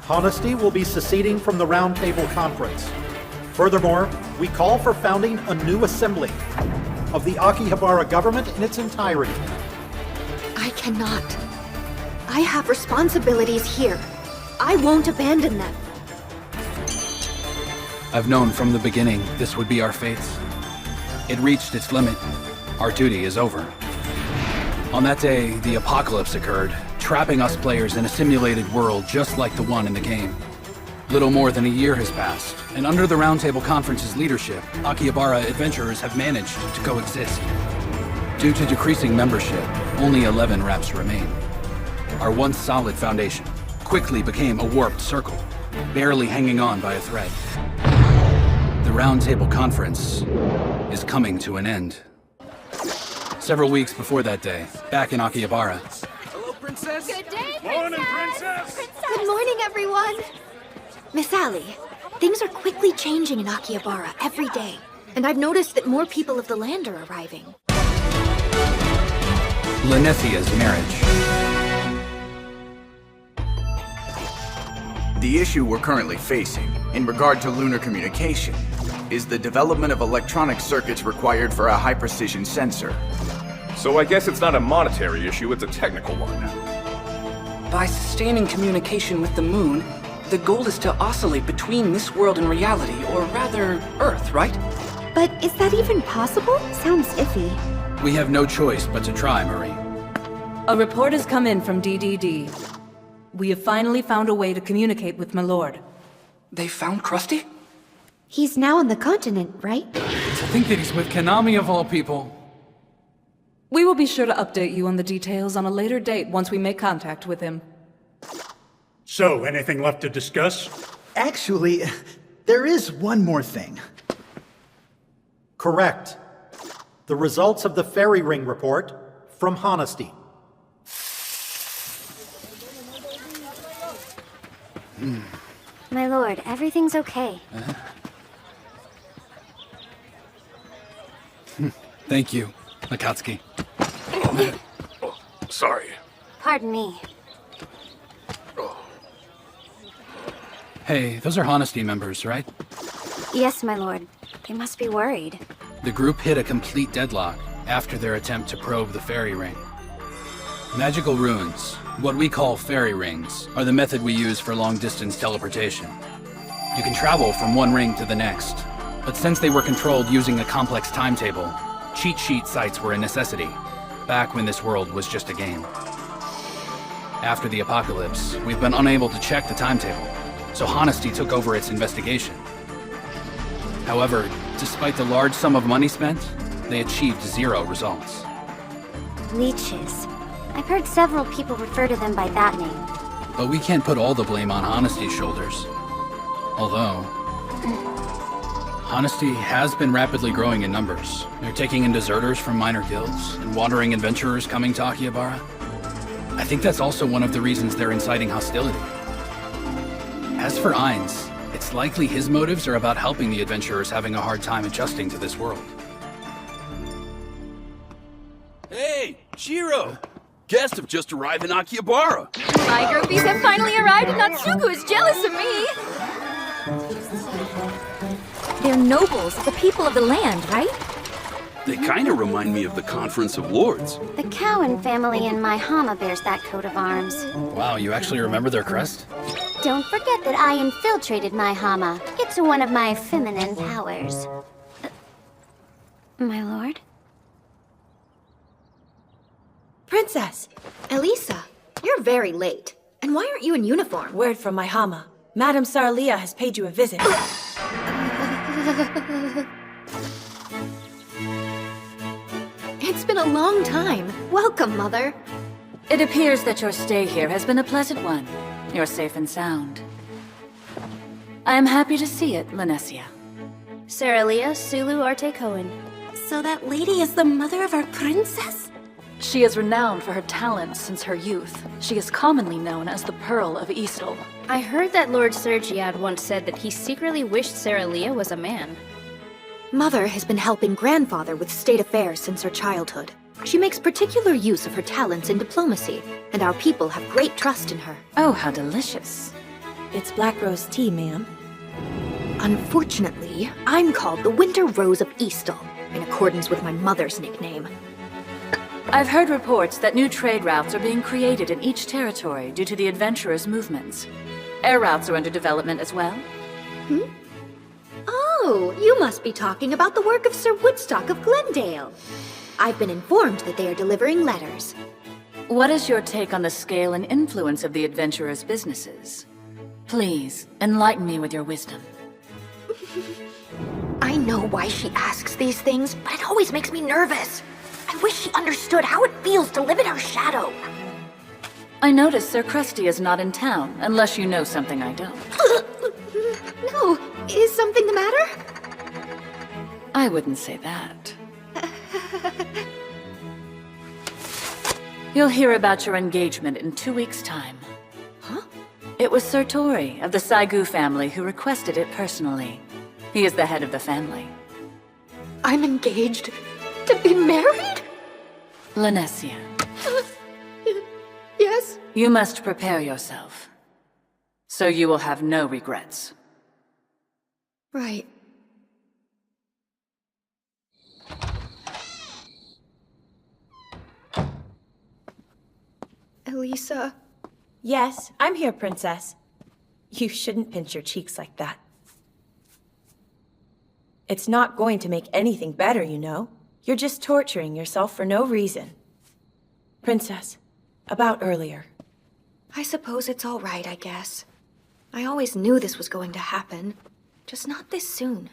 Honesty will be seceding from the Round Table Conference. Furthermore, we call for founding a new assembly of the Akihabara government in its entirety. I cannot. I have responsibilities here. I won't abandon them. I've known from the beginning this would be our fates. It reached its limit. Our duty is over. On that day, the apocalypse occurred, trapping us players in a simulated world just like the one in the game. Little more than a year has passed, and under the Round Table Conference's leadership, Akihabara adventurers have managed to coexist. Due to decreasing membership, only 11 reps remain. Our once solid foundation quickly became a warped circle, barely hanging on by a thread. The Round Table Conference is coming to an end. Several weeks before that day, back in Akihabara. Hello, Princess. Good day, Morning, Princess. Good morning, everyone! Miss Allie, things are quickly changing in Akihabara every day, and I've noticed that more people of the land are arriving. Linethia's marriage. The issue we're currently facing, in regard to lunar communication, is the development of electronic circuits required for a high-precision sensor. So I guess it's not a monetary issue, it's a technical one. By sustaining communication with the moon, the goal is to oscillate between this world and reality, or rather, Earth, right? But is that even possible? Sounds iffy. We have no choice but to try, Marie. A report has come in from DDD. We have finally found a way to communicate with Milord. They found Krusty? He's now on the continent, right? To think that he's with Konami of all people. We will be sure to update you on the details on a later date once we make contact with him. So, anything left to discuss? Actually, there is one more thing. Correct. The results of the Fairy Ring report from Honesty. My lord, everything's okay. Thank you, Akatsuki. Sorry. Pardon me. Hey, those are Honesty members, right? Yes, my lord. They must be worried. The group hit a complete deadlock after their attempt to probe the Fairy Ring. Magical runes, what we call fairy rings, are the method we use for long-distance teleportation. You can travel from one ring to the next, but since they were controlled using a complex timetable, cheat sheet sites were a necessity, back when this world was just a game. After the apocalypse, we've been unable to check the timetable, so Honesty took over its investigation. However, despite the large sum of money spent, they achieved 0 results. Leeches. I've heard several people refer to them by that name. But we can't put all the blame on Honesty's shoulders. Although, Honesty has been rapidly growing in numbers. They're taking in deserters from minor guilds and wandering adventurers coming to Akihabara. I think that's also one of the reasons they're inciting hostility. As for Ainz, it's likely his motives are about helping the adventurers having a hard time adjusting to this world. Hey, Shiro! Guests have just arrived in Akihabara. My groupies have finally arrived and Natsuko is jealous of me! They're nobles, the people of the land, right? They kinda remind me of the Conference of Lords. The Cowan family in my Hama bears that coat of arms. Wow, you actually remember their crest? Don't forget that I infiltrated my Hama. It's one of my feminine powers. My lord? Princess! Elisa, you're very late. And why aren't you in uniform? Word from my Hama. Madame Saralia has paid you a visit. It's been a long time. Welcome, Mother. It appears that your stay here has been a pleasant one. You're safe and sound. I am happy to see it, Linesia. Saralia Sulu Arte Cohen. So that lady is the mother of our princess? She is renowned for her talents since her youth. She is commonly known as the Pearl of Eastle. I heard that Lord Sergiad once said that he secretly wished Saralia was a man. Mother has been helping grandfather with state affairs since her childhood. She makes particular use of her talents in diplomacy, and our people have great trust in her. Oh, how delicious. It's Black Rose tea, ma'am. Unfortunately, I'm called the Winter Rose of Eastal, in accordance with my mother's nickname. I've heard reports that new trade routes are being created in each territory due to the adventurers' movements. Air routes are under development as well. Oh, you must be talking about the work of Sir Woodstock of Glendale. I've been informed that they are delivering letters. What is your take on the scale and influence of the adventurers' businesses? Please, enlighten me with your wisdom. I know why she asks these things, but it always makes me nervous. I wish she understood how it feels to live in her shadow. I notice Sir Krusty is not in town, unless you know something I don't. No, is something the matter? I wouldn't say that. You'll hear about your engagement in 2 weeks' time. Huh? It was Sir Tori of the Saigu family who requested it personally. He is the head of the family. I'm engaged to be married? Lanessia, Yes? you must prepare yourself, so you will have no regrets. Right. Elisa? Yes, I'm here, Princess. You shouldn't pinch your cheeks like that. It's not going to make anything better, you know. You're just torturing yourself for no reason. Princess, about earlier. I suppose it's all right, I guess. I always knew this was going to happen. Just not this soon.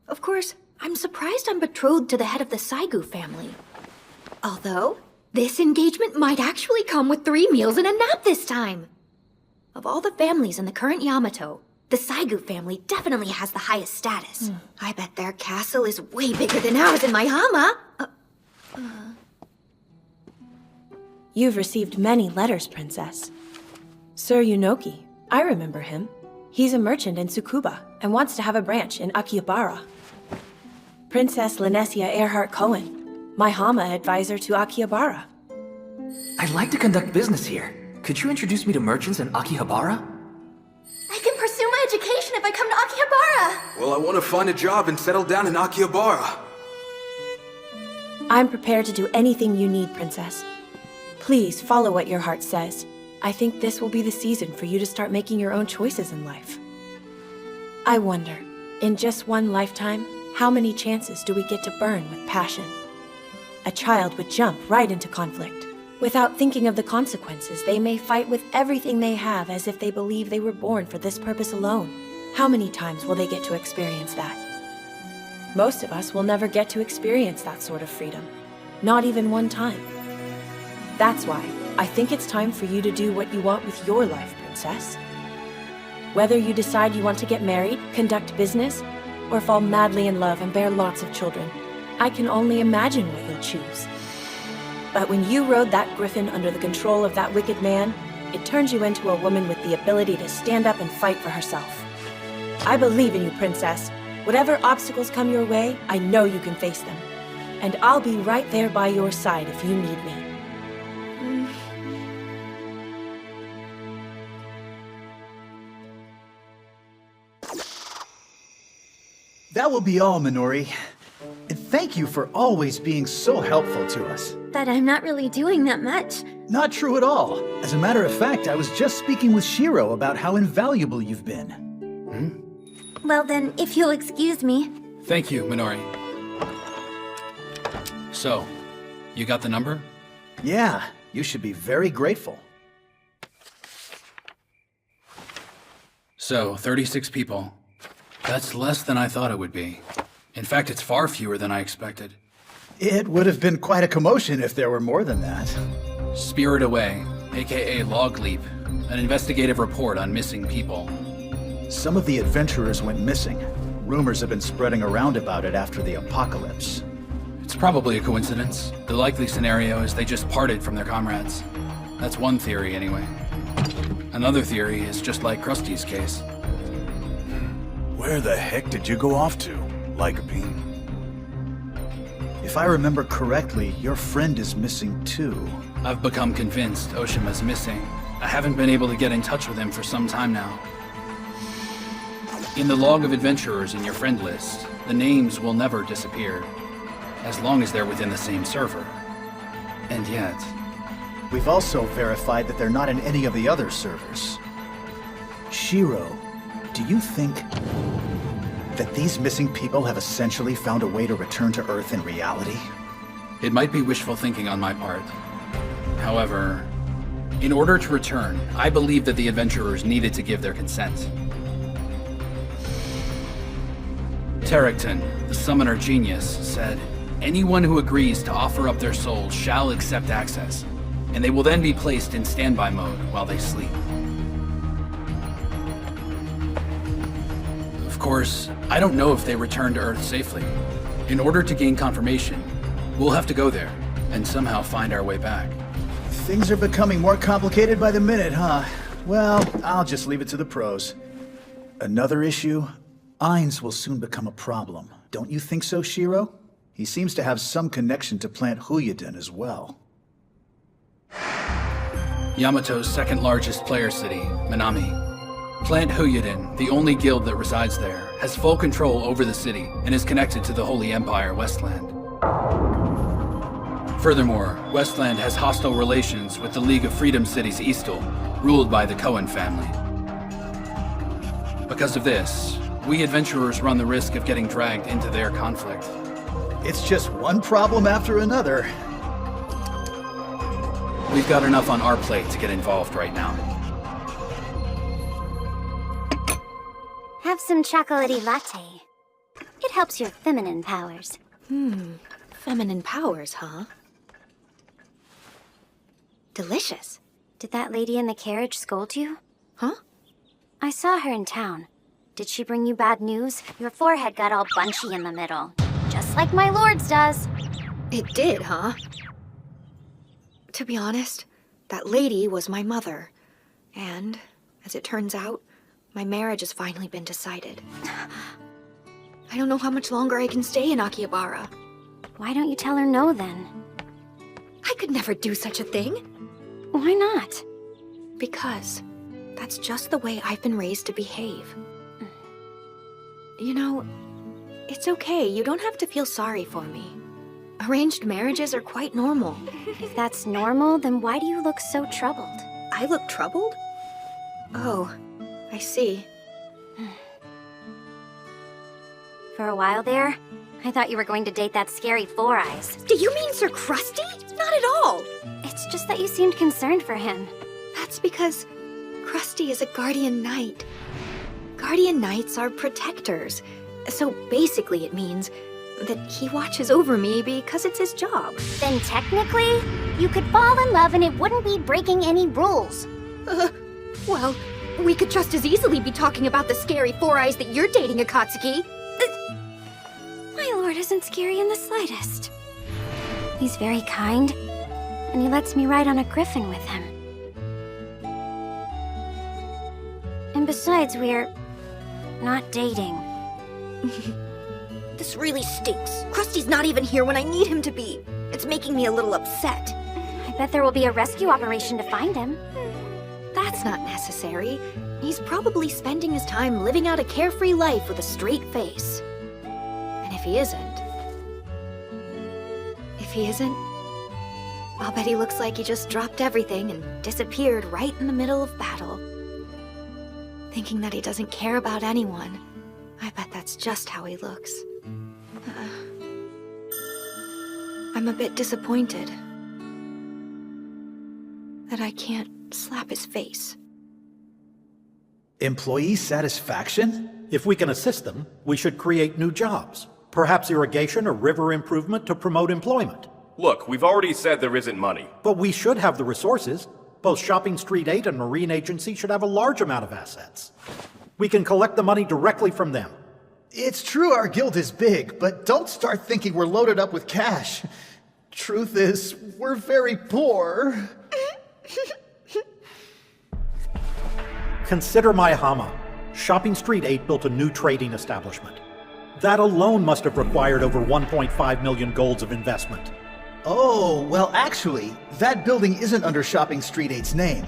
Of course, I'm surprised I'm betrothed to the head of the Saigu family. Although, this engagement might actually come with 3 meals and a nap this time. Of all the families in the current Yamato, the Saigu family definitely has the highest status. I bet their castle is way bigger than ours in Maihama. You've received many letters, Princess. Sir Yunoki, I remember him. He's a merchant in Tsukuba and wants to have a branch in Akihabara. Princess Lanessia Earhart Cohen, my Hama advisor to Akihabara. I'd like to conduct business here. Could you introduce me to merchants in Akihabara? I can pursue my education if I come to Akihabara. Well, I want to find a job and settle down in Akihabara. I'm prepared to do anything you need, Princess. Please follow what your heart says. I think this will be the season for you to start making your own choices in life. I wonder, in just one lifetime, how many chances do we get to burn with passion? A child would jump right into conflict. Without thinking of the consequences, they may fight with everything they have as if they believe they were born for this purpose alone. How many times will they get to experience that? Most of us will never get to experience that sort of freedom. Not even one time. That's why I think it's time for you to do what you want with your life, Princess. Whether you decide you want to get married, conduct business, or fall madly in love and bear lots of children, I can only imagine what you'll choose. But when you rode that griffin under the control of that wicked man, it turned you into a woman with the ability to stand up and fight for herself. I believe in you, Princess. Whatever obstacles come your way, I know you can face them. And I'll be right there by your side if you need me. That will be all, Minori. And thank you for always being so helpful to us. But I'm not really doing that much. Not true at all. As a matter of fact, I was just speaking with Shiro about how invaluable you've been. Well then, if you'll excuse me. Thank you, Minori. So, you got the number? Yeah, you should be very grateful. So, 36 people. That's less than I thought it would be. In fact, it's far fewer than I expected. It would have been quite a commotion if there were more than that. Spirit Away, aka Log Leap, an investigative report on missing people. Some of the adventurers went missing. Rumors have been spreading around about it after the apocalypse. It's probably a coincidence. The likely scenario is they just parted from their comrades. That's one theory, anyway. Another theory is just like Krusty's case. Where the heck did you go off to, Lycopene? If I remember correctly, your friend is missing too. I've become convinced Oshima's missing. I haven't been able to get in touch with him for some time now. In the log of adventurers in your friend list, the names will never disappear, as long as they're within the same server. And yet... We've also verified that they're not in any of the other servers. Shiro, do you think that these missing people have essentially found a way to return to Earth in reality? It might be wishful thinking on my part. However, in order to return, I believe that the adventurers needed to give their consent. Terracton, the summoner genius, said, anyone who agrees to offer up their soul shall accept access, and they will then be placed in standby mode while they sleep. Of course, I don't know if they returned to Earth safely. In order to gain confirmation, we'll have to go there and somehow find our way back. Things are becoming more complicated by the minute, huh? Well, I'll just leave it to the pros. Another issue? Ainz will soon become a problem. Don't you think so, Shiro? He seems to have some connection to Plant Huyuden as well. Yamato's second largest player city, Minami. Plant Huyuden, the only guild that resides there, has full control over the city and is connected to the Holy Empire Westland. Furthermore, Westland has hostile relations with the League of Freedom Cities Eastal, ruled by the Cohen family. Because of this, we adventurers run the risk of getting dragged into their conflict. It's just one problem after another. We've got enough on our plate to get involved right now. Have some chocolatey latte. It helps your feminine powers. Feminine powers, huh? Delicious. Did that lady in the carriage scold you? Huh? I saw her in town. Did she bring you bad news? Your forehead got all bunchy in the middle. Just like my lord's does. It did, huh? To be honest, that lady was my mother. And, as it turns out, my marriage has finally been decided. I don't know how much longer I can stay in Akihabara. Why don't you tell her no, then? I could never do such a thing. Why not? Because that's just the way I've been raised to behave. You know, it's okay. You don't have to feel sorry for me. Arranged marriages are quite normal. If that's normal, then why do you look so troubled? I look troubled? Oh, I see. For a while there, I thought you were going to date that scary Four Eyes. Do you mean Sir Krusty? Not at all. It's just that you seemed concerned for him. That's because Krusty is a guardian knight. Guardian knights are protectors. So basically it means that he watches over me because it's his job. Then technically, you could fall in love and it wouldn't be breaking any rules. Well, we could just as easily be talking about the scary Four Eyes that you're dating, Akatsuki. My lord isn't scary in the slightest. He's very kind, and he lets me ride on a griffin with him. And besides, we're not dating. This really stinks. Krusty's not even here when I need him to be. It's making me a little upset. I bet there will be a rescue operation to find him. That's not necessary. He's probably spending his time living out a carefree life with a straight face. And if he isn't, I'll bet he looks like he just dropped everything and disappeared right in the middle of battle. Thinking that he doesn't care about anyone. I bet that's just how he looks. I'm a bit disappointed that I can't slap his face. Employee satisfaction? If we can assist them, we should create new jobs. Perhaps irrigation or river improvement to promote employment. Look, we've already said there isn't money. But we should have the resources. Both Shopping Street 8 and Marine Agency should have a large amount of assets. We can collect the money directly from them. It's true our guild is big, but don't start thinking we're loaded up with cash. Truth is, we're very poor. Consider Maihama. Shopping Street 8 built a new trading establishment. That alone must have required over 1.5 million golds of investment. Oh, well actually, that building isn't under Shopping Street 8's name.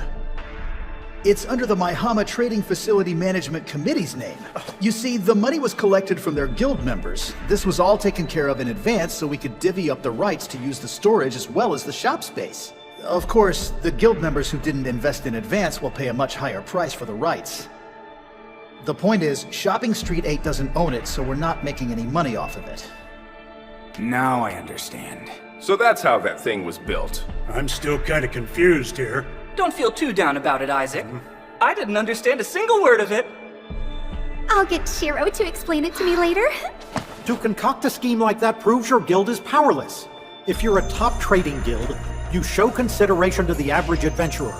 It's under the Maihama Trading Facility Management Committee's name. You see, the money was collected from their guild members. This was all taken care of in advance so we could divvy up the rights to use the storage as well as the shop space. Of course, the guild members who didn't invest in advance will pay a much higher price for the rights. The point is, Shopping Street 8 doesn't own it, so we're not making any money off of it. Now I understand. So that's how that thing was built. I'm still kind of confused here. Don't feel too down about it, Isaac. I didn't understand a single word of it. I'll get Shiro to explain it to me later. To concoct a scheme like that proves your guild is powerless. If you're a top trading guild, you show consideration to the average adventurer.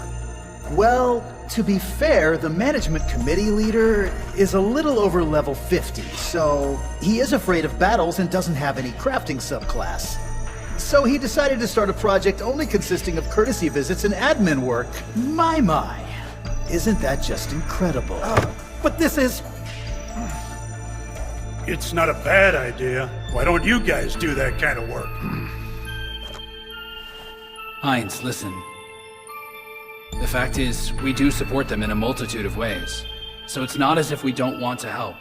Well, to be fair, the management committee leader is a little over level 50, so he is afraid of battles and doesn't have any crafting subclass. So he decided to start a project only consisting of courtesy visits and admin work. My. Isn't that just incredible? But this is... It's not a bad idea. Why don't you guys do that kind of work? Heinz, listen. The fact is, we do support them in a multitude of ways, so it's not as if we don't want to help.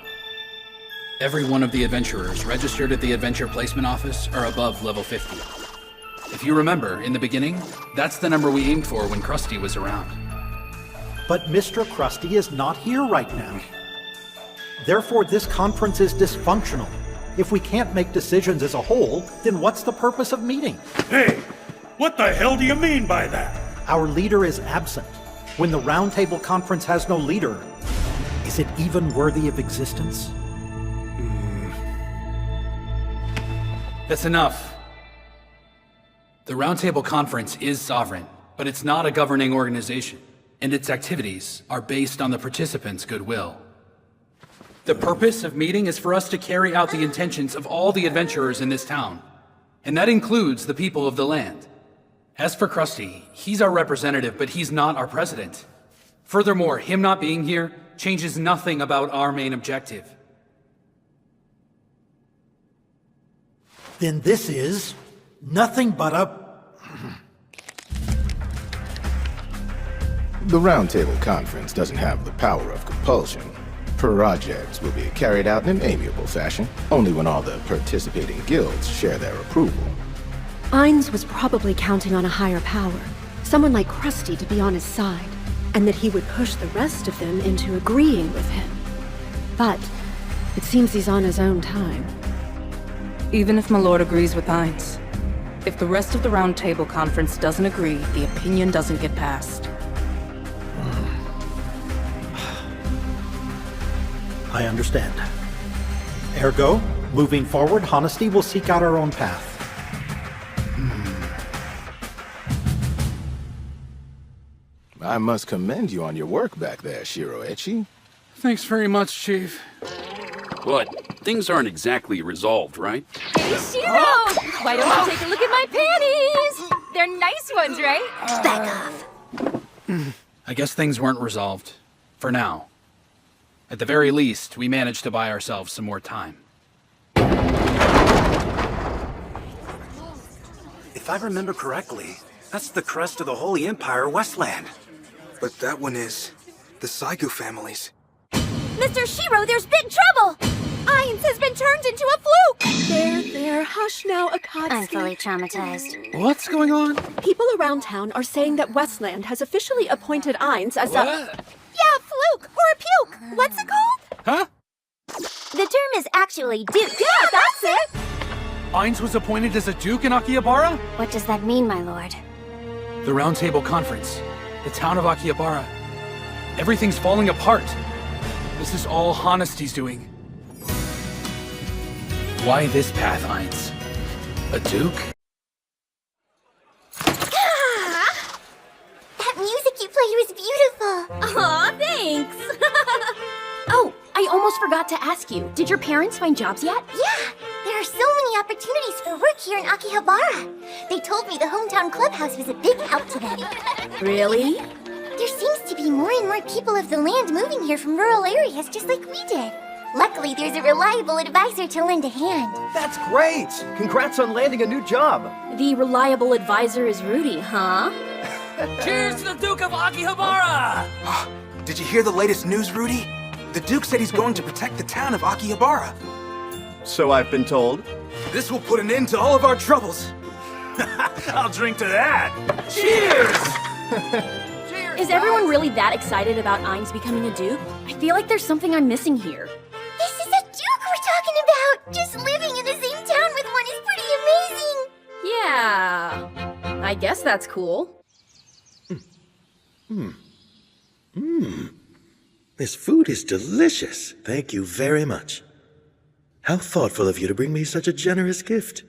Every one of the adventurers registered at the Adventure Placement Office are above level 50. If you remember, in the beginning, that's the number we aimed for when Krusty was around. But Mr. Krusty is not here right now. Therefore, this conference is dysfunctional. If we can't make decisions as a whole, then what's the purpose of meeting? Hey, what the hell do you mean by that? Our leader is absent. When the Roundtable Conference has no leader, is it even worthy of existence? That's enough. The Roundtable Conference is sovereign, but it's not a governing organization, and its activities are based on the participants' goodwill. The purpose of meeting is for us to carry out the intentions of all the adventurers in this town, and that includes the people of the land. As for Krusty, he's our representative, but he's not our president. Furthermore, him not being here changes nothing about our main objective. Then this is nothing but a... The Roundtable Conference doesn't have the power of compulsion. Projects will be carried out in an amiable fashion, only when all the participating guilds share their approval. Ainz was probably counting on a higher power, someone like Krusty to be on his side, and that he would push the rest of them into agreeing with him. But it seems he's on his own time. Even if my lord agrees with Ainz, if the rest of the Round Table Conference doesn't agree, the opinion doesn't get passed. I understand. Ergo, moving forward, Honesty will seek out our own path. I must commend you on your work back there, Shiroichi. Thanks very much, Chief. But things aren't exactly resolved, right? Hey, Shiro! Why don't you take a look at my panties? They're nice ones, right? Back off. I guess things weren't resolved. For now. At the very least, we managed to buy ourselves some more time. If I remember correctly, that's the crest of the Holy Empire Westland. But that one is the Saigu families. Mr. Shiro, there's big trouble! Ainz has been turned into a fluke! There, hush now, Akatsuki. I'm fully traumatized. What's going on? People around town are saying that Westland has officially appointed Ainz as a... Yeah, fluke, or a puke. What's it called? Huh? The term is actually duke. Yeah, that's it! Ainz was appointed as a duke in Akihabara? What does that mean, my lord? The Roundtable Conference. The town of Akihabara. Everything's falling apart. This is all Honesty's doing. Why this path, Ainz? A duke? That music you played was beautiful. Aw, thanks. Oh, I almost forgot to ask you. Did your parents find jobs yet? Yeah, there are so many opportunities for work here in Akihabara. They told me the hometown clubhouse was a big help to them. Really? There seems to be more and more people of the land moving here from rural areas just like we did. Luckily, there's a reliable advisor to lend a hand. That's great! Congrats on landing a new job. The reliable advisor is Rudy, huh? Cheers to the Duke of Akihabara! Did you hear the latest news, Rudy? The Duke said he's going to protect the town of Akihabara. So I've been told. This will put an end to all of our troubles. I'll drink to that. Cheers! Is everyone really that excited about Ainz becoming a duke? I feel like there's something I'm missing here. This is a duke we're talking about! Just living in the same town with one is pretty amazing! Yeah, I guess that's cool. This food is delicious. Thank you very much. How thoughtful of you to bring me such a generous gift.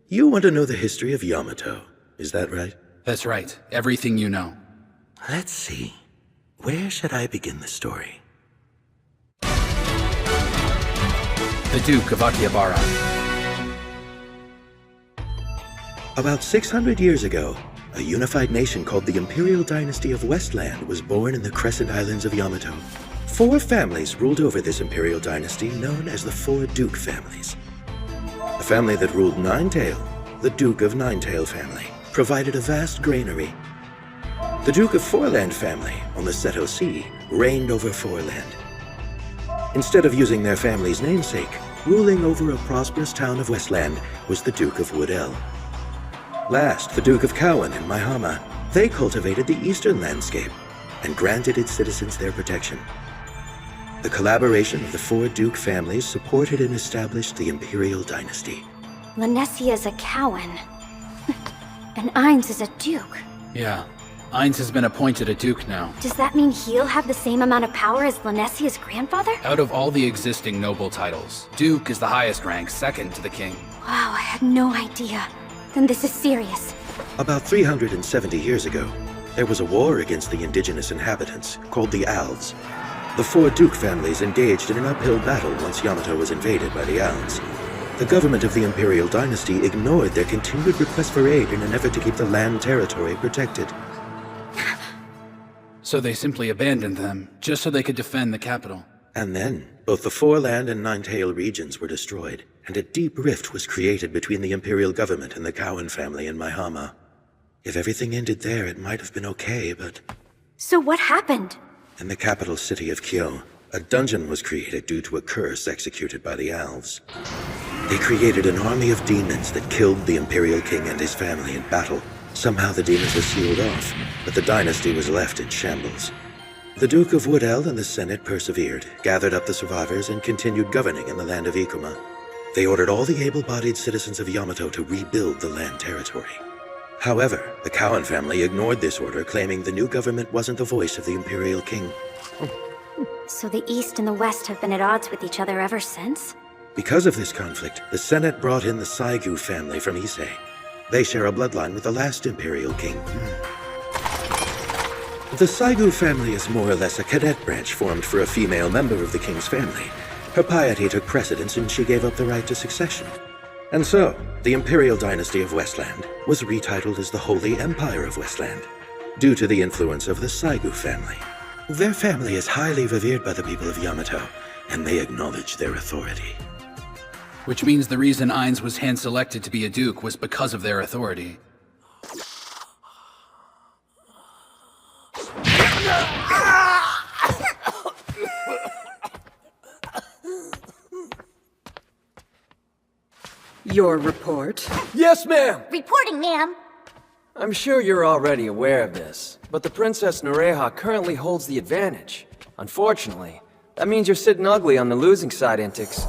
You want to know the history of Yamato, is that right? That's right. Everything you know. Let's see. Where should I begin the story? The Duke of Akihabara. About 600 years ago, a unified nation called the Imperial Dynasty of Westland was born in the Crescent Islands of Yamato. 4 families ruled over this Imperial Dynasty known as the 4 Duke families. The family that ruled Ninetail, the Duke of Ninetail family, provided a vast granary. The Duke of Foreland family, on the Seto Sea, reigned over Foreland. Instead of using their family's namesake, ruling over a prosperous town of Westland was the Duke of Woodell. Last, the Duke of Cowan in Maihama, they cultivated the eastern landscape and granted its citizens their protection. The collaboration of the 4 Duke families supported and established the Imperial Dynasty. Lanessia is a Cowan. And Ainz is a Duke. Yeah. Ainz has been appointed a Duke now. Does that mean he'll have the same amount of power as Lanessia's grandfather? Out of all the existing noble titles, Duke is the highest rank, second to the king. Wow, I had no idea. Then this is serious. About 370 years ago, there was a war against the indigenous inhabitants, called the Alves. The 4 Duke families engaged in an uphill battle once Yamato was invaded by the Alves. The government of the Imperial Dynasty ignored their continued requests for aid in an effort to keep the land territory protected. So they simply abandoned them, just so they could defend the capital. And then, both the Foreland and Ninetail regions were destroyed, and a deep rift was created between the Imperial government and the Cowan family in Maihama. If everything ended there, it might have been okay, but... So what happened? In the capital city of Kyo, a dungeon was created due to a curse executed by the Alves. They created an army of demons that killed the Imperial King and his family in battle. Somehow the demons were sealed off, but the dynasty was left in shambles. The Duke of Woodell and the Senate persevered, gathered up the survivors, and continued governing in the land of Ikuma. They ordered all the able-bodied citizens of Yamato to rebuild the land territory. However, the Cowan family ignored this order, claiming the new government wasn't the voice of the Imperial King. So the East and the West have been at odds with each other ever since? Because of this conflict, the Senate brought in the Saigu family from Issei. They share a bloodline with the last Imperial King. The Saigu family is more or less a cadet branch formed for a female member of the king's family. Her piety took precedence and she gave up the right to succession. And so, the Imperial Dynasty of Westland was retitled as the Holy Empire of Westland, due to the influence of the Saigu family. Their family is highly revered by the people of Yamato, and they acknowledge their authority. Which means the reason Ainz was hand-selected to be a duke was because of their authority. Your report? Yes, ma'am! Reporting, ma'am! I'm sure you're already aware of this, but the Princess Nureha currently holds the advantage. Unfortunately, that means you're sitting ugly on the losing side, Intix.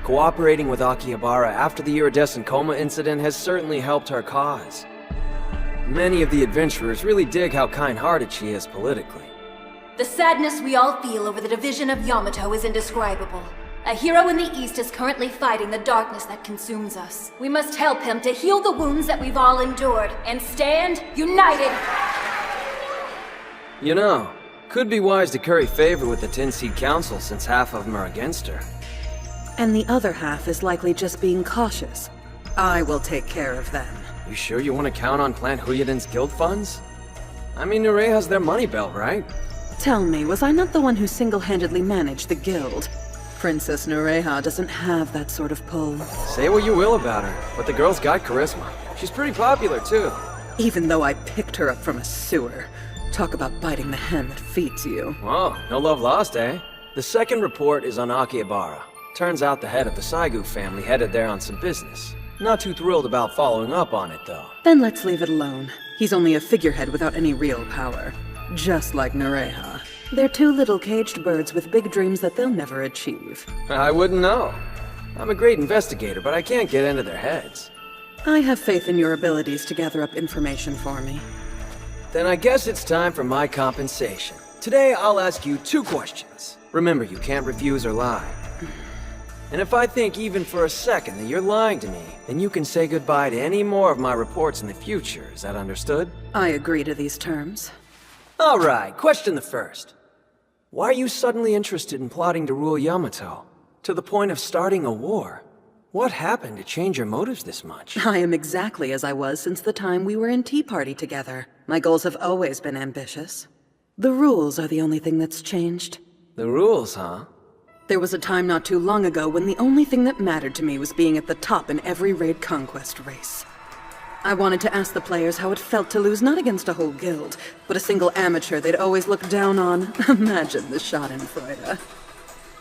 Cooperating with Akihabara after the iridescent coma incident has certainly helped her cause. Many of the adventurers really dig how kind-hearted she is politically. The sadness we all feel over the division of Yamato is indescribable. A hero in the East is currently fighting the darkness that consumes us. We must help him to heal the wounds that we've all endured, and stand united! You know, could be wise to curry favor with the Ten Seed Council since half of them are against her. And the other half is likely just being cautious. I will take care of them. You sure you want to count on Clan Huyaden's guild funds? I mean, Nureha's their money belt, right? Tell me, was I not the one who single-handedly managed the guild? Princess Nureha doesn't have that sort of pull. Say what you will about her, but the girl's got charisma. She's pretty popular, too. Even though I picked her up from a sewer. Talk about biting the hand that feeds you. Whoa, no love lost, eh? The second report is on Akihabara. Turns out the head of the Saigu family headed there on some business. Not too thrilled about following up on it, though. Then let's leave it alone. He's only a figurehead without any real power. Just like Nereha. They're two little caged birds with big dreams that they'll never achieve. I wouldn't know. I'm a great investigator, but I can't get into their heads. I have faith in your abilities to gather up information for me. Then I guess it's time for my compensation. Today, I'll ask you 2 questions. Remember, you can't refuse or lie. And if I think even for a second that you're lying to me, then you can say goodbye to any more of my reports in the future. Is that understood? I agree to these terms. All right, question the first. Why are you suddenly interested in plotting to rule Yamato? To the point of starting a war? What happened to change your motives this much? I am exactly as I was since the time we were in Tea Party together. My goals have always been ambitious. The rules are the only thing that's changed. The rules, huh? There was a time not too long ago when the only thing that mattered to me was being at the top in every raid conquest race. I wanted to ask the players how it felt to lose not against a whole guild, but a single amateur they'd always looked down on. Imagine the schadenfreude.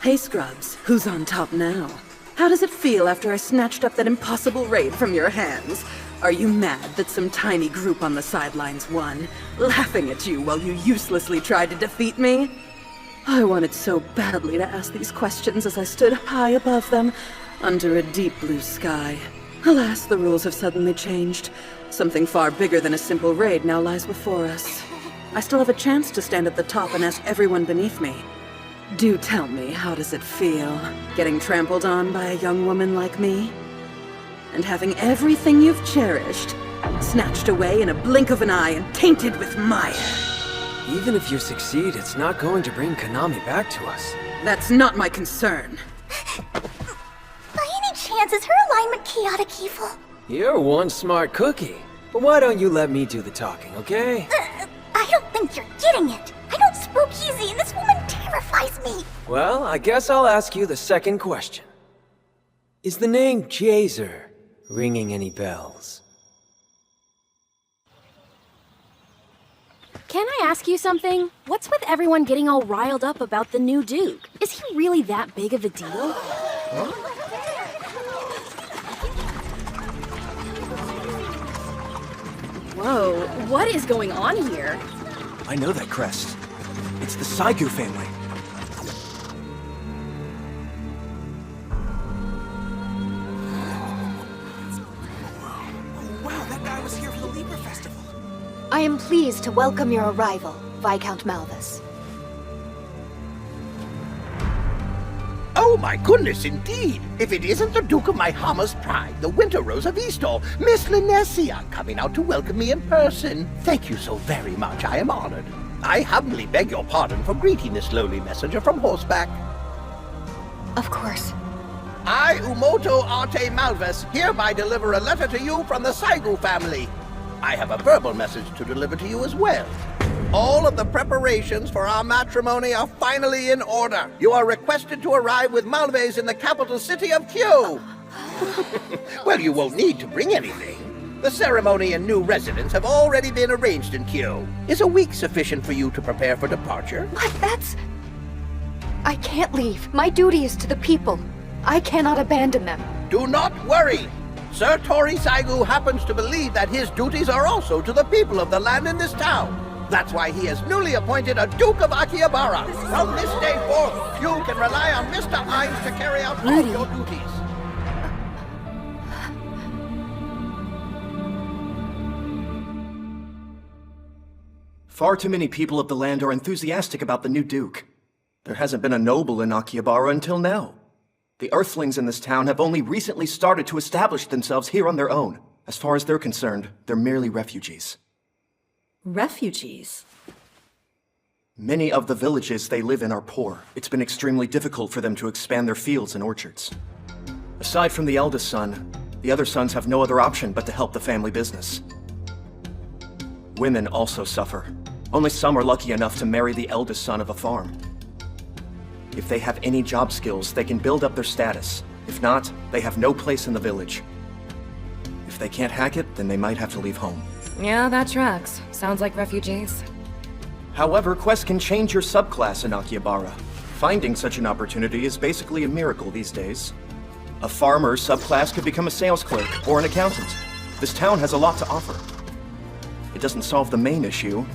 Hey Scrubs, who's on top now? How does it feel after I snatched up that impossible raid from your hands? Are you mad that some tiny group on the sidelines won, laughing at you while you uselessly tried to defeat me? I wanted so badly to ask these questions as I stood high above them, under a deep blue sky. Alas, the rules have suddenly changed. Something far bigger than a simple raid now lies before us. I still have a chance to stand at the top and ask everyone beneath me. Do tell me, how does it feel, getting trampled on by a young woman like me? And having everything you've cherished snatched away in a blink of an eye and tainted with mire. Even if you succeed, it's not going to bring Konami back to us. That's not my concern. By any chance, is her alignment chaotic evil? You're one smart cookie. But why don't you let me do the talking, okay? I don't think you're getting it. I don't spook easy, and this woman terrifies me. Well, I guess I'll ask you the second question. Is the name Jazer ringing any bells? Can I ask you something? What's with everyone getting all riled up about the new Duke? Is he really that big of a deal? Whoa, what is going on here? I know that crest. It's the Saigu family. Wow, that guy was here for the Libra Festival. I am pleased to welcome your arrival, Viscount Malvis. Oh my goodness, indeed! If it isn't the Duke of my Hammer's pride, the Winter Rose of Eastall, Miss Linesia, coming out to welcome me in person. Thank you so very much, I am honored. I humbly beg your pardon for greeting this lowly messenger from horseback. Of course. I, Umoto Arte Malvis, hereby deliver a letter to you from the Saigu family. I have a verbal message to deliver to you as well. All of the preparations for our matrimony are finally in order. You are requested to arrive with Malves in the capital city of Kyo. Well, you won't need to bring anything. The ceremony and new residence have already been arranged in Kyo. Is a week sufficient for you to prepare for departure? But that's... I can't leave. My duty is to the people. I cannot abandon them. Do not worry. Sir Tori Saigu happens to believe that his duties are also to the people of the land in this town. That's why he has newly appointed a Duke of Akihabara. From this day forth, you can rely on Mr. Ainz to carry out all your duties. Far too many people of the land are enthusiastic about the new Duke. There hasn't been a noble in Akihabara until now. The Earthlings in this town have only recently started to establish themselves here on their own. As far as they're concerned, they're merely refugees. Refugees? Many of the villages they live in are poor. It's been extremely difficult for them to expand their fields and orchards. Aside from the eldest son, the other sons have no other option but to help the family business. Women also suffer. Only some are lucky enough to marry the eldest son of a farm. If they have any job skills, they can build up their status. If not, they have no place in the village. If they can't hack it, then they might have to leave home. Yeah, that tracks. Sounds like refugees. However, quests can change your subclass in Akihabara. Finding such an opportunity is basically a miracle these days. A farmer's subclass could become a sales clerk or an accountant. This town has a lot to offer. It doesn't solve the main issue,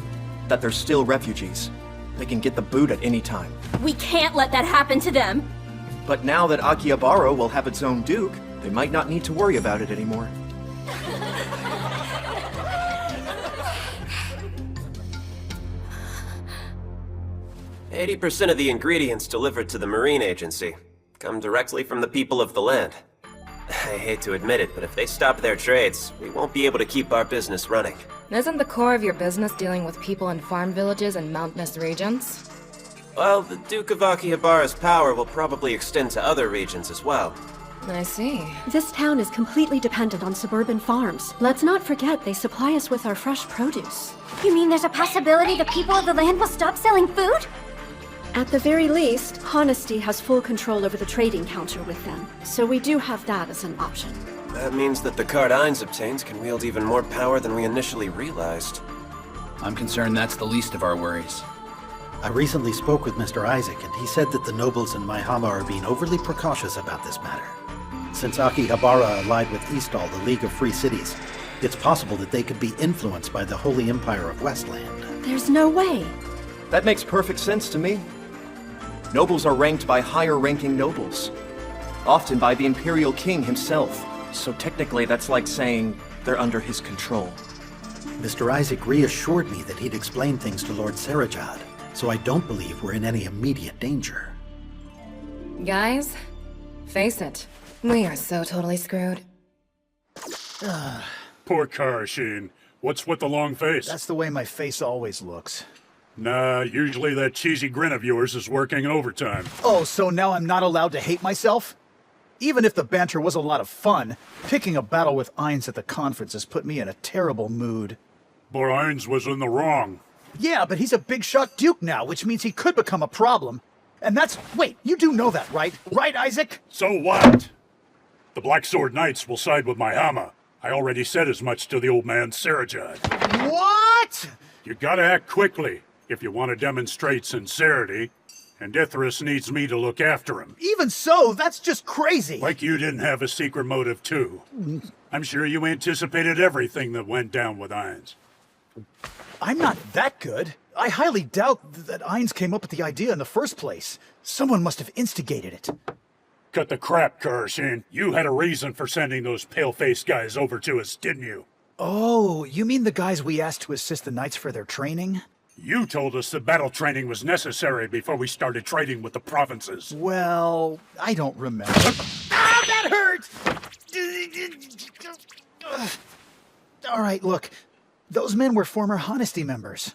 that they're still refugees. They can get the boot at any time. We can't let that happen to them! But now that Akihabara will have its own duke, they might not need to worry about it anymore. 80% of the ingredients delivered to the Marine Agency come directly from the people of the land. I hate to admit it, but if they stop their trades, we won't be able to keep our business running. Isn't the core of your business dealing with people in farm villages and mountainous regions? Well, the Duke of Akihabara's power will probably extend to other regions as well. I see. This town is completely dependent on suburban farms. Let's not forget they supply us with our fresh produce. You mean there's a possibility the people of the land will stop selling food? At the very least, Honesty has full control over the trading counter with them, so we do have that as an option. That means that the card Ainz obtains can wield even more power than we initially realized. I'm concerned that's the least of our worries. I recently spoke with Mr. Isaac, and he said that the nobles in Maihama are being overly precautious about this matter. Since Akihabara allied with Eastall, the League of Free Cities, it's possible that they could be influenced by the Holy Empire of Westland. There's no way. That makes perfect sense to me. Nobles are ranked by higher-ranking nobles, often by the Imperial King himself. So technically that's like saying they're under his control. Mr. Isaac reassured me that he'd explain things to Lord Serajad, so I don't believe we're in any immediate danger. Guys, face it. We are so totally screwed. Poor Karashin. What's with the long face? That's the way my face always looks. Nah, usually that cheesy grin of yours is working overtime. Oh, so now I'm not allowed to hate myself? Even if the banter was a lot of fun, picking a battle with Ainz at the conference has put me in a terrible mood. Boy, Ainz was in the wrong. Yeah, but he's a big shot duke now, which means he could become a problem. And that's... Wait, you do know that, right? Right, Isaac? So what? The Black Sword Knights will side with Maihama. I already said as much to the old man Serajad. What? You gotta act quickly if you want to demonstrate sincerity. And Ithris needs me to look after him. Even so, that's just crazy. Like you didn't have a secret motive, too. I'm sure you anticipated everything that went down with Ainz. I'm not that good. I highly doubt that Ainz came up with the idea in the first place. Someone must have instigated it. Cut the crap, Karashin. You had a reason for sending those pale-faced guys over to us, didn't you? Oh, you mean the guys we asked to assist the knights for their training? You told us that battle training was necessary before we started trading with the provinces. Well, I don't remember. Ah, that hurt! All right, look. Those men were former Honesty members.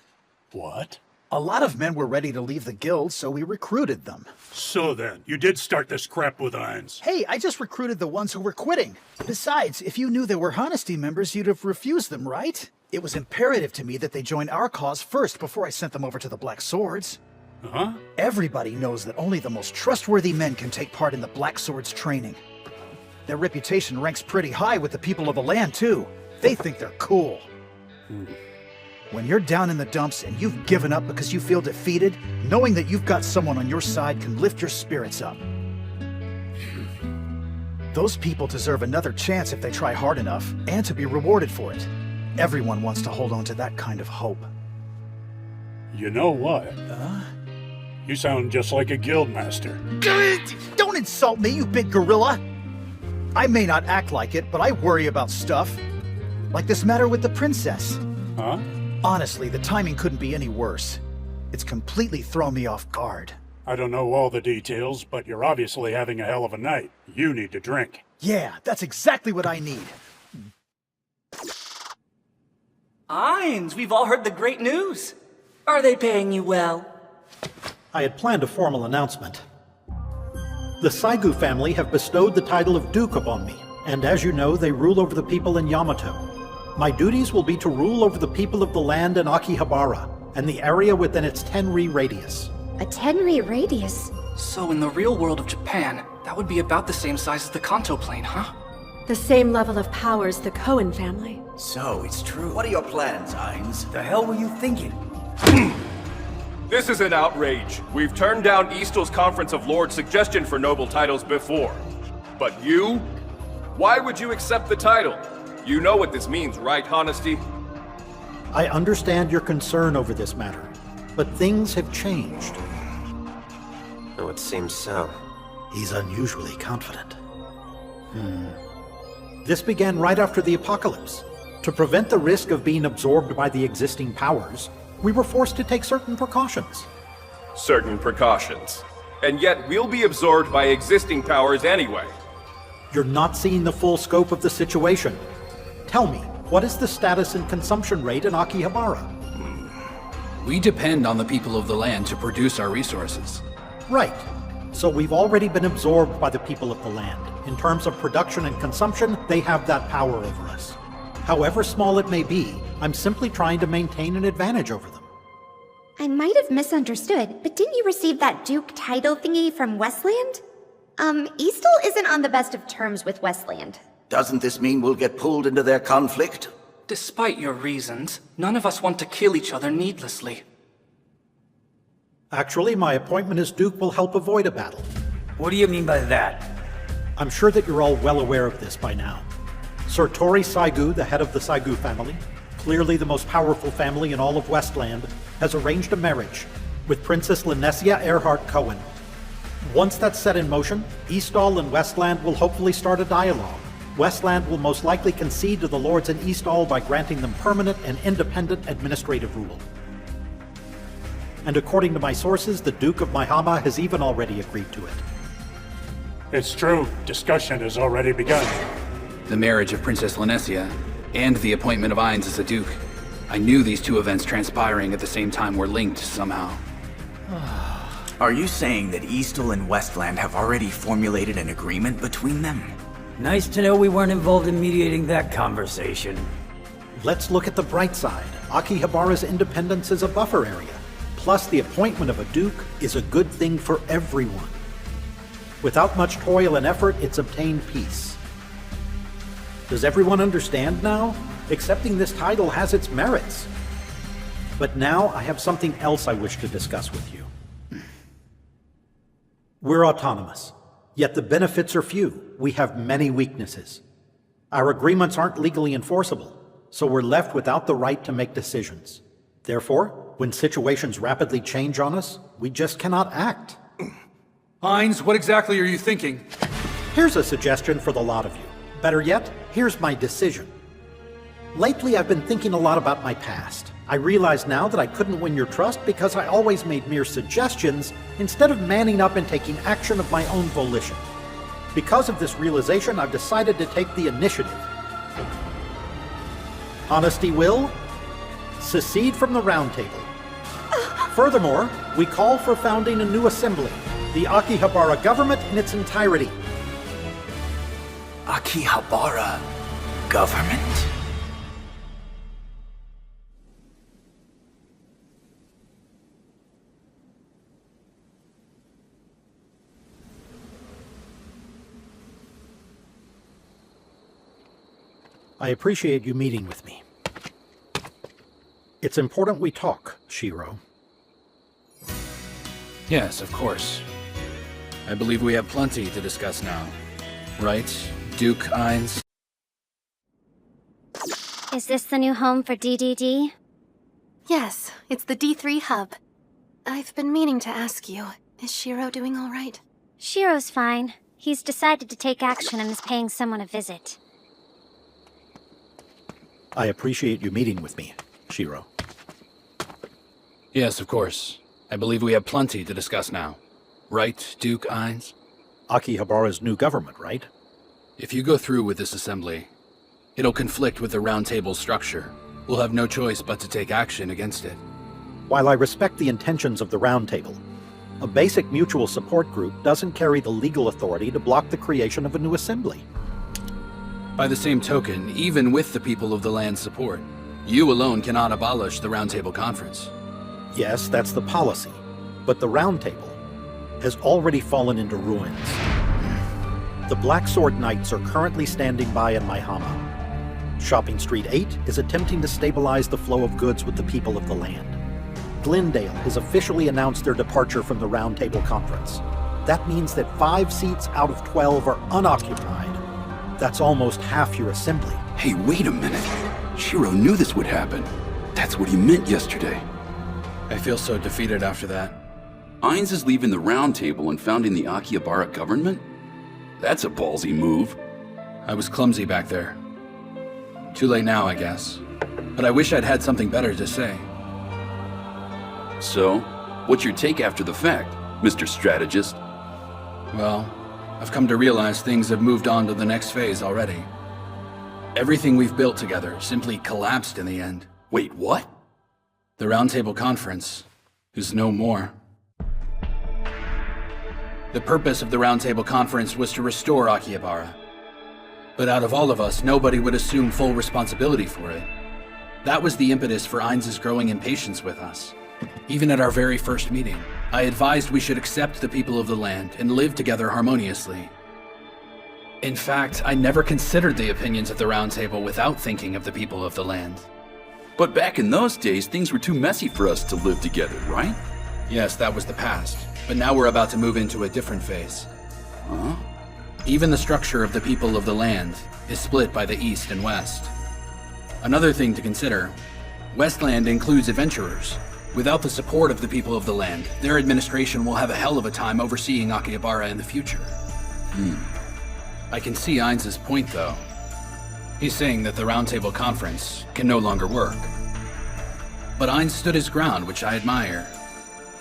What? A lot of men were ready to leave the guild, so we recruited them. So then, you did start this crap with Ainz. Hey, I just recruited the ones who were quitting. Besides, if you knew they were Honesty members, you'd have refused them, right? It was imperative to me that they join our cause first before I sent them over to the Black Swords. Uh-huh. Everybody knows that only the most trustworthy men can take part in the Black Swords training. Their reputation ranks pretty high with the people of the land, too. They think they're cool. When you're down in the dumps and you've given up because you feel defeated, knowing that you've got someone on your side can lift your spirits up. Those people deserve another chance if they try hard enough, and to be rewarded for it. Everyone wants to hold on to that kind of hope. You know what? You sound just like a guildmaster. Don't insult me, you big gorilla! I may not act like it, but I worry about stuff. Like this matter with the princess. Huh? Honestly, the timing couldn't be any worse. It's completely thrown me off guard. I don't know all the details, but you're obviously having a hell of a night. You need to drink. Yeah, that's exactly what I need. Ainz, we've all heard the great news. Are they paying you well? I had planned a formal announcement. The Saigu family have bestowed the title of Duke upon me, and as you know, they rule over the people in Yamato. My duties will be to rule over the people of the land in Akihabara, and the area within its 10-ri radius. A 10-ri radius? So in the real world of Japan, that would be about the same size as the Kanto Plain, huh? The same level of power as the Koen family. So, it's true. What are your plans, Ainz? The hell were you thinking? This is an outrage. We've turned down Eastel's Conference of Lords' suggestion for noble titles before. But you? Why would you accept the title? You know what this means, right, Honesty? I understand your concern over this matter, but things have changed. Oh, it seems so. He's unusually confident. This began right after the apocalypse. To prevent the risk of being absorbed by the existing powers, we were forced to take certain precautions. Certain precautions. And yet we'll be absorbed by existing powers anyway. You're not seeing the full scope of the situation. Tell me, what is the status and consumption rate in Akihabara? We depend on the people of the land to produce our resources. Right. So we've already been absorbed by the people of the land. In terms of production and consumption, they have that power over us. However small it may be, I'm simply trying to maintain an advantage over them. I might have misunderstood, but didn't you receive that Duke title thingy from Westland? Eastel isn't on the best of terms with Westland. Doesn't this mean we'll get pulled into their conflict? Despite your reasons, none of us want to kill each other needlessly. Actually, my appointment as Duke will help avoid a battle. What do you mean by that? I'm sure that you're all well aware of this by now. Sir Tori Saigu, the head of the Saigu family, clearly the most powerful family in all of Westland, has arranged a marriage with Princess Linesia Earhart Cohen. Once that's set in motion, Eastall and Westland will hopefully start a dialogue. Westland will most likely concede to the lords in Eastall by granting them permanent and independent administrative rule. And according to my sources, the Duke of Maihama has even already agreed to it. It's true. Discussion has already begun. The marriage of Princess Linesia and the appointment of Ainz as a duke. I knew these two events transpiring at the same time were linked somehow. Are you saying that Eastel and Westland have already formulated an agreement between them? Nice to know we weren't involved in mediating that conversation. Let's look at the bright side. Akihabara's independence is a buffer area. Plus, the appointment of a duke is a good thing for everyone. Without much toil and effort, it's obtained peace. Does everyone understand now? Accepting this title has its merits. But now I have something else I wish to discuss with you. We're autonomous, yet the benefits are few. We have many weaknesses. Our agreements aren't legally enforceable, so we're left without the right to make decisions. Therefore, when situations rapidly change on us, we just cannot act. Ainz, what exactly are you thinking? Here's a suggestion for the lot of you. Better yet, here's my decision. Lately, I've been thinking a lot about my past. I realize now that I couldn't win your trust because I always made mere suggestions instead of manning up and taking action of my own volition. Because of this realization, I've decided to take the initiative. Honesty will secede from the Round Table. Furthermore, we call for founding a new assembly, the Akihabara government in its entirety. Akihabara government? I appreciate you meeting with me. It's important we talk, Shiro. Yes, of course. I believe we have plenty to discuss now. Right, Duke Ainz? Is this the new home for DDD? Yes, it's the D3 hub. I've been meaning to ask you, is Shiro doing all right? Shiro's fine. He's decided to take action and is paying someone a visit. I appreciate you meeting with me, Shiro. Yes, of course. I believe we have plenty to discuss now. Right, Duke Ainz? Akihabara's new government, right? If you go through with this assembly, it'll conflict with the Round Table's structure. We'll have no choice but to take action against it. While I respect the intentions of the Round Table, a basic mutual support group doesn't carry the legal authority to block the creation of a new assembly. By the same token, even with the people of the land's support, you alone cannot abolish the Round Table Conference. Yes, that's the policy, but the Round Table has already fallen into ruins. The Black Sword Knights are currently standing by in Maihama. Shopping Street 8 is attempting to stabilize the flow of goods with the people of the land. Glendale has officially announced their departure from the Round Table Conference. That means that 5 seats out of 12 are unoccupied. That's almost half your assembly. Hey, wait a minute. Shiro knew this would happen. That's what he meant yesterday. I feel so defeated after that. Ainz is leaving the Round Table and founding the Akihabara government? That's a ballsy move. I was clumsy back there. Too late now, I guess. But I wish I'd had something better to say. So, what's your take after the fact, Mr. Strategist? Well, I've come to realize things have moved on to the next phase already. Everything we've built together simply collapsed in the end. Wait, what? The Round Table Conference is no more. The purpose of the Round Table Conference was to restore Akihabara. But out of all of us, nobody would assume full responsibility for it. That was the impetus for Ainz's growing impatience with us. Even at our very first meeting, I advised we should accept the people of the land and live together harmoniously. In fact, I never considered the opinions of the Round Table without thinking of the people of the land. But back in those days, things were too messy for us to live together, right? Yes, that was the past. But now we're about to move into a different phase. Huh? Even the structure of the people of the land is split by the East and West. Another thing to consider, Westland includes adventurers. Without the support of the people of the land, their administration will have a hell of a time overseeing Akihabara in the future. I can see Ainz's point, though. He's saying that the Round Table Conference can no longer work. But Ainz stood his ground, which I admire.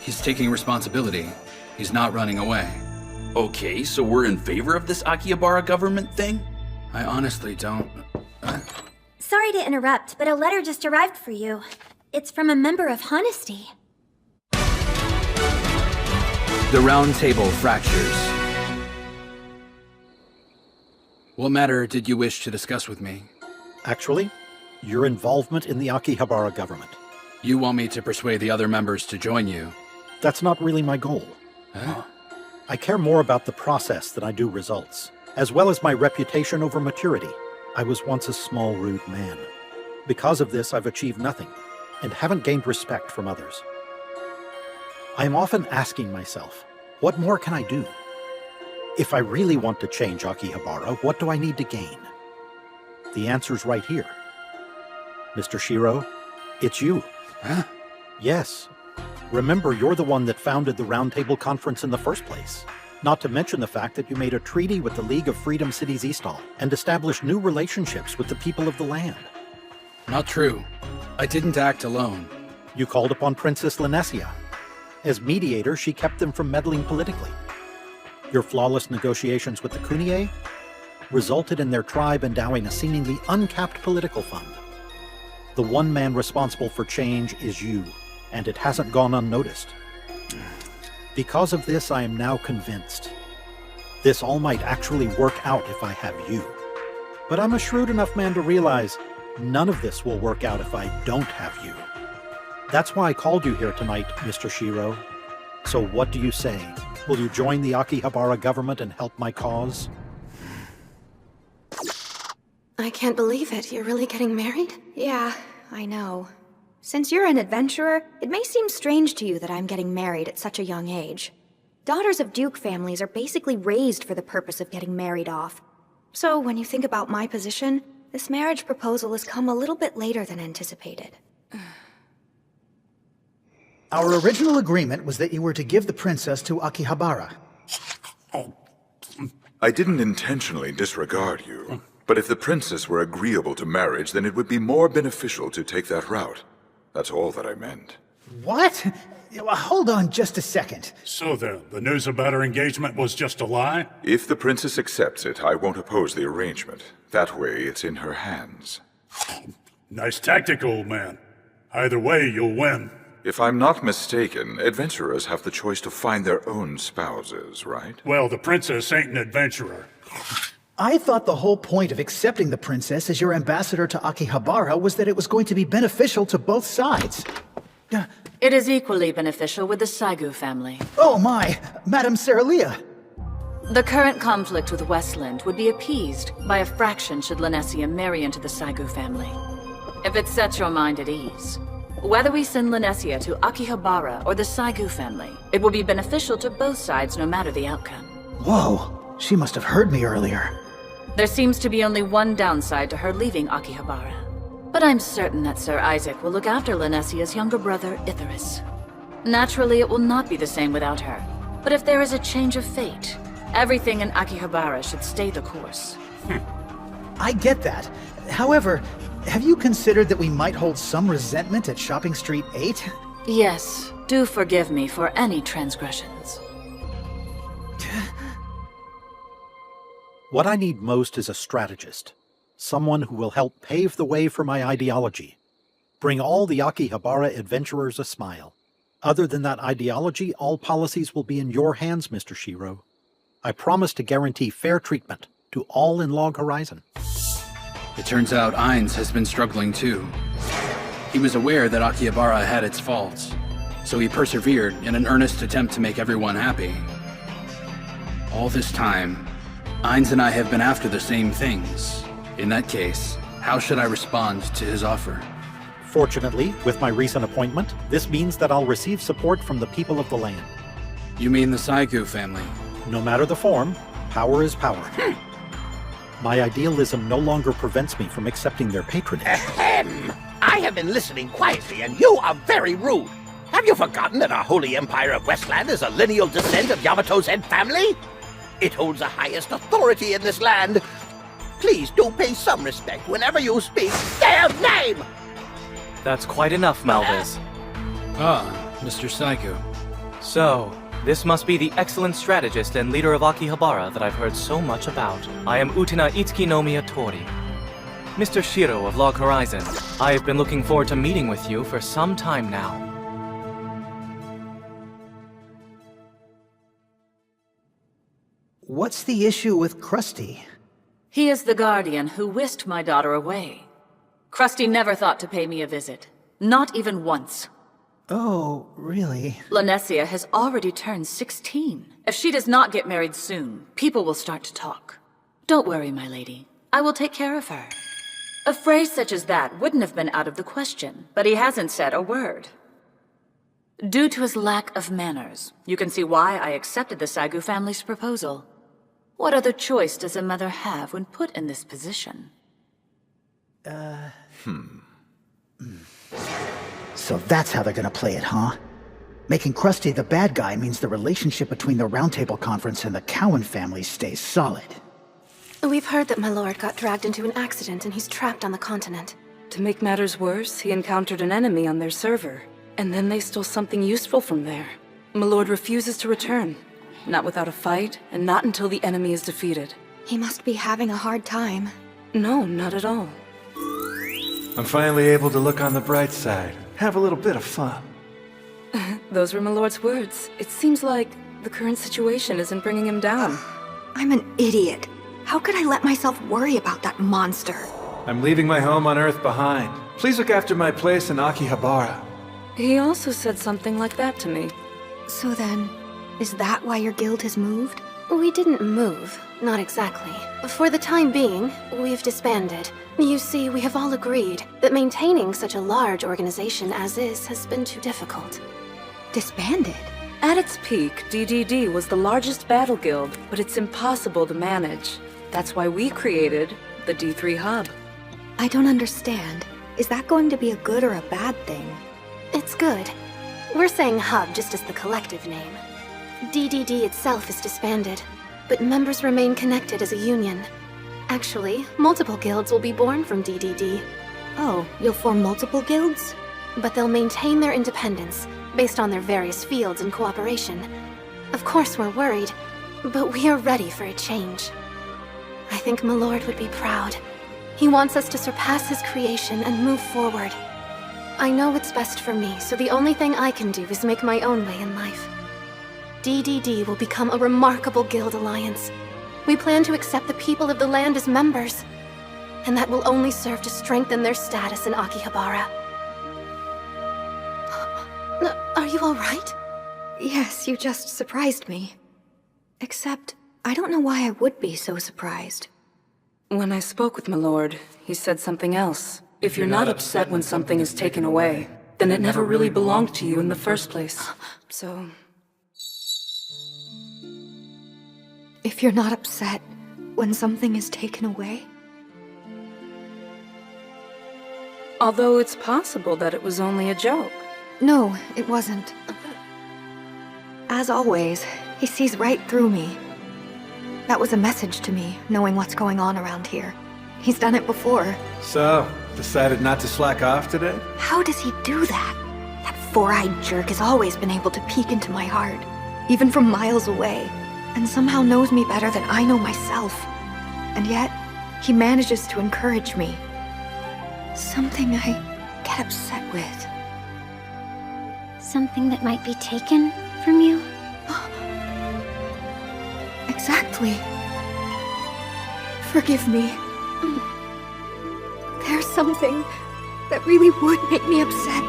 He's taking responsibility. He's not running away. Okay, so we're in favor of this Akihabara government thing? I honestly don't... Sorry to interrupt, but a letter just arrived for you. It's from a member of Honesty. The Round Table fractures. What matter did you wish to discuss with me? Actually, your involvement in the Akihabara government. You want me to persuade the other members to join you? That's not really my goal. Huh? I care more about the process than I do results, as well as my reputation over maturity. I was once a small, rude man. Because of this, I've achieved nothing, and haven't gained respect from others. I am often asking myself, what more can I do? If I really want to change Akihabara, what do I need to gain? The answer's right here. Mr. Shiro, it's you. Huh? Yes. Remember, you're the one that founded the Round Table Conference in the first place. Not to mention the fact that you made a treaty with the League of Freedom Cities Eastall and established new relationships with the people of the land. Not true. I didn't act alone. You called upon Princess Linesia. As mediator, she kept them from meddling politically. Your flawless negotiations with the Kunie resulted in their tribe endowing a seemingly uncapped political fund. The one man responsible for change is you, and it hasn't gone unnoticed. Because of this, I am now convinced. This all might actually work out if I have you. But I'm a shrewd enough man to realize none of this will work out if I don't have you. That's why I called you here tonight, Mr. Shiro. So what do you say? Will you join the Akihabara government and help my cause? I can't believe it. You're really getting married? Yeah, I know. Since you're an adventurer, it may seem strange to you that I'm getting married at such a young age. Daughters of Duke families are basically raised for the purpose of getting married off. So when you think about my position, this marriage proposal has come a little bit later than anticipated. Our original agreement was that you were to give the princess to Akihabara. I didn't intentionally disregard you, but if the princess were agreeable to marriage, then it would be more beneficial to take that route. That's all that I meant. What? Hold on just a second. So then, the news about our engagement was just a lie? If the princess accepts it, I won't oppose the arrangement. That way, it's in her hands. Nice tactic, old man. Either way, you'll win. If I'm not mistaken, adventurers have the choice to find their own spouses, right? Well, the princess ain't an adventurer. I thought the whole point of accepting the princess as your ambassador to Akihabara was that it was going to be beneficial to both sides. It is equally beneficial with the Saigu family. Oh my! Madame Saralia! The current conflict with Westland would be appeased by a fraction should Lanessia marry into the Saigu family. If it sets your mind at ease, whether we send Lanessia to Akihabara or the Saigu family, it will be beneficial to both sides no matter the outcome. Whoa, she must have heard me earlier. There seems to be only one downside to her leaving Akihabara. But I'm certain that Sir Isaac will look after Lanessia's younger brother, Icarus. Naturally, it will not be the same without her. But if there is a change of fate, everything in Akihabara should stay the course. I get that. However, have you considered that we might hold some resentment at Shopping Street 8? Yes, do forgive me for any transgressions. What I need most is a strategist. Someone who will help pave the way for my ideology. Bring all the Akihabara adventurers a smile. Other than that ideology, all policies will be in your hands, Mr. Shiro. I promise to guarantee fair treatment to all in Log Horizon. It turns out Ainz has been struggling too. He was aware that Akihabara had its faults, so he persevered in an earnest attempt to make everyone happy. All this time, Ainz and I have been after the same things. In that case, how should I respond to his offer? Fortunately, with my recent appointment, this means that I'll receive support from the people of the land. You mean the Saigu family? No matter the form, power is power. My idealism no longer prevents me from accepting their patronage. Ahem! I have been listening quietly, and you are very rude. Have you forgotten that our holy empire of Westland is a lineal descent of Yamato's head family? It holds the highest authority in this land. Please do pay some respect whenever you speak their name! That's quite enough, Malvis. Ah, Mr. Saigu. So, this must be the excellent strategist and leader of Akihabara that I've heard so much about. I am Utena Itsukinomiya Tori. Mr. Shiro of Log Horizon, I have been looking forward to meeting with you for some time now. What's the issue with Krusty? He is the guardian who whisked my daughter away. Krusty never thought to pay me a visit. Not even once. Oh, really? Lanessia has already turned 16. If she does not get married soon, people will start to talk. Don't worry, my lady. I will take care of her. A phrase such as that wouldn't have been out of the question, but he hasn't said a word. Due to his lack of manners, you can see why I accepted the Saigu family's proposal. What other choice does a mother have when put in this position? So that's how they're gonna play it, huh? Making Krusty the bad guy means the relationship between the Round Table Conference and the Cowan family stays solid. We've heard that my lord got dragged into an accident and he's trapped on the continent. To make matters worse, he encountered an enemy on their server, and then they stole something useful from there. My lord refuses to return. Not without a fight, and not until the enemy is defeated. He must be having a hard time. No, not at all. I'm finally able to look on the bright side. Have a little bit of fun. Those were my lord's words. It seems like the current situation isn't bringing him down. I'm an idiot. How could I let myself worry about that monster? I'm leaving my home on Earth behind. Please look after my place in Akihabara. He also said something like that to me. So then, is that why your guild has moved? We didn't move, not exactly. For the time being, we've disbanded. You see, we have all agreed that maintaining such a large organization as is has been too difficult. Disbanded? At its peak, DDD was the largest battle guild, but it's impossible to manage. That's why we created the D3 Hub. I don't understand. Is that going to be a good or a bad thing? It's good. We're saying Hub just as the collective name. DDD itself is disbanded, but members remain connected as a union. Actually, multiple guilds will be born from DDD. Oh, you'll form multiple guilds? But they'll maintain their independence, based on their various fields and cooperation. Of course we're worried, but we are ready for a change. I think my lord would be proud. He wants us to surpass his creation and move forward. I know what's best for me, so the only thing I can do is make my own way in life. DDD will become a remarkable guild alliance. We plan to accept the people of the land as members, and that will only serve to strengthen their status in Akihabara. Are you all right? Yes, you just surprised me. Except, I don't know why I would be so surprised. When I spoke with my lord, he said something else. If you're not upset when something is taken away, then it never really belonged to you in the first place. So... If you're not upset when something is taken away? Although it's possible that it was only a joke. No, it wasn't. As always, he sees right through me. That was a message to me, knowing what's going on around here. He's done it before. So, decided not to slack off today? How does he do that? That four-eyed jerk has always been able to peek into my heart, even from miles away, and somehow knows me better than I know myself. And yet, he manages to encourage me. Something I get upset with. Something that might be taken from you? Exactly. Forgive me. There's something that really would make me upset.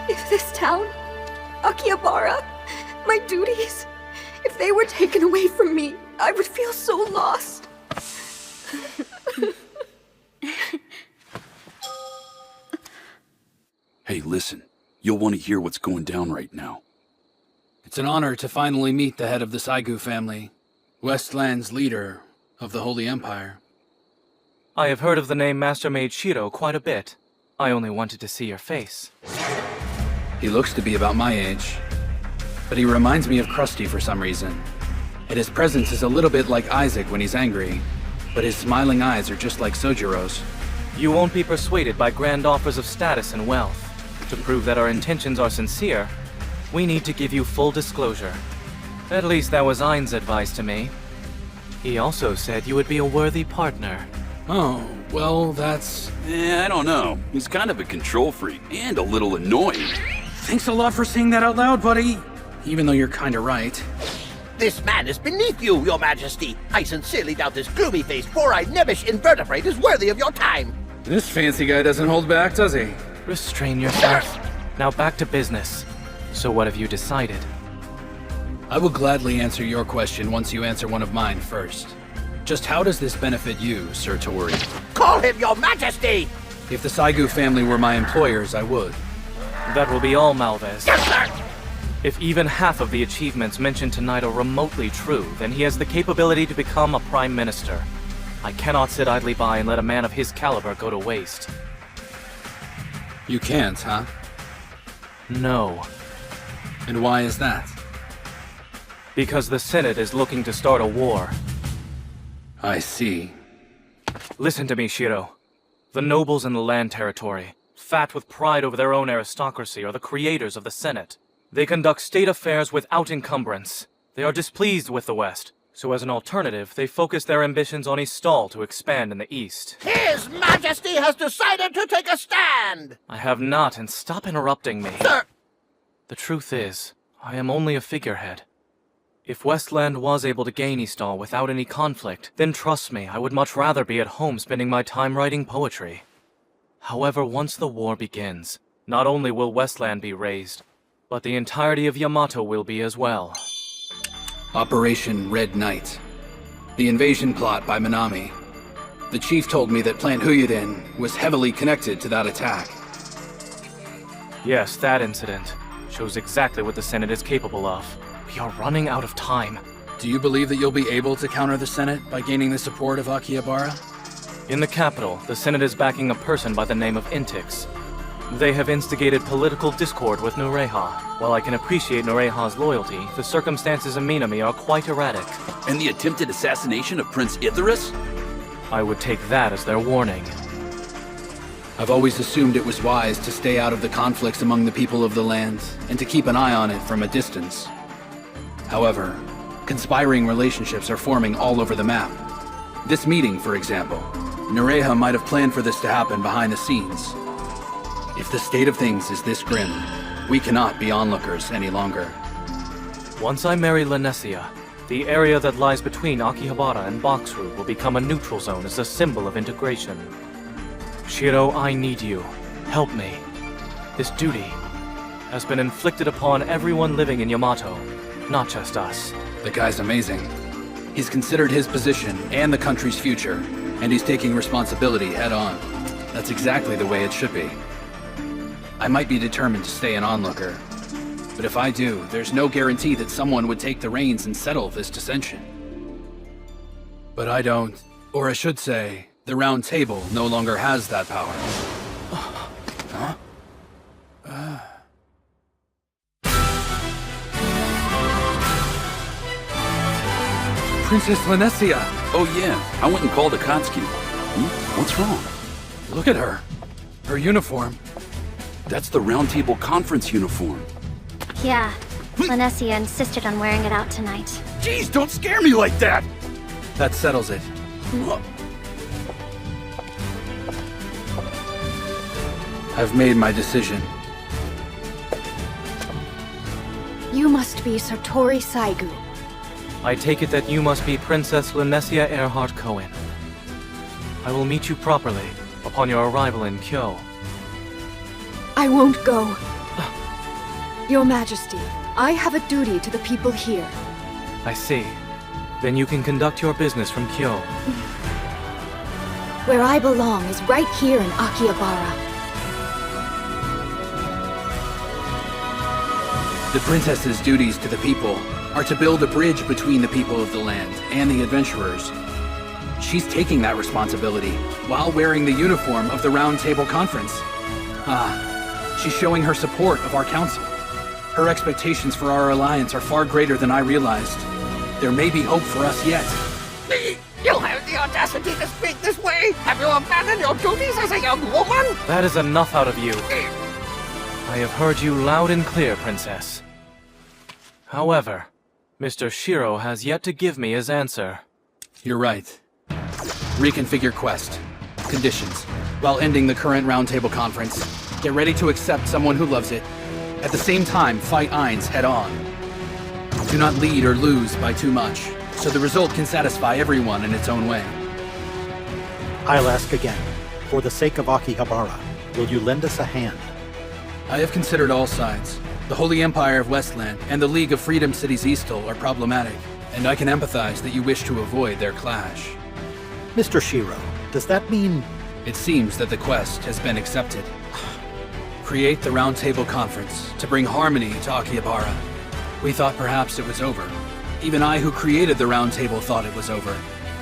If this town, Akihabara, my duties, if they were taken away from me, I would feel so lost. Hey, listen. You'll want to hear what's going down right now. It's an honor to finally meet the head of the Saigu family, Westland's leader of the Holy Empire. I have heard of the name Master Maid Shiro quite a bit. I only wanted to see your face. He looks to be about my age, but he reminds me of Krusty for some reason. And his presence is a little bit like Isaac when he's angry, but his smiling eyes are just like Sojiro's. You won't be persuaded by grand offers of status and wealth. To prove that our intentions are sincere, we need to give you full disclosure. At least that was Ain's advice to me. He also said you would be a worthy partner. Oh, well, that's... I don't know. He's kind of a control freak and a little annoying. Thanks a lot for saying that out loud, buddy. Even though you're kinda right. This man is beneath you, your majesty. I sincerely doubt this gloomy-faced, four-eyed, nebbish invertebrate is worthy of your time. This fancy guy doesn't hold back, does he? Restrain yourself. Now back to business. So what have you decided? I will gladly answer your question once you answer one of mine first. Just how does this benefit you, Sir Tori? Call him your majesty! If the Saigu family were my employers, I would. That will be all, Malvez. Yes, sir! If even half of the achievements mentioned tonight are remotely true, then he has the capability to become a prime minister. I cannot sit idly by and let a man of his caliber go to waste. You can't, huh? No. And why is that? Because the Senate is looking to start a war. I see. Listen to me, Shiro. The nobles in the land territory, fat with pride over their own aristocracy, are the creators of the Senate. They conduct state affairs without encumbrance. They are displeased with the West, so as an alternative, they focus their ambitions on Ystal to expand in the East. His Majesty has decided to take a stand! I have not, and stop interrupting me. Sir! The truth is, I am only a figurehead. If Westland was able to gain Ystal without any conflict, then trust me, I would much rather be at home spending my time writing poetry. However, once the war begins, not only will Westland be razed, but the entirety of Yamato will be as well. Operation Red Knight. The invasion plot by Minami. The chief told me that Plant Huyuden was heavily connected to that attack. Yes, that incident shows exactly what the Senate is capable of. We are running out of time. Do you believe that you'll be able to counter the Senate by gaining the support of Akihabara? In the capital, the Senate is backing a person by the name of Intix. They have instigated political discord with Nureha. While I can appreciate Nureha's loyalty, the circumstances in Minami are quite erratic. And the attempted assassination of Prince Ithorus? I would take that as their warning. I've always assumed it was wise to stay out of the conflicts among the people of the land, and to keep an eye on it from a distance. However, conspiring relationships are forming all over the map. This meeting, for example, Nureha might have planned for this to happen behind the scenes. If the state of things is this grim, we cannot be onlookers any longer. Once I marry Lanesia, the area that lies between Akihabara and Boxroot will become a neutral zone as a symbol of integration. Shiro, I need you. Help me. This duty has been inflicted upon everyone living in Yamato, not just us. The guy's amazing. He's considered his position and the country's future, and he's taking responsibility head on. That's exactly the way it should be. I might be determined to stay an onlooker, but if I do, there's no guarantee that someone would take the reins and settle this dissension. But I don't, or I should say, the Round Table no longer has that power. Huh? Princess Lanessia! Oh yeah, I went and called Akatsuki. What's wrong? Look at her. Her uniform. That's the Round Table Conference uniform. Yeah, Lanessia insisted on wearing it out tonight. Jeez, don't scare me like that! That settles it. I've made my decision. You must be Satori Saigu. I take it that you must be Princess Lanessia Earhart Cohen. I will meet you properly upon your arrival in Kyo. I won't go. Your Majesty, I have a duty to the people here. I see. Then you can conduct your business from Kyo. Where I belong is right here in Akihabara. The princess's duties to the people are to build a bridge between the people of the land and the adventurers. She's taking that responsibility while wearing the uniform of the Round Table Conference. She's showing her support of our council. Her expectations for our alliance are far greater than I realized. There may be hope for us yet. You have the audacity to speak this way? Have you abandoned your duties as a young woman? That is enough out of you. I have heard you loud and clear, Princess. However, Mr. Shiro has yet to give me his answer. You're right. Reconfigure quest. Conditions. While ending the current Round Table Conference, get ready to accept someone who loves it. At the same time, fight Ainz head on. Do not lead or lose by too much, so the result can satisfy everyone in its own way. I'll ask again. For the sake of Akihabara, will you lend us a hand? I have considered all sides. The Holy Empire of Westland and the League of Freedom Cities Eastal are problematic, and I can empathize that you wish to avoid their clash. Mr. Shiro, does that mean... It seems that the quest has been accepted. Create the Round Table Conference to bring harmony to Akihabara. We thought perhaps it was over. Even I who created the Round Table thought it was over.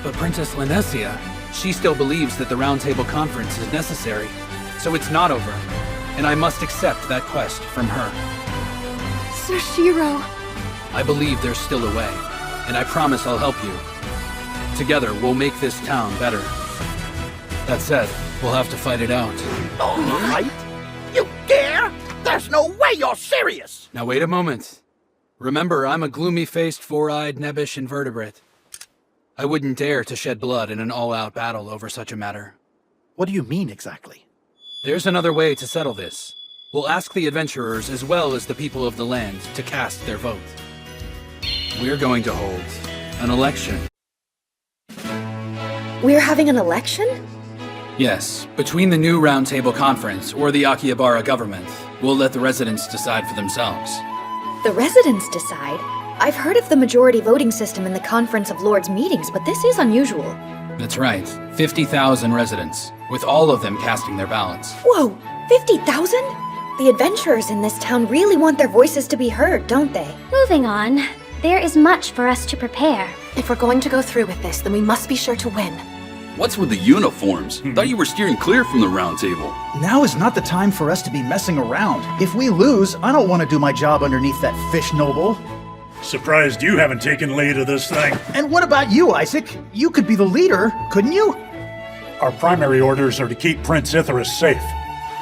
But Princess Lanessia, she still believes that the Round Table Conference is necessary. So it's not over, and I must accept that quest from her. Sir Shiro. I believe there's still a way, and I promise I'll help you. Together, we'll make this town better. That said, we'll have to fight it out. Fight? You dare? There's no way you're serious! Now wait a moment. Remember, I'm a gloomy-faced, four-eyed, nebbish invertebrate. I wouldn't dare to shed blood in an all-out battle over such a matter. What do you mean exactly? There's another way to settle this. We'll ask the adventurers as well as the people of the land to cast their vote. We're going to hold an election. We're having an election? Yes, between the new Round Table Conference or the Akihabara government, we'll let the residents decide for themselves. The residents decide? I've heard of the majority voting system in the Conference of Lords meetings, but this is unusual. That's right, 50,000 residents, with all of them casting their ballots. Whoa, 50,000? The adventurers in this town really want their voices to be heard, don't they? Moving on. There is much for us to prepare. If we're going to go through with this, then we must be sure to win. What's with the uniforms? Thought you were steering clear from the Round Table. Now is not the time for us to be messing around. If we lose, I don't want to do my job underneath that fish noble. Surprised you haven't taken lead of this thing. And what about you, Isaac? You could be the leader, couldn't you? Our primary orders are to keep Prince Ithorus safe.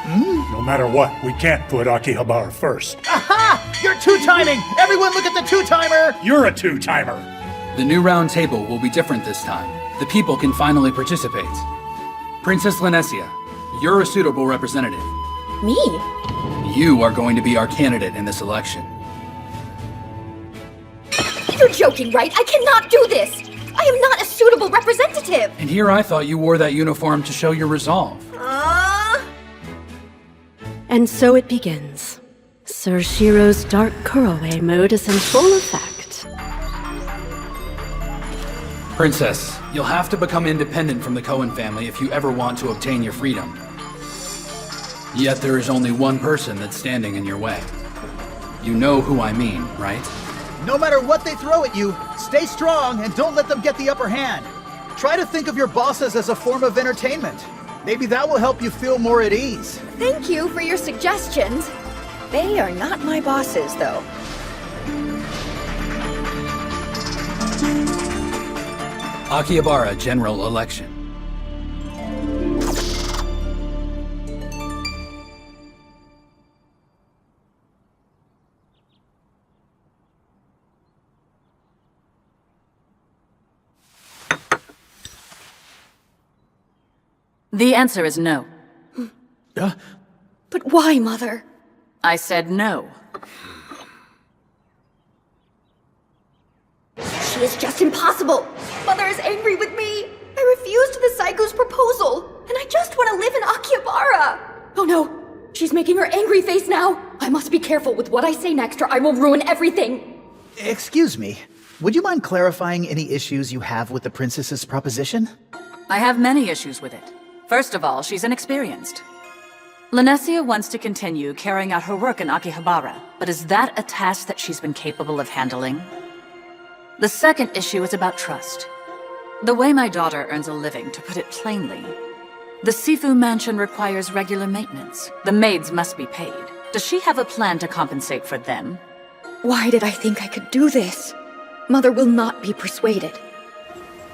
No matter what, we can't put Akihabara first. Aha! You're two-timing! Everyone look at the two-timer! You're a two-timer! The new Round Table will be different this time. The people can finally participate. Princess Lanessia, you're a suitable representative. Me? You are going to be our candidate in this election. You're joking, right? I cannot do this! I am not a suitable representative! And here I thought you wore that uniform to show your resolve. And so it begins. Sir Shiro's dark Kuroe mode is in full effect. Princess, you'll have to become independent from the Cohen family if you ever want to obtain your freedom. Yet there is only one person that's standing in your way. You know who I mean, right? No matter what they throw at you, stay strong and don't let them get the upper hand. Try to think of your bosses as a form of entertainment. Maybe that will help you feel more at ease. Thank you for your suggestions. They are not my bosses, though. Akihabara general election. The answer is no. But why, Mother? I said no. She is just impossible. Mother is angry with me. I refused the Saigu's proposal, and I just want to live in Akihabara. Oh no, she's making her angry face now. I must be careful with what I say next, or I will ruin everything. Excuse me, would you mind clarifying any issues you have with the princess's proposition? I have many issues with it. First of all, she's inexperienced. Lanessia wants to continue carrying out her work in Akihabara, but is that a task that she's been capable of handling? The second issue is about trust. The way my daughter earns a living, to put it plainly. The Sifu mansion requires regular maintenance. The maids must be paid. Does she have a plan to compensate for them? Why did I think I could do this? Mother will not be persuaded.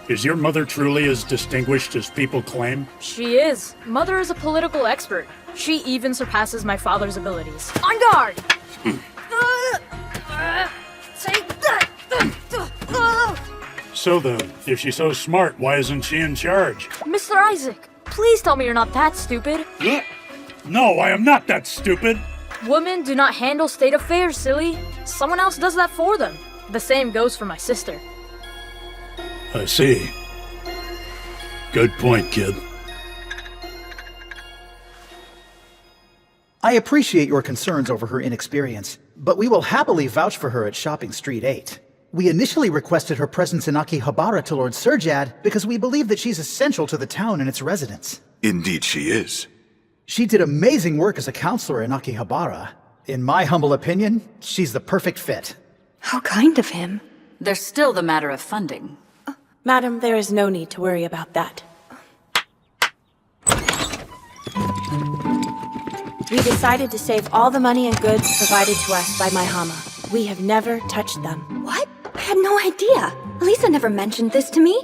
Is your mother truly as distinguished as people claim? She is. Mother is a political expert. She even surpasses my father's abilities. On guard! So then, if she's so smart, why isn't she in charge? Mr. Isaac, please tell me you're not that stupid. No, I am not that stupid. Women do not handle state affairs, silly. Someone else does that for them. The same goes for my sister. I see. Good point, kid. I appreciate your concerns over her inexperience, but we will happily vouch for her at Shopping Street 8. We initially requested her presence in Akihabara to Lord Surjad because we believe that she's essential to the town and its residents. Indeed she is. She did amazing work as a counselor in Akihabara. In my humble opinion, she's the perfect fit. How kind of him. There's still the matter of funding. Madam, there is no need to worry about that. We decided to save all the money and goods provided to us by my Hama. We have never touched them. What? I had no idea. Elisa never mentioned this to me.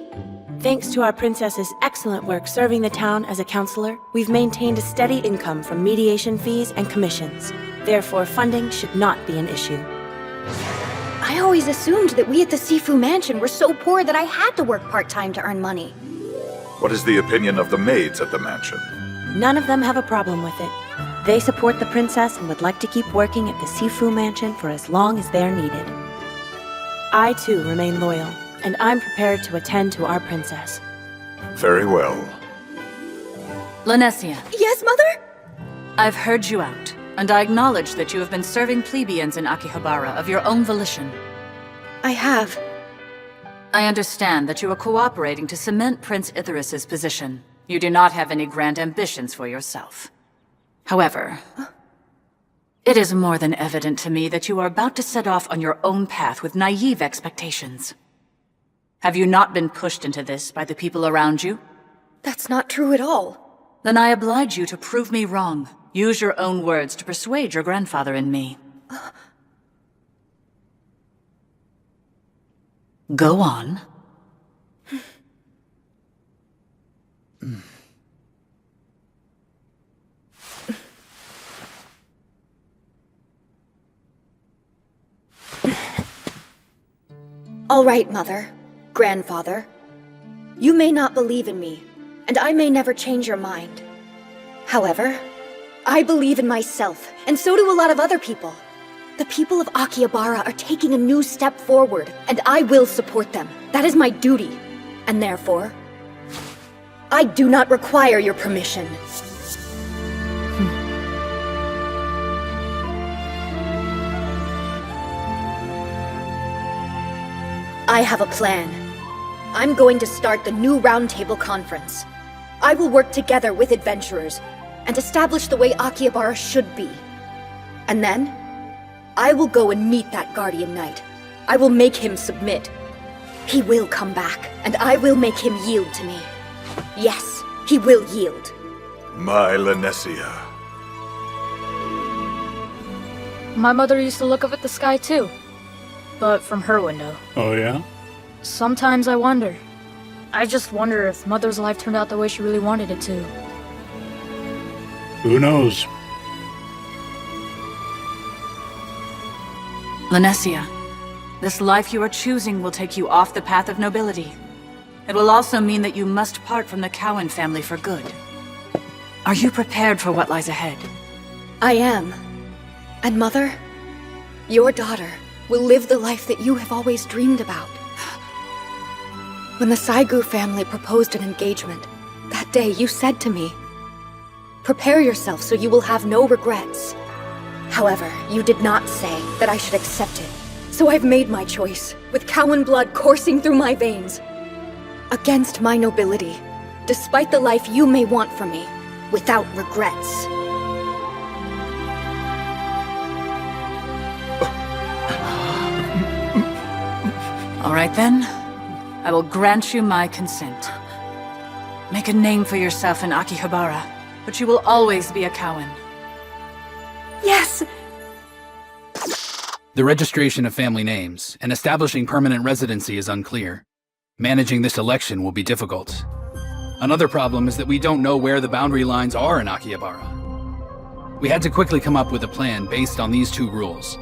Thanks to our princess's excellent work serving the town as a counselor, we've maintained a steady income from mediation fees and commissions. Therefore, funding should not be an issue. I always assumed that we at the Sifu Mansion were so poor that I had to work part-time to earn money. What is the opinion of the maids at the mansion? None of them have a problem with it. They support the princess and would like to keep working at the Sifu Mansion for as long as they're needed. I, too, remain loyal, and I'm prepared to attend to our princess. Very well. Lanessia. Yes, Mother? I've heard you out, and I acknowledge that you have been serving plebeians in Akihabara of your own volition. I have. I understand that you are cooperating to cement Prince Icarus's position. You do not have any grand ambitions for yourself. However, it is more than evident to me that you are about to set off on your own path with naive expectations. Have you not been pushed into this by the people around you? That's not true at all. Then I oblige you to prove me wrong. Use your own words to persuade your grandfather and me. Go on. All right, Mother, Grandfather. You may not believe in me, and I may never change your mind. However, I believe in myself, and so do a lot of other people. The people of Akihabara are taking a new step forward, and I will support them. That is my duty. And therefore, I do not require your permission. I have a plan. I'm going to start the new Roundtable Conference. I will work together with adventurers and establish the way Akihabara should be. And then, I will go and meet that Guardian Knight. I will make him submit. He will come back, and I will make him yield to me. Yes, he will yield. My Lanessia. My mother used to look up at the sky too. But from her window. Oh, yeah? Sometimes I wonder. I just wonder if Mother's life turned out the way she really wanted it to. Who knows? Lanessia, this life you are choosing will take you off the path of nobility. It will also mean that you must part from the Cowan family for good. Are you prepared for what lies ahead? I am. And Mother, your daughter will live the life that you have always dreamed about. When the Saigu family proposed an engagement, that day you said to me, "Prepare yourself so you will have no regrets." However, you did not say that I should accept it. So I've made my choice, with Cowan blood coursing through my veins. Against my nobility, despite the life you may want from me, without regrets. All right then. I will grant you my consent. Make a name for yourself in Akihabara, but you will always be a Cowan. Yes! The registration of family names and establishing permanent residency is unclear. Managing this election will be difficult. Another problem is that we don't know where the boundary lines are in Akihabara. We had to quickly come up with a plan based on these two rules.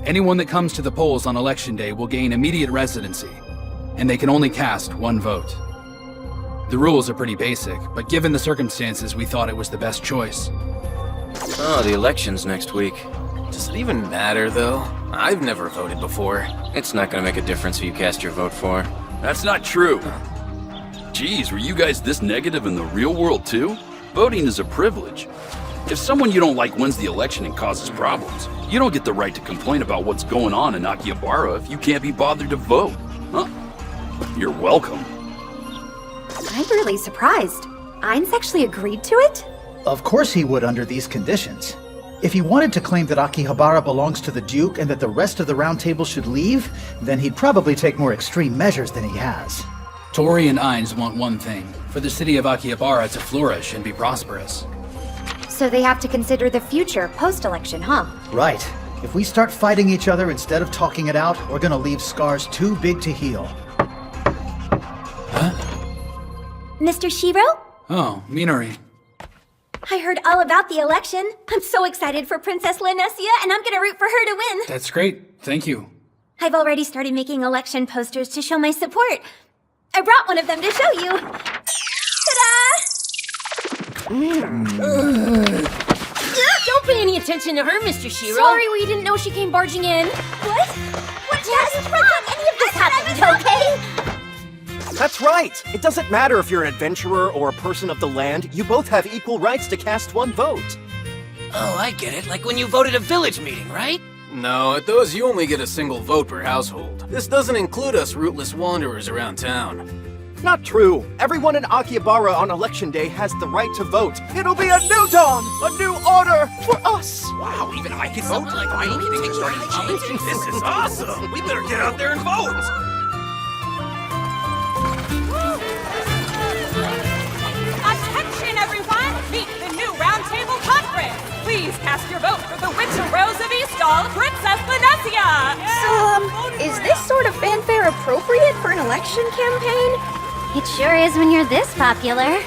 Anyone that comes to the polls on election day will gain immediate residency, and they can only cast one vote. The rules are pretty basic, but given the circumstances, we thought it was the best choice. Oh, the election's next week. Does it even matter, though? I've never voted before. It's not gonna make a difference who you cast your vote for. That's not true. Geez, were you guys this negative in the real world, too? Voting is a privilege. If someone you don't like wins the election and causes problems, you don't get the right to complain about what's going on in Akihabara if you can't be bothered to vote. Huh? You're welcome. I'm really surprised. Ainz actually agreed to it? Of course he would under these conditions. If he wanted to claim that Akihabara belongs to the Duke and that the rest of the Round Table should leave, then he'd probably take more extreme measures than he has. Tori and Ainz want one thing, for the city of Akihabara to flourish and be prosperous. So they have to consider the future post-election, huh? Right. If we start fighting each other instead of talking it out, we're gonna leave scars too big to heal. Mr. Shiro? Oh, Minori. I heard all about the election. I'm so excited for Princess Lanessia, and I'm gonna root for her to win. That's great. Thank you. I've already started making election posters to show my support. I brought one of them to show you. Don't pay any attention to her, Mr. Shiro. Sorry, we didn't know she came barging in. What? Just pretend any of this happened, okay? That's right! It doesn't matter if you're an adventurer or a person of the land, you both have equal rights to cast one vote. Oh, I get it. Like when you voted a village meeting, right? No, at those you only get a single vote per household. This doesn't include us rootless wanderers around town. Not true. Everyone in Akihabara on election day has the right to vote. It'll be a new dawn! A new order for us! Wow, even I can vote? Like, finally things started changing. This is awesome! We better get out there and vote! Attention, everyone! Meet the new Roundtable Conference! Please cast your vote for the Witch of Rose of Eastall, Princess Lanessia! So, is this sort of fanfare appropriate for an election campaign? It sure is when you're this popular.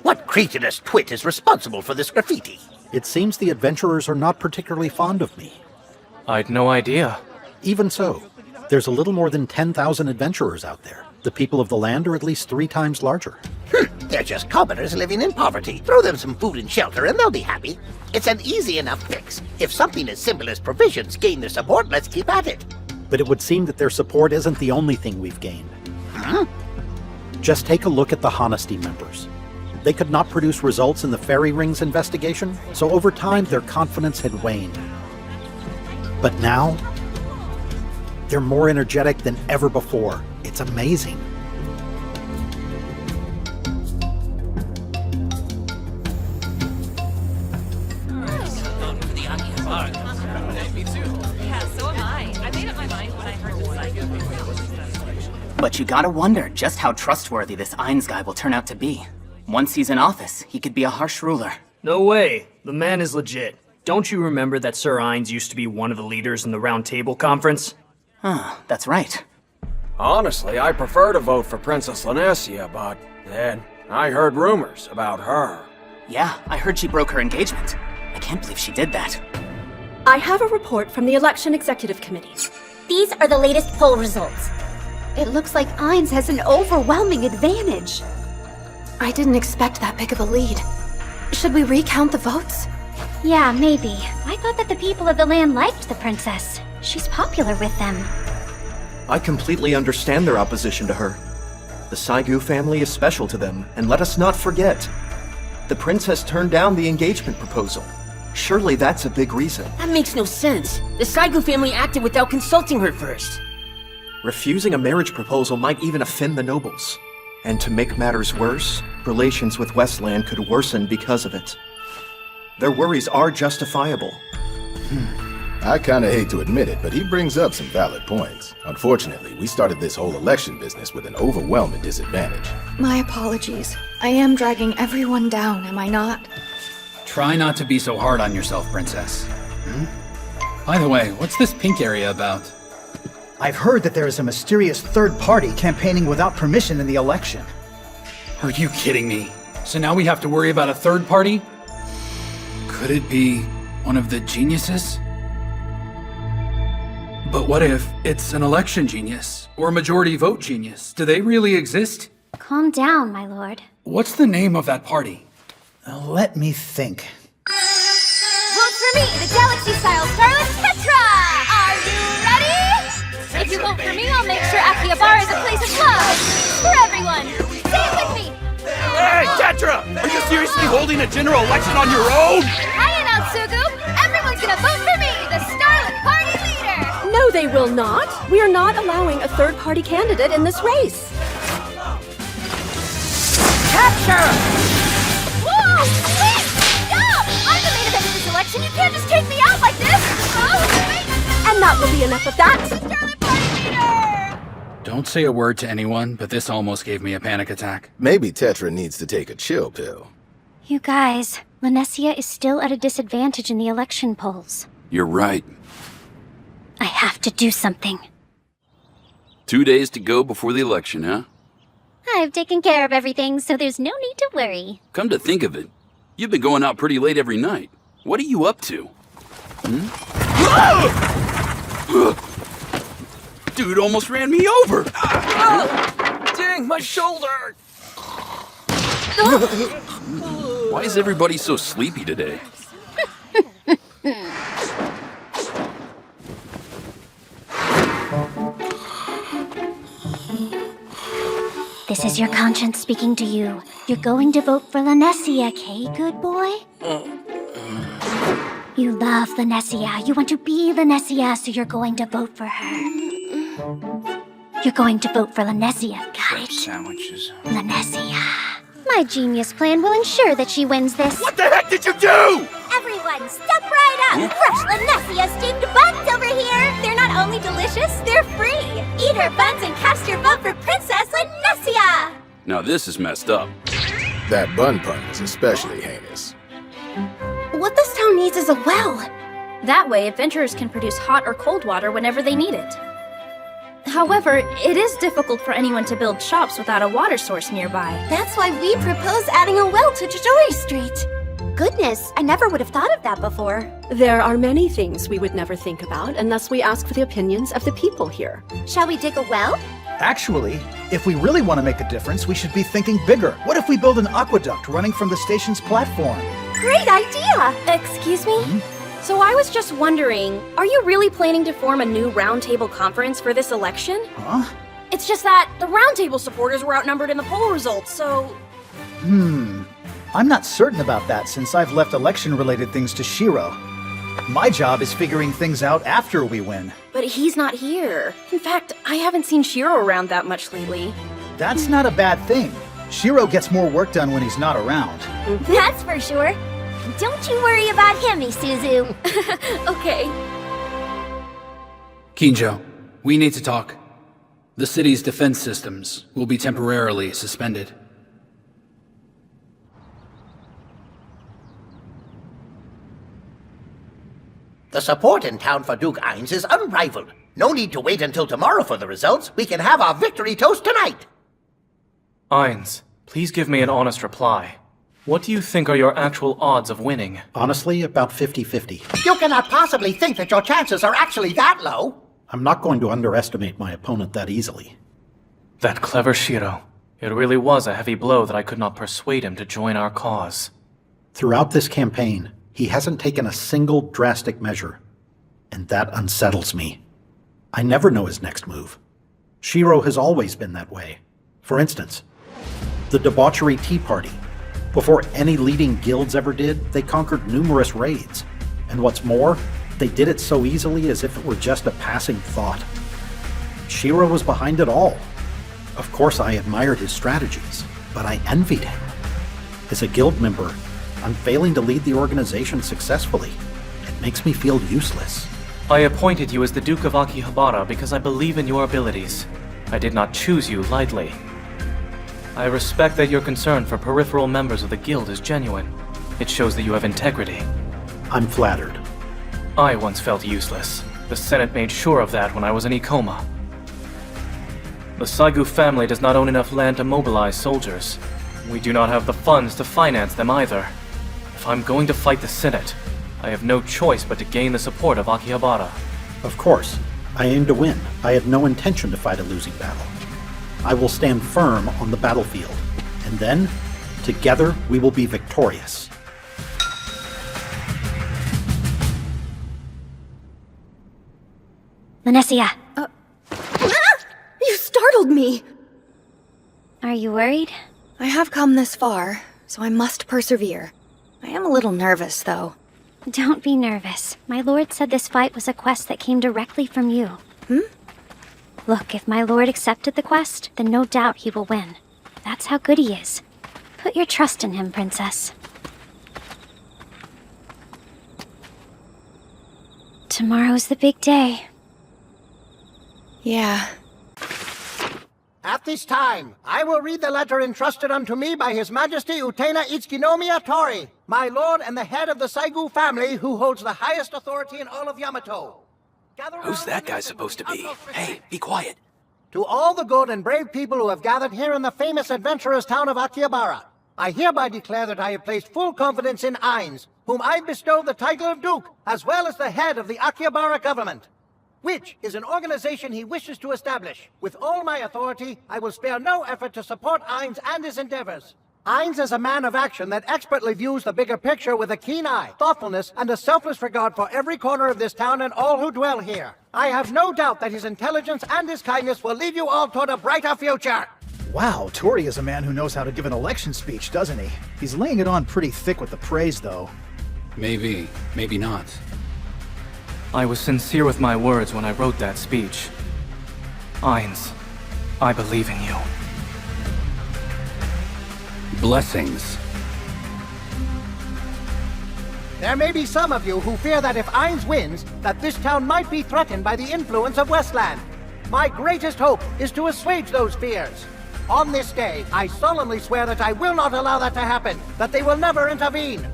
What cretinous twit is responsible for this graffiti? It seems the adventurers are not particularly fond of me. I'd no idea. Even so, there's a little more than 10,000 adventurers out there. The people of the land are at least 3 times larger. They're just commoners living in poverty. Throw them some food and shelter and they'll be happy. It's an easy enough fix. If something as simple as provisions gain their support, let's keep at it. But it would seem that their support isn't the only thing we've gained. Just take a look at the Honesty members. They could not produce results in the fairy rings investigation, so over time their confidence had waned. But now, they're more energetic than ever before. It's amazing. But you gotta wonder just how trustworthy this Ainz guy will turn out to be. Once he's in office, he could be a harsh ruler. No way. The man is legit. Don't you remember that Sir Ainz used to be one of the leaders in the Round Table Conference? Huh, that's right. Honestly, I prefer to vote for Princess Lanessia, but then I heard rumors about her. Yeah, I heard she broke her engagement. I can't believe she did that. I have a report from the Election Executive Committee. These are the latest poll results. It looks like Ainz has an overwhelming advantage. I didn't expect that big of a lead. Should we recount the votes? Yeah, maybe. I thought that the people of the land liked the princess. She's popular with them. I completely understand their opposition to her. The Saigu family is special to them, and let us not forget. The princess turned down the engagement proposal. Surely that's a big reason. That makes no sense. The Saigu family acted without consulting her first. Refusing a marriage proposal might even offend the nobles. And to make matters worse, relations with Westland could worsen because of it. Their worries are justifiable. I kinda hate to admit it, but he brings up some valid points. Unfortunately, we started this whole election business with an overwhelming disadvantage. My apologies. I am dragging everyone down, am I not? Try not to be so hard on yourself, Princess. By the way, what's this pink area about? I've heard that there is a mysterious third party campaigning without permission in the election. Are you kidding me? So now we have to worry about a third party? Could it be one of the geniuses? But what if it's an election genius or a majority vote genius? Do they really exist? Calm down, my lord. What's the name of that party? Let me think. Vote for me, the Galaxy-style Starlet Tetra! Are you ready? If you vote for me, I'll make sure Akihabara is a place of love for everyone. Say it with me. Hey, Tetra! Are you seriously holding a general election on your own? I announce, Sugu. Everyone's gonna vote for me, the Starlet Party leader. No, they will not. We are not allowing a third-party candidate in this race. Capture! Whoa! Wait! Stop! I'm the main event of this election. You can't just take me out like this. Oh, wait! And that will be enough of that. Starlet Party leader! Don't say a word to anyone, but this almost gave me a panic attack. Maybe Tetra needs to take a chill pill. You guys, Lanessia is still at a disadvantage in the election polls. You're right. I have to do something. 2 days to go before the election, huh? I've taken care of everything, so there's no need to worry. Come to think of it, you've been going out pretty late every night. What are you up to? Dude almost ran me over! Dang, my shoulder! Why is everybody so sleepy today? This is your conscience speaking to you. You're going to vote for Lanessia, okay, good boy? You love Lanessia. You want to be Lanessia, so you're going to vote for her. You're going to vote for Lanessia, got it? Sandwiches. Lanessia. My genius plan will ensure that she wins this. What the heck did you do? Everyone, step right up! Fresh Lanessia steamed buns over here! They're not only delicious, they're free! Eat her buns and cast your vote for Princess Lanessia! Now this is messed up. That bun pun is especially heinous. What this town needs is a well. That way, adventurers can produce hot or cold water whenever they need it. However, it is difficult for anyone to build shops without a water source nearby. That's why we propose adding a well to Jojori Street. Goodness, I never would have thought of that before. There are many things we would never think about, and thus we ask for the opinions of the people here. Shall we dig a well? Actually, if we really want to make a difference, we should be thinking bigger. What if we build an aqueduct running from the station's platform? Great idea! Excuse me? So I was just wondering, are you really planning to form a new roundtable conference for this election? Huh? It's just that the roundtable supporters were outnumbered in the poll results, so... I'm not certain about that since I've left election-related things to Shiro. My job is figuring things out after we win. But he's not here. In fact, I haven't seen Shiro around that much lately. That's not a bad thing. Shiro gets more work done when he's not around. That's for sure. Don't you worry about him, Isuzu. Okay. Kinjo, we need to talk. The city's defense systems will be temporarily suspended. The support in town for Duke Ainz is unrivaled. No need to wait until tomorrow for the results. We can have our victory toast tonight. Ainz, please give me an honest reply. What do you think are your actual odds of winning? Honestly, about 50-50. You cannot possibly think that your chances are actually that low. I'm not going to underestimate my opponent that easily. That clever Shiro. It really was a heavy blow that I could not persuade him to join our cause. Throughout this campaign, he hasn't taken a single drastic measure, and that unsettles me. I never know his next move. Shiro has always been that way. For instance, the Debauchery Tea Party. Before any leading guilds ever did, they conquered numerous raids. And what's more, they did it so easily as if it were just a passing thought. Shiro was behind it all. Of course, I admired his strategies, but I envied him. As a guild member, I'm failing to lead the organization successfully. It makes me feel useless. I appointed you as the Duke of Akihabara because I believe in your abilities. I did not choose you lightly. I respect that your concern for peripheral members of the guild is genuine. It shows that you have integrity. I'm flattered. I once felt useless. The Senate made sure of that when I was in Ikoma. The Saigu family does not own enough land to mobilize soldiers. We do not have the funds to finance them either. If I'm going to fight the Senate, I have no choice but to gain the support of Akihabara. Of course, I aim to win. I had no intention to fight a losing battle. I will stand firm on the battlefield, and then, together, we will be victorious. Lanessia. You startled me! Are you worried? I have come this far, so I must persevere. I am a little nervous, though. Don't be nervous. My lord said this fight was a quest that came directly from you. Look, if my lord accepted the quest, then no doubt he will win. That's how good he is. Put your trust in him, Princess. Tomorrow's the big day. Yeah. At this time, I will read the letter entrusted unto me by His Majesty Utena Itsukinomiya Tori, my lord and the head of the Saigu family who holds the highest authority in all of Yamato. Who's that guy supposed to be? Hey, be quiet. To all the good and brave people who have gathered here in the famous adventurers' town of Akihabara, I hereby declare that I have placed full confidence in Ainz, whom I bestow the title of Duke, as well as the head of the Akihabara government, which is an organization he wishes to establish. With all my authority, I will spare no effort to support Ainz and his endeavors. Ainz is a man of action that expertly views the bigger picture with a keen eye, thoughtfulness, and a selfless regard for every corner of this town and all who dwell here. I have no doubt that his intelligence and his kindness will lead you all toward a brighter future. Wow, Tori is a man who knows how to give an election speech, doesn't he? He's laying it on pretty thick with the praise, though. Maybe, maybe not. I was sincere with my words when I wrote that speech. Ainz, I believe in you. Blessings. There may be some of you who fear that if Ainz wins, that this town might be threatened by the influence of Westland. My greatest hope is to assuage those fears. On this day, I solemnly swear that I will not allow that to happen, that they will never intervene.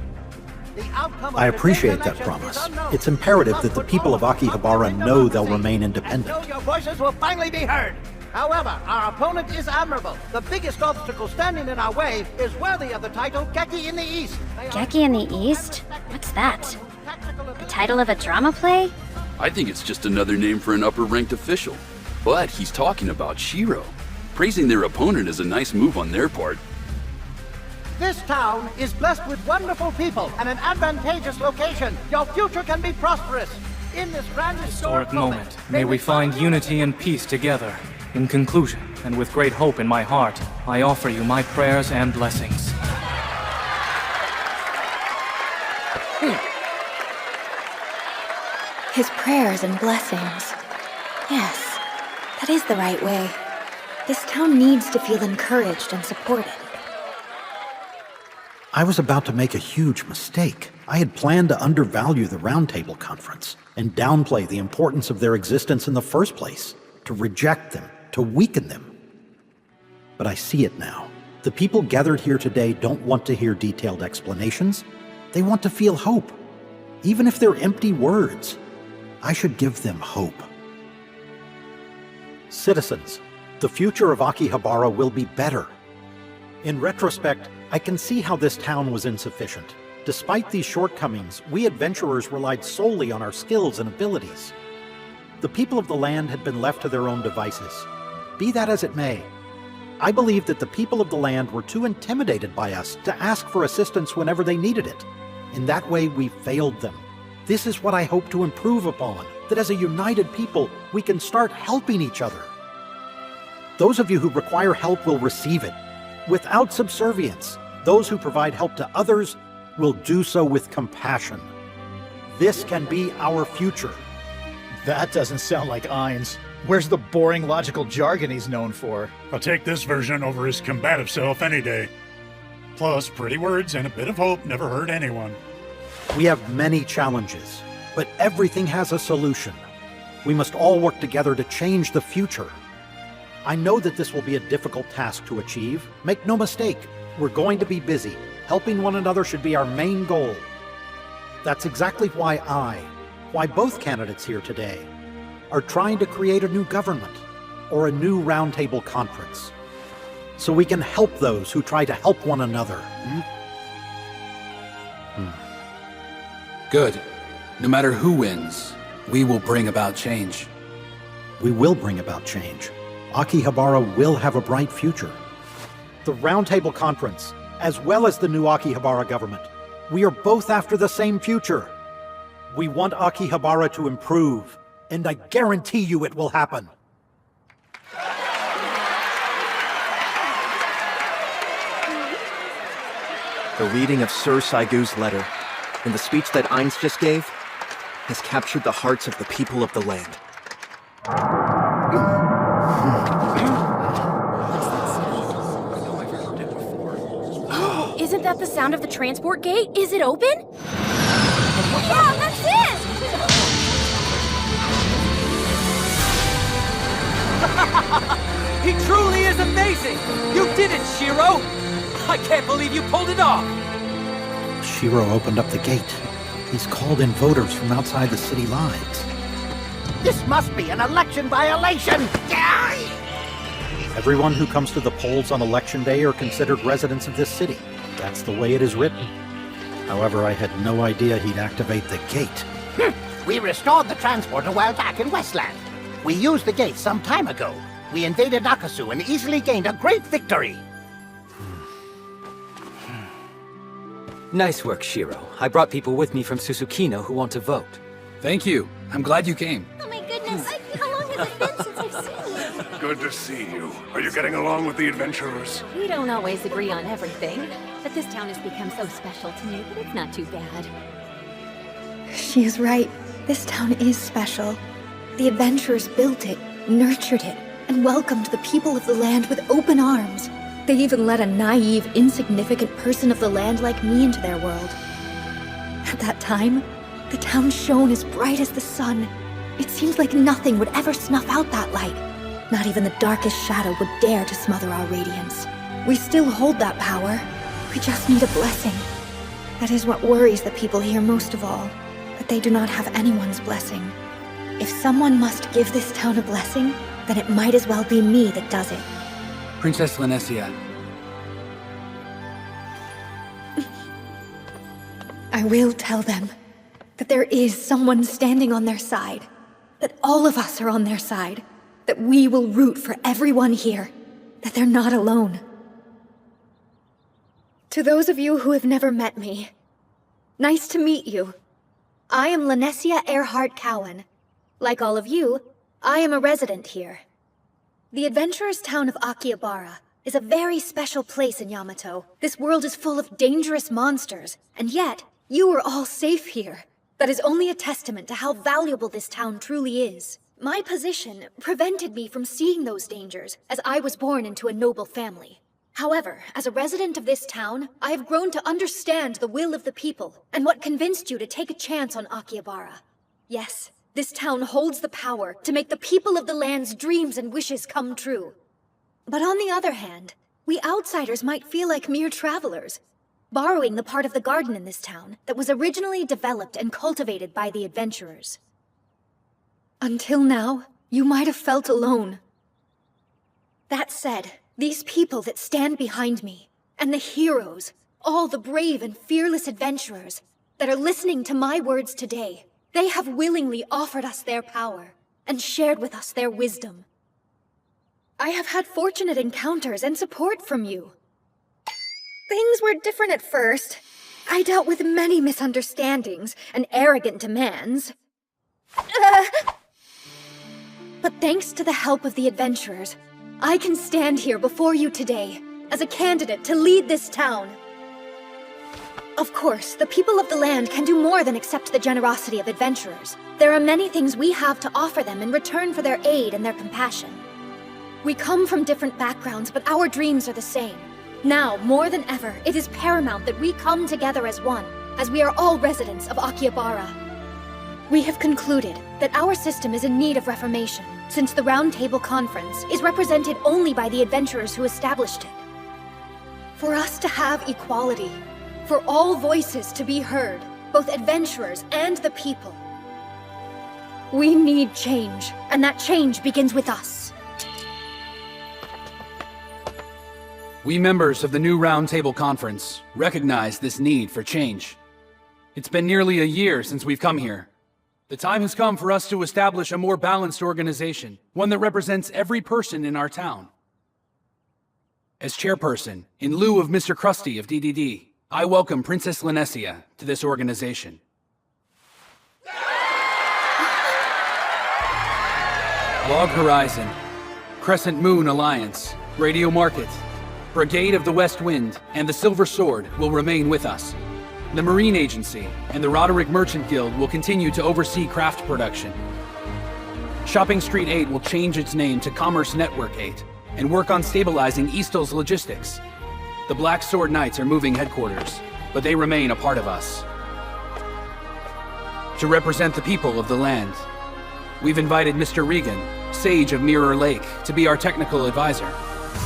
I appreciate that promise. It's imperative that the people of Akihabara know they'll remain independent. Your voices will finally be heard. However, our opponent is admirable. The biggest obstacle standing in our way is worthy of the title Geki in the East. Geki in the East? What's that? The title of a drama play? I think it's just another name for an upper-ranked official. But he's talking about Shiro. Praising their opponent is a nice move on their part. This town is blessed with wonderful people and an advantageous location. Your future can be prosperous. In this grand Historic moment, may we find unity and peace together. In conclusion, and with great hope in my heart, I offer you my prayers and blessings. His prayers and blessings. Yes, that is the right way. This town needs to feel encouraged and supported. I was about to make a huge mistake. I had planned to undervalue the Round Table Conference and downplay the importance of their existence in the first place, to reject them, to weaken them. But I see it now. The people gathered here today don't want to hear detailed explanations. They want to feel hope. Even if they're empty words, I should give them hope. Citizens, the future of Akihabara will be better. In retrospect, I can see how this town was insufficient. Despite these shortcomings, we adventurers relied solely on our skills and abilities. The people of the land had been left to their own devices. Be that as it may, I believe that the people of the land were too intimidated by us to ask for assistance whenever they needed it. In that way, we failed them. This is what I hope to improve upon, that as a united people, we can start helping each other. Those of you who require help will receive it, without subservience. Those who provide help to others will do so with compassion. This can be our future. That doesn't sound like Ainz. Where's the boring logical jargon he's known for? I'll take this version over his combative self any day. Plus, pretty words and a bit of hope never hurt anyone. We have many challenges, but everything has a solution. We must all work together to change the future. I know that this will be a difficult task to achieve. Make no mistake, we're going to be busy. Helping one another should be our main goal. That's exactly why both candidates here today are trying to create a new government or a new roundtable conference, so we can help those who try to help one another. Good. No matter who wins, we will bring about change. We will bring about change. Akihabara will have a bright future. The Roundtable Conference, as well as the new Akihabara government, we are both after the same future. We want Akihabara to improve, and I guarantee you it will happen. The reading of Sir Saigu's letter, and the speech that Ainz just gave, has captured the hearts of the people of the land. Isn't that the sound of the transport gate? Is it open? Yeah, that's it! He truly is amazing! You did it, Shiro! I can't believe you pulled it off! Shiro opened up the gate. He's called in voters from outside the city lines. This must be an election violation! Everyone who comes to the polls on election day are considered residents of this city. That's the way it is written. However, I had no idea he'd activate the gate. We restored the transport a while back in Westland. We used the gate some time ago. We invaded Nakasu and easily gained a great victory. Nice work, Shiro. I brought people with me from Susukino who want to vote. Thank you. I'm glad you came. Oh my goodness, how long has it been since I've seen you? Good to see you. Are you getting along with the adventurers? We don't always agree on everything, but this town has become so special to me that it's not too bad. She is right. This town is special. The adventurers built it, nurtured it, and welcomed the people of the land with open arms. They even let a naive, insignificant person of the land like me into their world. At that time, the town shone as bright as the sun. It seemed like nothing would ever snuff out that light. Not even the darkest shadow would dare to smother our radiance. We still hold that power. We just need a blessing. That is what worries the people here most of all, that they do not have anyone's blessing. If someone must give this town a blessing, then it might as well be me that does it. Princess Lanesia. I will tell them that there is someone standing on their side, that all of us are on their side, that we will root for everyone here, that they're not alone. To those of you who have never met me, nice to meet you. I am Lanesia Earhart Cowan. Like all of you, I am a resident here. The adventurous town of Akihabara is a very special place in Yamato. This world is full of dangerous monsters, and yet, you are all safe here. That is only a testament to how valuable this town truly is. My position prevented me from seeing those dangers, as I was born into a noble family. However, as a resident of this town, I have grown to understand the will of the people, and what convinced you to take a chance on Akihabara. Yes, this town holds the power to make the people of the land's dreams and wishes come true. But on the other hand, we outsiders might feel like mere travelers, borrowing the part of the garden in this town that was originally developed and cultivated by the adventurers. Until now, you might have felt alone. That said, these people that stand behind me, and the heroes, all the brave and fearless adventurers that are listening to my words today, they have willingly offered us their power and shared with us their wisdom. I have had fortunate encounters and support from you. Things were different at first. I dealt with many misunderstandings and arrogant demands. But thanks to the help of the adventurers, I can stand here before you today as a candidate to lead this town. Of course, the people of the land can do more than accept the generosity of adventurers. There are many things we have to offer them in return for their aid and their compassion. We come from different backgrounds, but our dreams are the same. Now, more than ever, it is paramount that we come together as one, as we are all residents of Akihabara. We have concluded that our system is in need of reformation, since the Round Table Conference is represented only by the adventurers who established it. For us to have equality, for all voices to be heard, both adventurers and the people, we need change, and that change begins with us. We members of the new Round Table Conference recognize this need for change. It's been nearly a year since we've come here. The time has come for us to establish a more balanced organization, one that represents every person in our town. As chairperson, in lieu of Mr. Krusty of DDD, I welcome Princess Linesia to this organization. Log Horizon, Crescent Moon Alliance, Radio Market, Brigade of the West Wind, and the Silver Sword will remain with us. The Marine Agency and the Roderick Merchant Guild will continue to oversee craft production. Shopping Street 8 will change its name to Commerce Network 8 and work on stabilizing Eastel's logistics. The Black Sword Knights are moving headquarters, but they remain a part of us. To represent the people of the land, we've invited Mr. Regan, Sage of Mirror Lake, to be our technical advisor.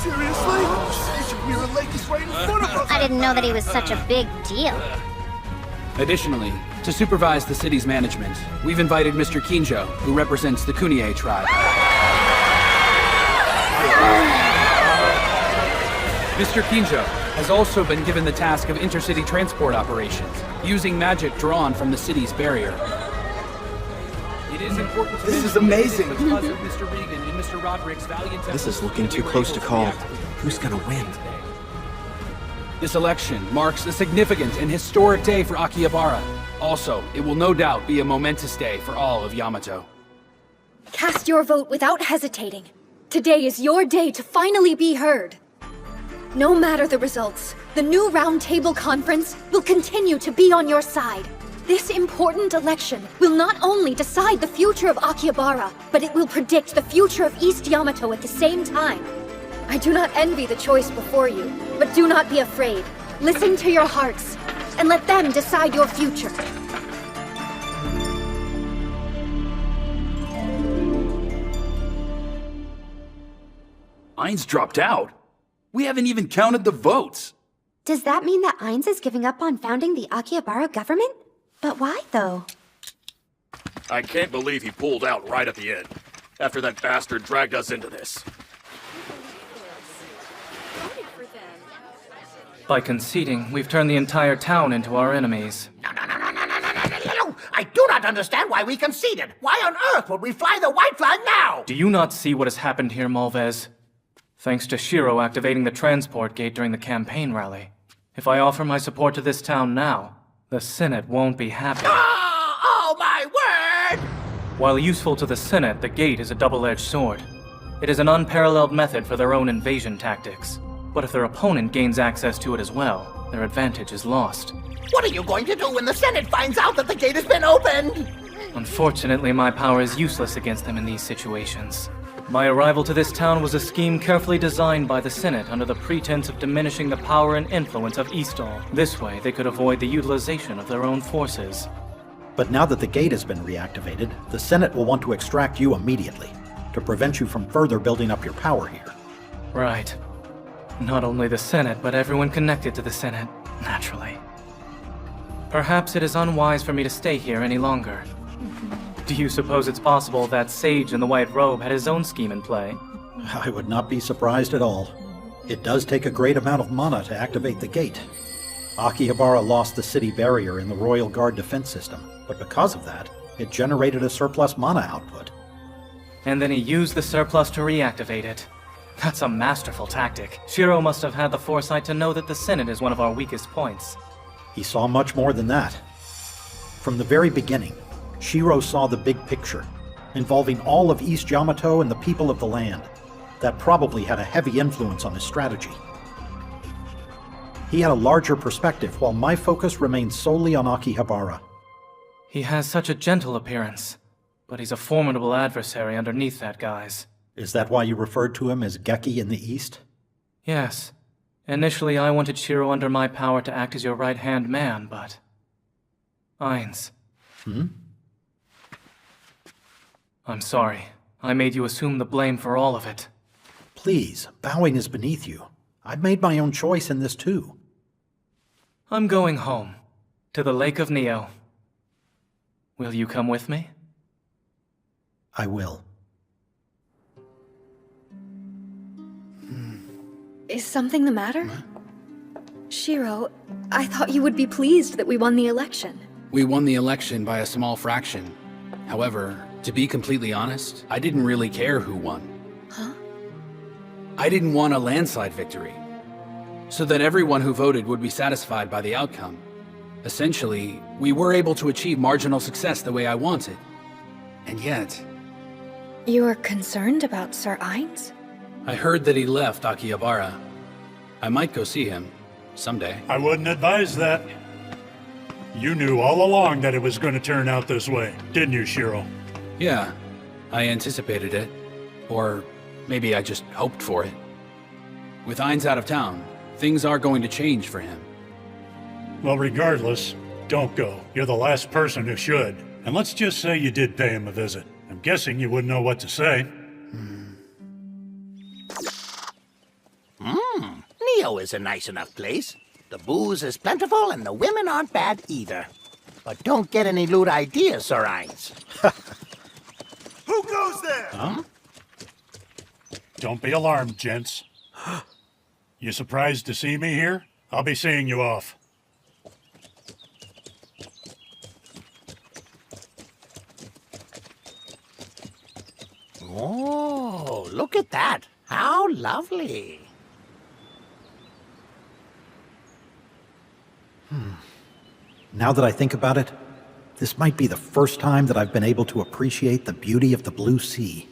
Seriously? Sage of Mirror Lake is right in front of us! I didn't know that he was such a big deal. Additionally, to supervise the city's management, we've invited Mr. Kinjo, who represents the Kunie tribe. Mr. Kinjo has also been given the task of intercity transport operations, using magic drawn from the city's barrier. It is important to This is amazing! Because of Mr. Regan and Mr. Roderick's valiant This is efforts, looking too we were close able to call. react. Who's gonna win? This election marks a significant and historic day for Akihabara. Also, it will no doubt be a momentous day for all of Yamato. Cast your vote without hesitating. Today is your day to finally be heard. No matter the results, the new Round Table Conference will continue to be on your side. This important election will not only decide the future of Akihabara, but it will predict the future of East Yamato at the same time. I do not envy the choice before you, but do not be afraid. Listen to your hearts, and let them decide your future. Ainz dropped out. We haven't even counted the votes. Does that mean that Ainz is giving up on founding the Akihabara government? But why, though? I can't believe he pulled out right at the end, after that bastard dragged us into this. By conceding, we've turned the entire town into our enemies. I do not understand why we conceded. Why on earth would we fly the white flag now? Do you not see what has happened here, Malvez? Thanks to Shiro activating the transport gate during the campaign rally. If I offer my support to this town now, the Senate won't be happy. Oh my word! While useful to the Senate, the gate is a double-edged sword. It is an unparalleled method for their own invasion tactics. But if their opponent gains access to it as well, their advantage is lost. What are you going to do when the Senate finds out that the gate has been opened? Unfortunately, my power is useless against them in these situations. My arrival to this town was a scheme carefully designed by the Senate under the pretense of diminishing the power and influence of Eastall. This way, they could avoid the utilization of their own forces. But now that the gate has been reactivated, the Senate will want to extract you immediately, to prevent you from further building up your power here. Right. Not only the Senate, but everyone connected to the Senate, naturally. Perhaps it is unwise for me to stay here any longer. Do you suppose it's possible that Sage in the white robe had his own scheme in play? I would not be surprised at all. It does take a great amount of mana to activate the gate. Akihabara lost the city barrier in the Royal Guard defense system, but because of that, it generated a surplus mana output. And then he used the surplus to reactivate it. That's a masterful tactic. Shiro must have had the foresight to know that the Senate is one of our weakest points. He saw much more than that. From the very beginning, Shiro saw the big picture, involving all of East Yamato and the people of the land. That probably had a heavy influence on his strategy. He had a larger perspective, while my focus remained solely on Akihabara. He has such a gentle appearance, but he's a formidable adversary underneath that guise. Is that why you referred to him as Geki in the East? Yes. Initially, I wanted Shiro under my power to act as your right-hand man, but... Ainz. I'm sorry. I made you assume the blame for all of it. Please, bowing is beneath you. I've made my own choice in this too. I'm going home. To the Lake of Neo. Will you come with me? I will. Is something the matter? Shiro, I thought you would be pleased that we won the election. We won the election by a small fraction. However, to be completely honest, I didn't really care who won. Huh? I didn't want a landslide victory, so that everyone who voted would be satisfied by the outcome. Essentially, we were able to achieve marginal success the way I wanted. And yet... You're concerned about Sir Ainz? I heard that he left Akihabara. I might go see him, someday. I wouldn't advise that. You knew all along that it was going to turn out this way, didn't you, Shiro? Yeah, I anticipated it. Or maybe I just hoped for it. With Ainz out of town, things are going to change for him. Well, regardless, don't go. You're the last person who should. And let's just say you did pay him a visit. I'm guessing you wouldn't know what to say. Neo is a nice enough place. The booze is plentiful and the women aren't bad either. But don't get any lewd ideas, Sir Ainz. Who goes there? Huh? Don't be alarmed, gents. You surprised to see me here? I'll be seeing you off. Oh, look at that. How lovely. Now that I think about it, this might be the first time that I've been able to appreciate the beauty of the blue sea.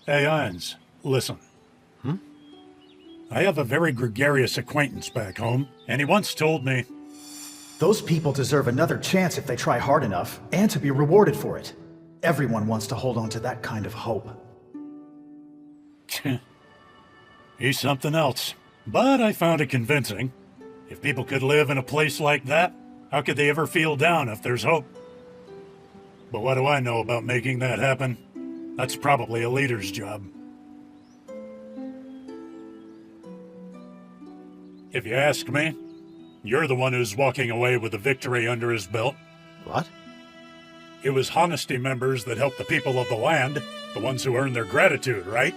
Hey, Ainz, listen. I have a very gregarious acquaintance back home, and he once told me... Those people deserve another chance if they try hard enough, and to be rewarded for it. Everyone wants to hold on to that kind of hope. He's something else. But I found it convincing. If people could live in a place like that, how could they ever feel down if there's hope? But what do I know about making that happen? That's probably a leader's job. If you ask me, you're the one who's walking away with a victory under his belt. What? It was Honesty members that helped the people of the land, the ones who earned their gratitude, right?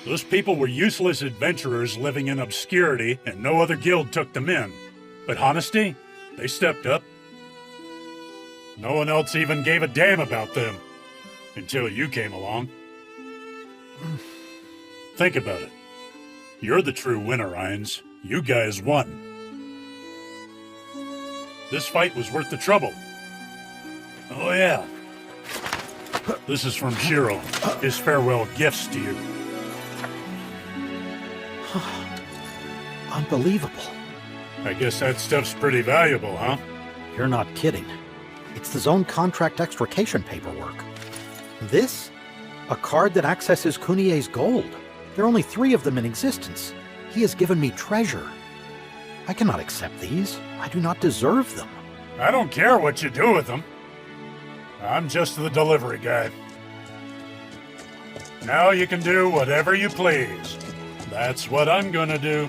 Those people were useless adventurers living in obscurity, and no other guild took them in. But Honesty, they stepped up. No one else even gave a damn about them. Until you came along. Think about it. You're the true winner, Ainz. You guys won. This fight was worth the trouble. Oh yeah. This is from Shiro. His farewell gifts to you. Unbelievable. I guess that stuff's pretty valuable, huh? You're not kidding. It's the zone contract extrication paperwork. This? A card that accesses Kunier's gold. There are only 3 of them in existence. He has given me treasure. I cannot accept these. I do not deserve them. I don't care what you do with them. I'm just the delivery guy. Now you can do whatever you please. That's what I'm gonna do.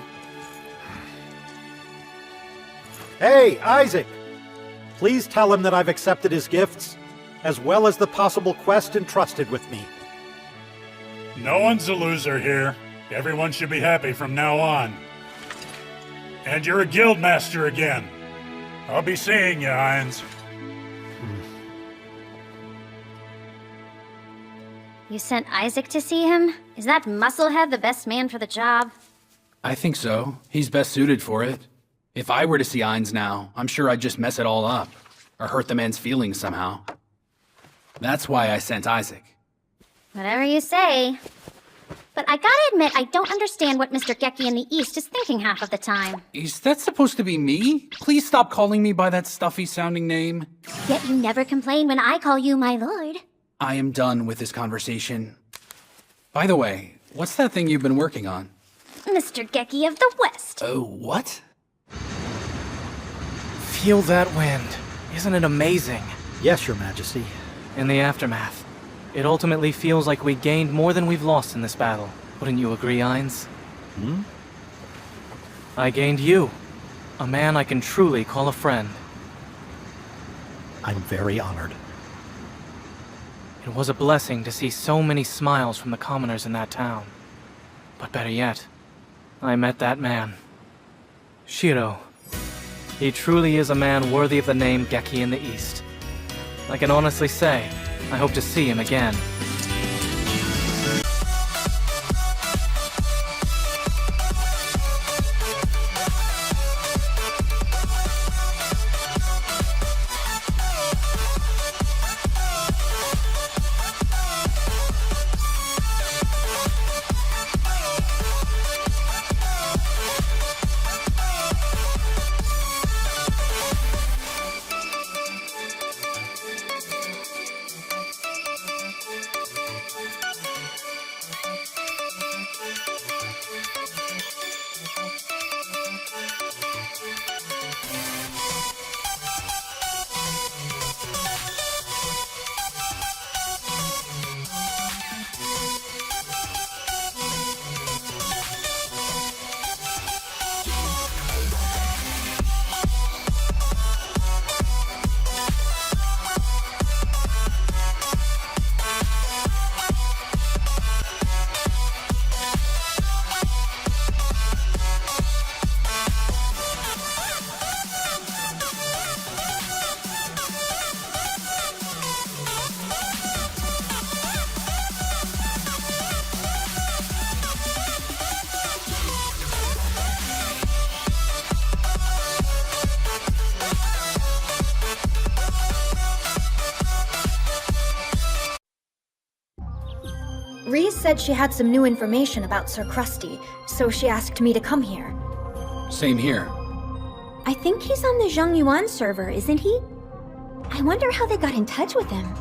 Hey, Isaac! Please tell him that I've accepted his gifts, as well as the possible quest entrusted with me. No one's a loser here. Everyone should be happy from now on. And you're a guild master again. I'll be seeing you, Heinz. You sent Isaac to see him? Is that musclehead the best man for the job? I think so. He's best suited for it. If I were to see Ainz now, I'm sure I'd just mess it all up. Or hurt the man's feelings somehow. That's why I sent Isaac. Whatever you say. But I gotta admit, I don't understand what Mr. Geki in the East is thinking half of the time. Is that supposed to be me? Please stop calling me by that stuffy-sounding name. Yet you never complain when I call you my lord. I am done with this conversation. By the way, what's that thing you've been working on? Mr. Geki of the West. Oh, what? Feel that wind. Isn't it amazing? Yes, Your Majesty. In the aftermath, it ultimately feels like we gained more than we've lost in this battle. Wouldn't you agree, Ainz? I gained you. A man I can truly call a friend. I'm very honored. It was a blessing to see so many smiles from the commoners in that town. But better yet, I met that man. Shiro. He truly is a man worthy of the name Geki in the East. I can honestly say, I hope to see him again. Reese said she had some new information about Sir Krusty, so she asked me to come here. Same here. I think he's on the Zhongyuan server, isn't he? I wonder how they got in touch with him.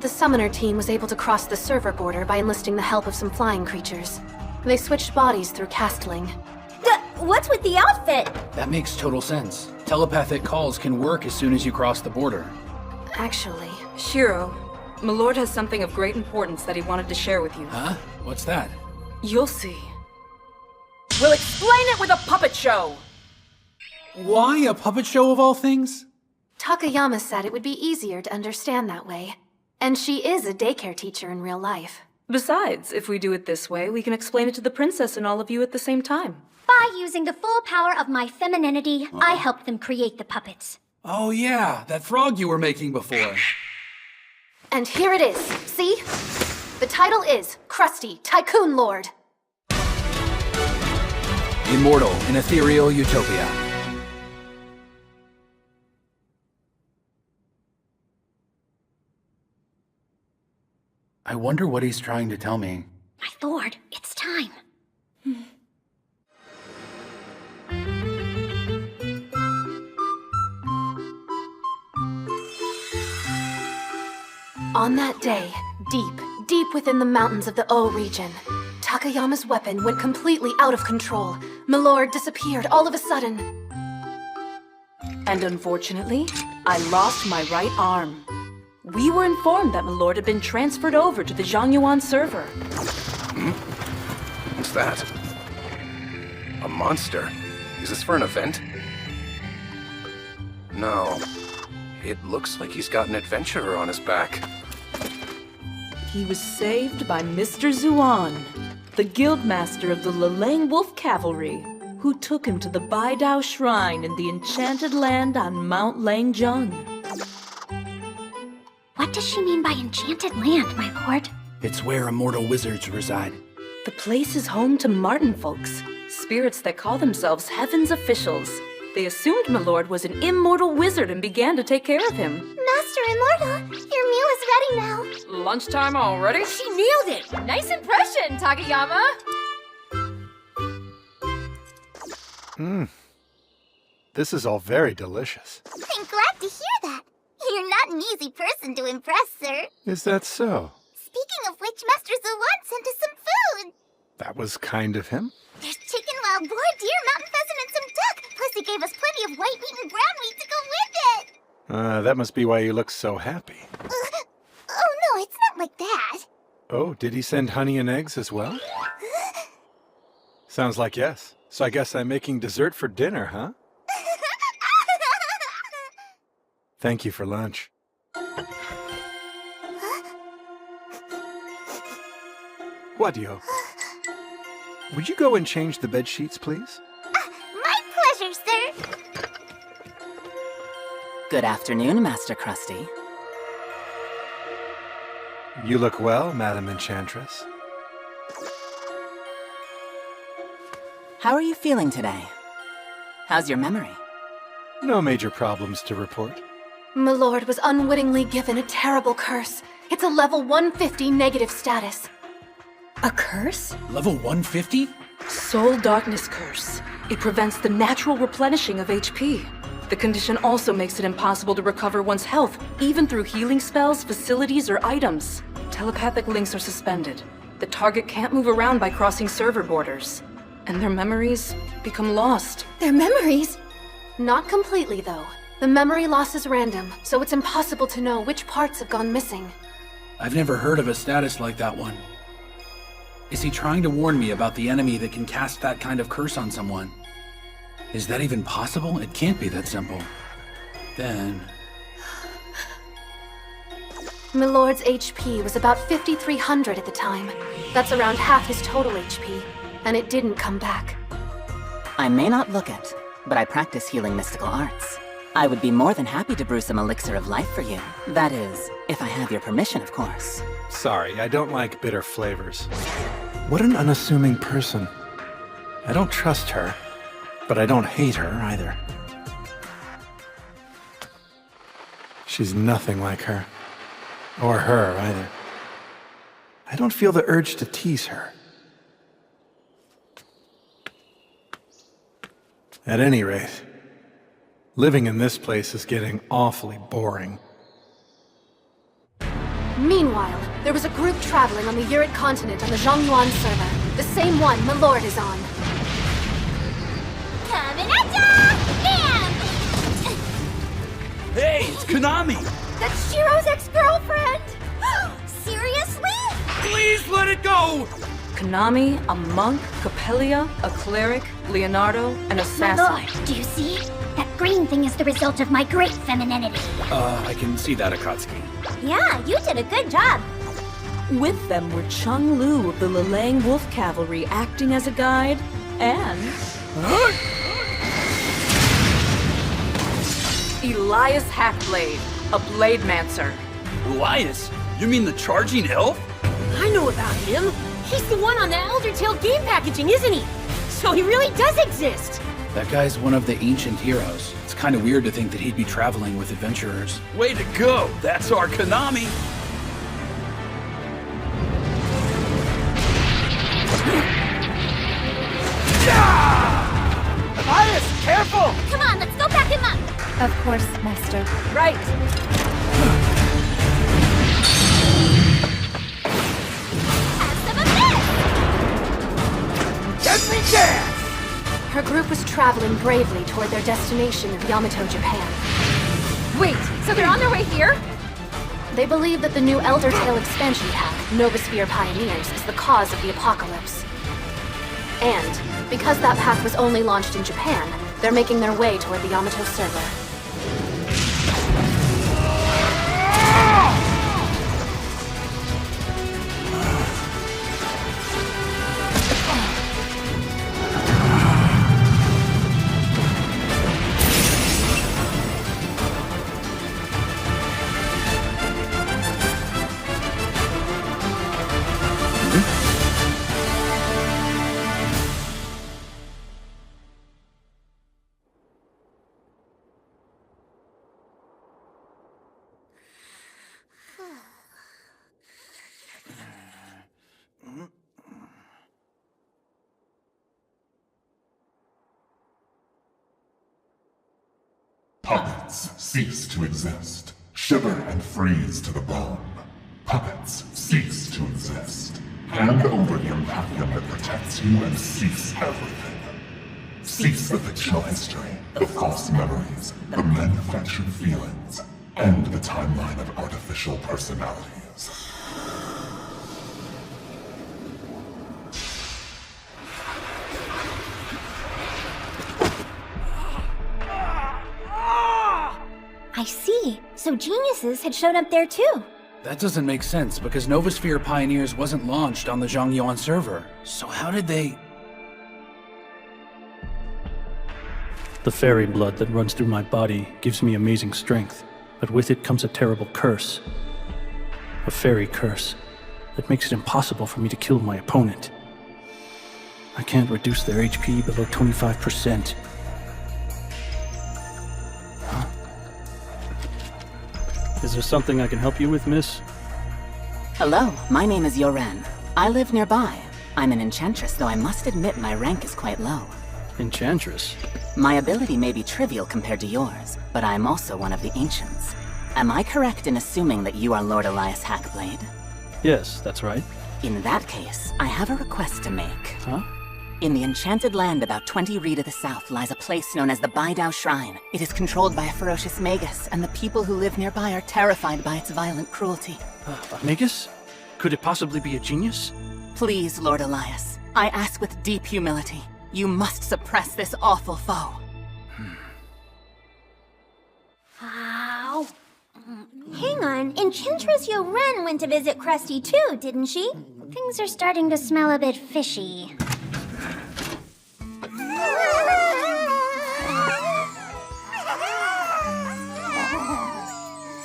The summoner team was able to cross the server border by enlisting the help of some flying creatures. They switched bodies through castling. What's with the outfit? That makes total sense. Telepathic calls can work as soon as you cross the border. Actually, Shiro, Milord has something of great importance that he wanted to share with you. Huh? What's that? You'll see. We'll explain it with a puppet show! Why a puppet show of all things? Takayama said it would be easier to understand that way. And she is a daycare teacher in real life. Besides, if we do it this way, we can explain it to the princess and all of you at the same time. By using the full power of my femininity, I helped them create the puppets. Oh yeah, that frog you were making before. And here it is. See? The title is Krusty, Tycoon Lord. Immortal in ethereal utopia. I wonder what he's trying to tell me. I lord, it's time. On that day, deep within the mountains of the O region, Takayama's weapon went completely out of control. Milord disappeared all of a sudden. And unfortunately, I lost my right arm. We were informed that Milord had been transferred over to the Zhangyuan server. What's that? A monster? Is this for an event? No. It looks like he's got an adventurer on his back. He was saved by Mr. Zuan, the guildmaster of the Lileng Wolf Cavalry, who took him to the Baidao Shrine in the Enchanted Land on Mount Langjung. What does she mean by enchanted land, my lord? It's where immortal wizards reside. The place is home to Martin folks, spirits that call themselves Heaven's officials. They assumed Milord was an immortal wizard and began to take care of him. Master Immortal, your meal is ready now. Lunchtime already? She nailed it! Nice impression, Takayama! This is all very delicious. I'm glad to hear that. You're not an easy person to impress, sir. Is that so? Speaking of which, Master Zuwan sent us some food. That was kind of him. There's chicken, wild boar, deer, mountain pheasant, and some duck. Plus he gave us plenty of white meat and brown meat to go with it. That must be why you look so happy. Oh no, it's not like that. Oh, did he send honey and eggs as well? Sounds like yes. So I guess I'm making dessert for dinner, huh? Thank you for lunch. Wadio, would you go and change the bed sheets, please? My pleasure, sir. Good afternoon, Master Krusty. You look well, Madam Enchantress. How are you feeling today? How's your memory? No major problems to report. Milord was unwittingly given a terrible curse. It's a level 150 negative status. A curse? Level 150? Soul Darkness Curse. It prevents the natural replenishing of HP. The condition also makes it impossible to recover one's health, even through healing spells, facilities, or items. Telepathic links are suspended. The target can't move around by crossing server borders. And their memories become lost. Their memories? Not completely, though. The memory loss is random, so it's impossible to know which parts have gone missing. I've never heard of a status like that one. Is he trying to warn me about the enemy that can cast that kind of curse on someone? Is that even possible? It can't be that simple. Then... Milord's HP was about 5,300 at the time. That's around half his total HP, and it didn't come back. I may not look it, but I practice healing mystical arts. I would be more than happy to brew some elixir of life for you. That is, if I have your permission, of course. Sorry, I don't like bitter flavors. What an unassuming person. I don't trust her, but I don't hate her either. She's nothing like her. Or her either. I don't feel the urge to tease her. At any rate, living in this place is getting awfully boring. Meanwhile, there was a group traveling on the Urit continent on the Zhangyuan server. The same one Milord is on. Coming at ya! Bam! Hey, it's Konami! That's Shiro's ex-girlfriend! Seriously? Please let it go! Konami, a monk, Capellia, a cleric, Leonardo, an assassin. My lord, do you see? That green thing is the result of my great femininity. I can see that, Akatsuki. Yeah, you did a good job. With them were Chung Lu of the Lileng Wolf Cavalry acting as a guide, and... Elias Halfblade, a Blademancer. Elias? You mean the charging elf? I know about him. He's the one on the Eldertail game packaging, isn't he? So he really does exist. That guy's one of the ancient heroes. It's kind of weird to think that he'd be traveling with adventurers. Way to go! That's our Konami! course, Master. Right! Let me guess! Her group was traveling bravely toward their destination of Yamato, Japan. Wait, so they're on their way here? They believe that the new Elder Tale expansion pack, Novasphere Pioneers, is the cause of the apocalypse. And, because that pack was only launched in Japan, they're making their way toward the Yamato server. Puppets cease to exist. Shiver and freeze to the bone. Puppets cease to exist. Hand over the empathium that protects you and cease everything. Cease the fictional history, the false memories, the manufactured feelings, and the timeline of artificial personalities. I see. So geniuses had showed up there too. That doesn't make sense, because Novasphere Pioneers wasn't launched on the Zhongyuan server. So how did they... The fairy blood that runs through my body gives me amazing strength, but with it comes a terrible curse. A fairy curse that makes it impossible for me to kill my opponent. I can't reduce their HP below 25%. Is there something I can help you with, miss? Hello, my name is Yoren. I live nearby. I'm an enchantress, though I must admit my rank is quite low. Enchantress? My ability may be trivial compared to yours, but I am also one of the ancients. Am I correct in assuming that you are Lord Elias Hackblade? Yes, that's right. In that case, I have a request to make. Huh? In the enchanted land about 20 ri to the south lies a place known as the Baidao Shrine. It is controlled by a ferocious magus, and the people who live nearby are terrified by its violent cruelty. A magus? Could it possibly be a genius? Please, Lord Elias, I ask with deep humility. You must suppress this awful foe. Ow. Hang on, Enchantress Yoren went to visit Krusty too, didn't she? Things are starting to smell a bit fishy.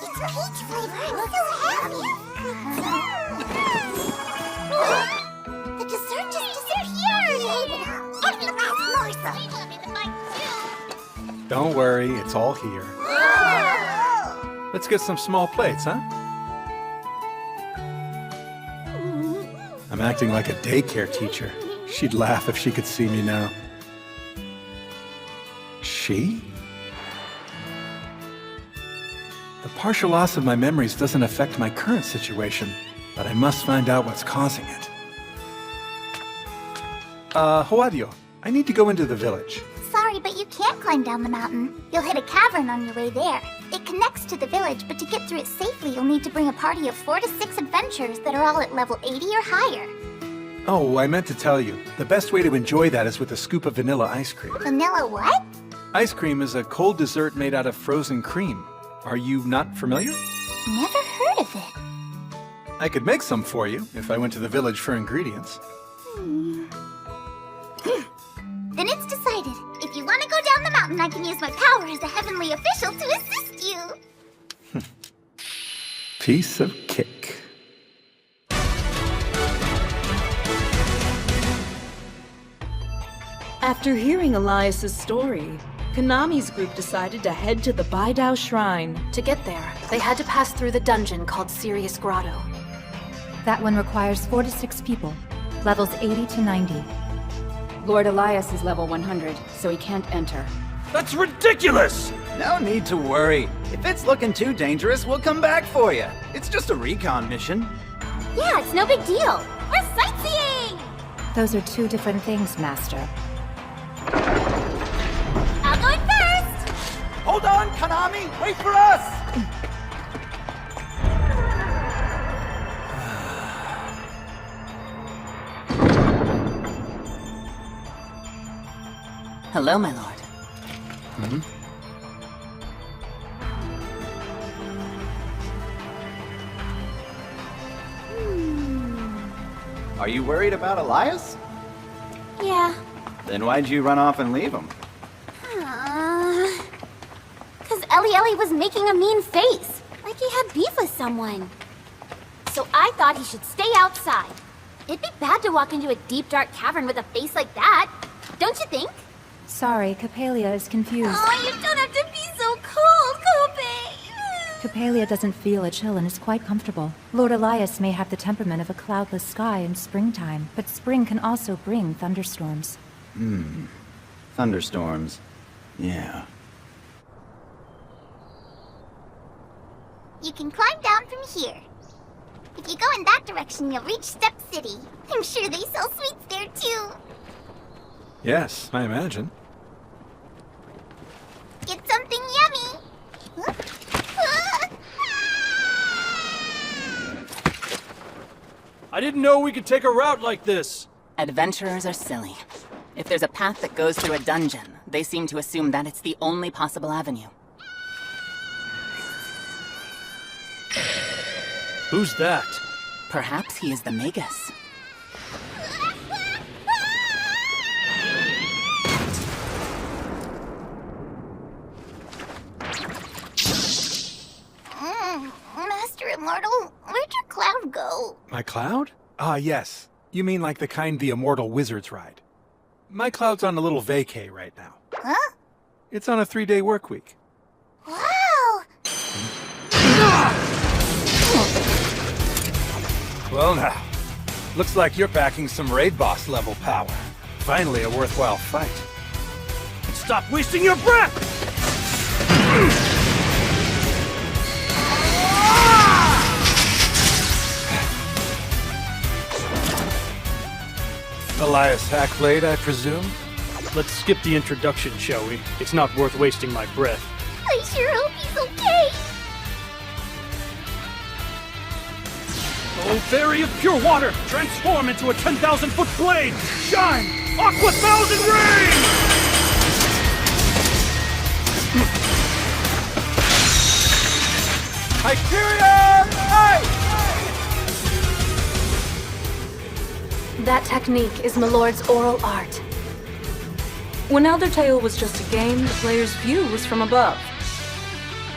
It's peach flavor. I'm so happy. The dessert just disappeared. Every last morsel. Don't worry, it's all here. Let's get some small plates, huh? I'm acting like a daycare teacher. She'd laugh if she could see me now. She? The partial loss of my memories doesn't affect my current situation, but I must find out what's causing it. Hoadio, I need to go into the village. Sorry, but you can't climb down the mountain. You'll hit a cavern on your way there. It connects to the village, but to get through it safely, you'll need to bring a party of 4 to 6 adventurers that are all at level 80 or higher. Oh, I meant to tell you, the best way to enjoy that is with a scoop of vanilla ice cream. Vanilla what? Ice cream is a cold dessert made out of frozen cream. Are you not familiar? Never heard of it. I could make some for you if I went to the village for ingredients. Then it's decided. If you want to go down the mountain, I can use my power as a heavenly official to assist you. Piece of cake. After hearing Elias's story, Konami's group decided to head to the Baidao Shrine. To get there, they had to pass through the dungeon called Sirius Grotto. That one requires 4 to 6 people, levels 80 to 90. Lord Elias is level 100, so he can't enter. That's ridiculous! No need to worry. If it's looking too dangerous, we'll come back for you. It's just a recon mission. Yeah, it's no big deal. We're sightseeing! Those are two different things, Master. I'll go in first! Hold on, Konami! Wait for us! Hello, my lord. Are you worried about Elias? Yeah. Then why'd you run off and leave him? Cause Ellie was making a mean face. Like he had beef with someone. So I thought he should stay outside. It'd be bad to walk into a deep, dark cavern with a face like that. Don't you think? Sorry, Copalia is confused. Oh, you don't have to be so cold, Cope! Copalia doesn't feel a chill and is quite comfortable. Lord Elias may have the temperament of a cloudless sky in springtime, but spring can also bring thunderstorms. Thunderstorms. Yeah. You can climb down from here. If you go in that direction, you'll reach Step City. I'm sure they sell sweets there too. Yes, I imagine. Get something yummy. I didn't know we could take a route like this. Adventurers are silly. If there's a path that goes through a dungeon, they seem to assume that it's the only possible avenue. Who's that? Perhaps he is the Magus. Master Immortal, where'd your cloud go? My cloud? Ah, yes. You mean like the kind the immortal wizards ride. My cloud's on a little vacay right now. Huh? It's on a 3-day work week. Wow! Well now, looks like you're packing some raid boss level power. Finally a worthwhile fight. Stop wasting your breath! Elias Hackblade, I presume? Let's skip the introduction, shall we? It's not worth wasting my breath. I sure hope he's okay. Oh, fairy of pure water, transform into a 10,000-foot blade! Shine! Aqua Thousand Rain! Hyperion! Ice! That technique is Milord's oral art. When Elder Tale was just a game, the player's view was from above.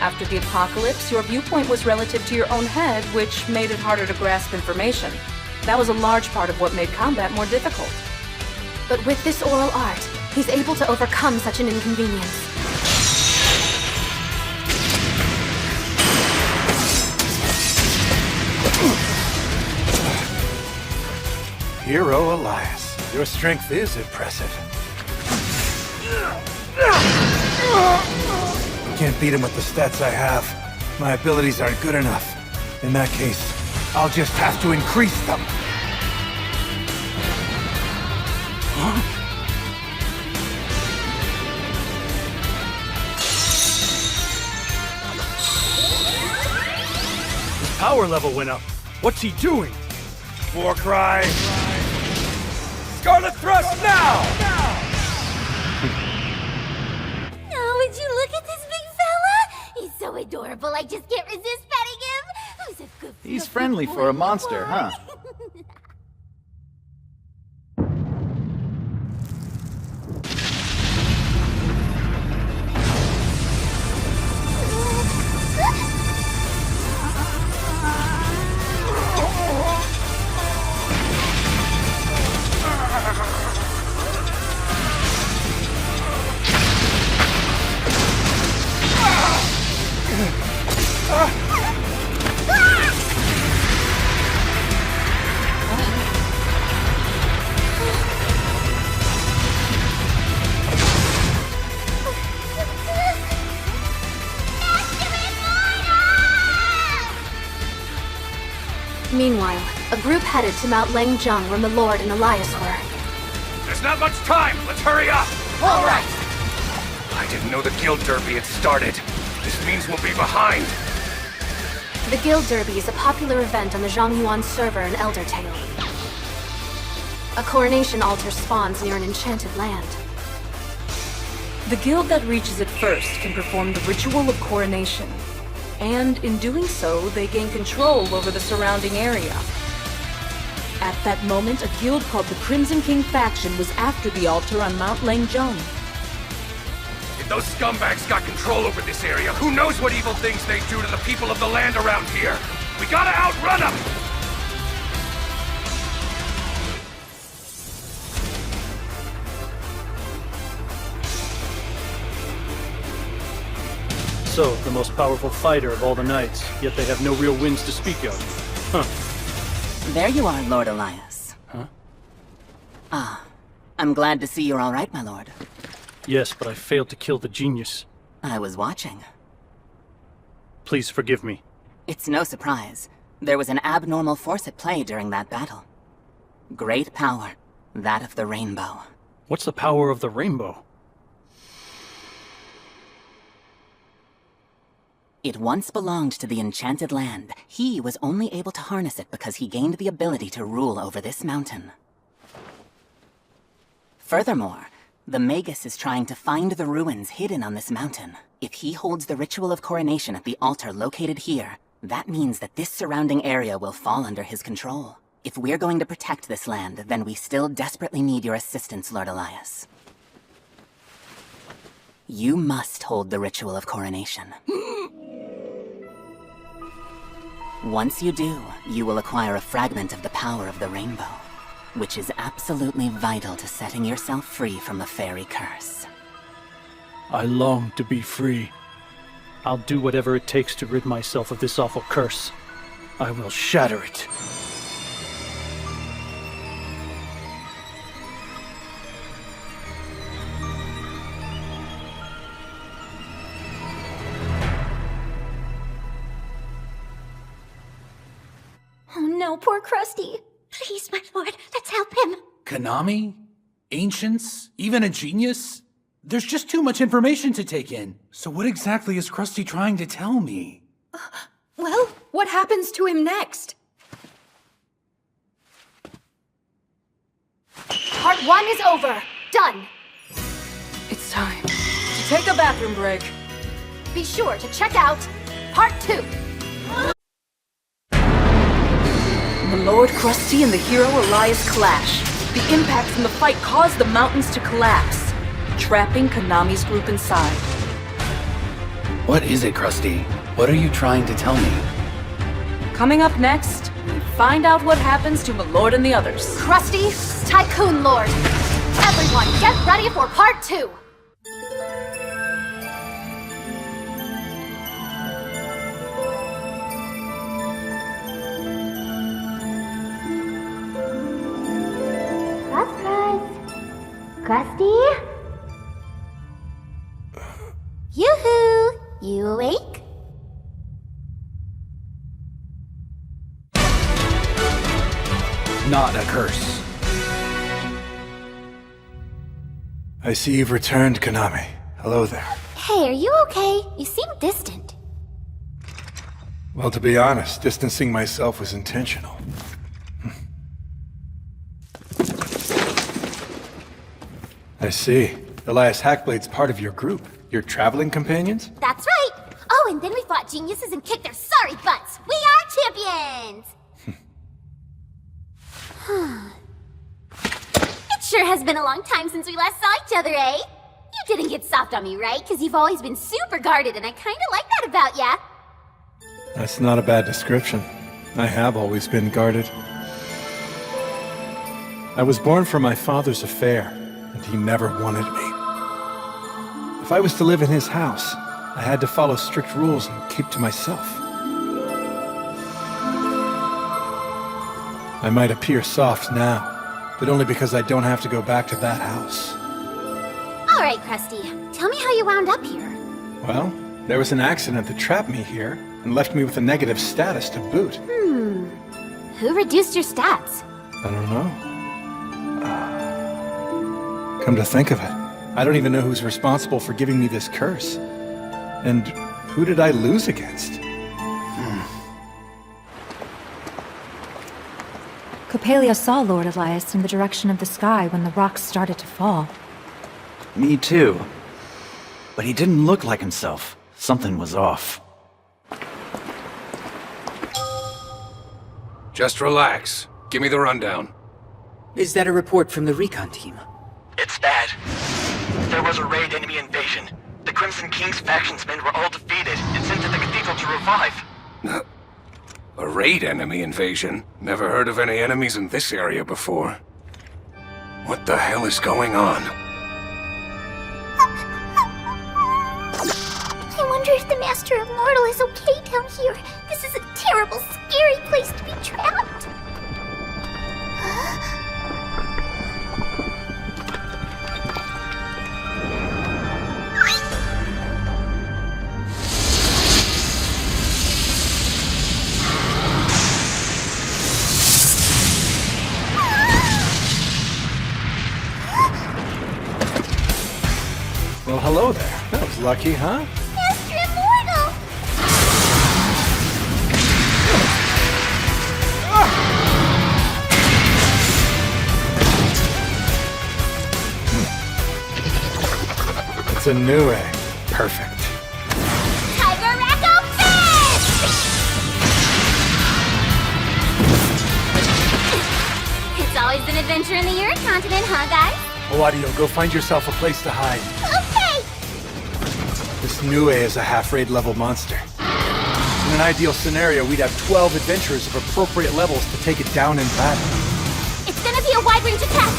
After the apocalypse, your viewpoint was relative to your own head, which made it harder to grasp information. That was a large part of what made combat more difficult. But with this oral art, he's able to overcome such an inconvenience. Hero Elias, your strength is impressive. Can't beat him with the stats I have. My abilities aren't good enough. In that case, I'll just have to increase them. His power level went up. What's he doing? Warcry! Scarlet Thrust now! Oh, would you look at this big fella? He's so adorable, I just can't resist petting him. Who's a good He's friendly for a monster, huh? Meanwhile, a group headed to Mount Langjung where Milord and Elias were. There's not much time! Let's hurry up! All right! I didn't know the Guild Derby had started. This means we'll be behind. The Guild Derby is a popular event on the Zhongyuan server in Eldertale. A coronation altar spawns near an enchanted land. The guild that reaches it first can perform the ritual of coronation. And in doing so, they gain control over the surrounding area. At that moment, a guild called the Crimson King faction was after the altar on Mount Langjung. If those scumbags got control over this area, who knows what evil things they do to the people of the land around here? We gotta outrun them! So, the most powerful fighter of all the knights, yet they have no real wins to speak of. Huh. There you are, Lord Elias. Huh? Ah, I'm glad to see you're all right, my lord. Yes, but I failed to kill the genius. I was watching. Please forgive me. It's no surprise. There was an abnormal force at play during that battle. Great power, that of the rainbow. What's the power of the rainbow? It once belonged to the Enchanted Land. He was only able to harness it because he gained the ability to rule over this mountain. Furthermore, the Magus is trying to find the ruins hidden on this mountain. If he holds the ritual of coronation at the altar located here, that means that this surrounding area will fall under his control. If we're going to protect this land, then we still desperately need your assistance, Lord Elias. You must hold the ritual of coronation. Once you do, you will acquire a fragment of the power of the rainbow, which is absolutely vital to setting yourself free from the fairy curse. I long to be free. I'll do whatever it takes to rid myself of this awful curse. I will shatter it. Oh no, poor Krusty. Please, my lord, let's help him. Konami? Ancients? Even a genius? There's just too much information to take in. So what exactly is Krusty trying to tell me? Well, what happens to him next? Part 1 is over. Done. It's time to take a bathroom break. Be sure to check out Part 2. The Lord Krusty and the hero Elias clash. The impact from the fight caused the mountains to collapse, trapping Konami's group inside. What is it, Krusty? What are you trying to tell me? Coming up next, we find out what happens to Milord and the others. Krusty, Tycoon Lord. Everyone, get ready for Part 2. Krusty? Yoo-hoo! You awake? Not a curse. I see you've returned, Konami. Hello there. Hey, are you okay? You seem distant. Well, to be honest, distancing myself was intentional. I see. Elias Hackblade's part of your group. Your traveling companions? That's right! Oh, and then we fought geniuses and kicked their sorry butts! We are champions! It sure has been a long time since we last saw each other, eh? You didn't get soft on me, right? Because you've always been super guarded, and I kinda like that about ya. That's not a bad description. I have always been guarded. I was born from my father's affair, and he never wanted me. If I was to live in his house, I had to follow strict rules and keep to myself. I might appear soft now, but only because I don't have to go back to that house. Alright, Krusty. Tell me how you wound up here. Well, there was an accident that trapped me here and left me with a negative status to boot. Who reduced your stats? I don't know. Come to think of it, I don't even know who's responsible for giving me this curse. And who did I lose against? Coppelia saw Lord Elias in the direction of the sky when the rocks started to fall. Me too. But he didn't look like himself. Something was off. Just relax. Give me the rundown. Is that a report from the recon team? It's bad. There was a raid enemy invasion. The Crimson King's factionsmen were all defeated and sent to the cathedral to revive. A raid enemy invasion? Never heard of any enemies in this area before. What the hell is going on? I wonder if the Master of Mortal is okay down here. This is a terrible, scary place to be trapped. Well, hello there. That was lucky, huh? Master Immortal! It's a new egg. Perfect. Tiger Racco Fist! It's always an adventure in the Earth continent, huh, guys? Owadio, go find yourself a place to hide. Okay! This Nue is a half-raid level monster. In an ideal scenario, we'd have 12 adventurers of appropriate levels to take it down in battle. It's gonna be a wide-range attack!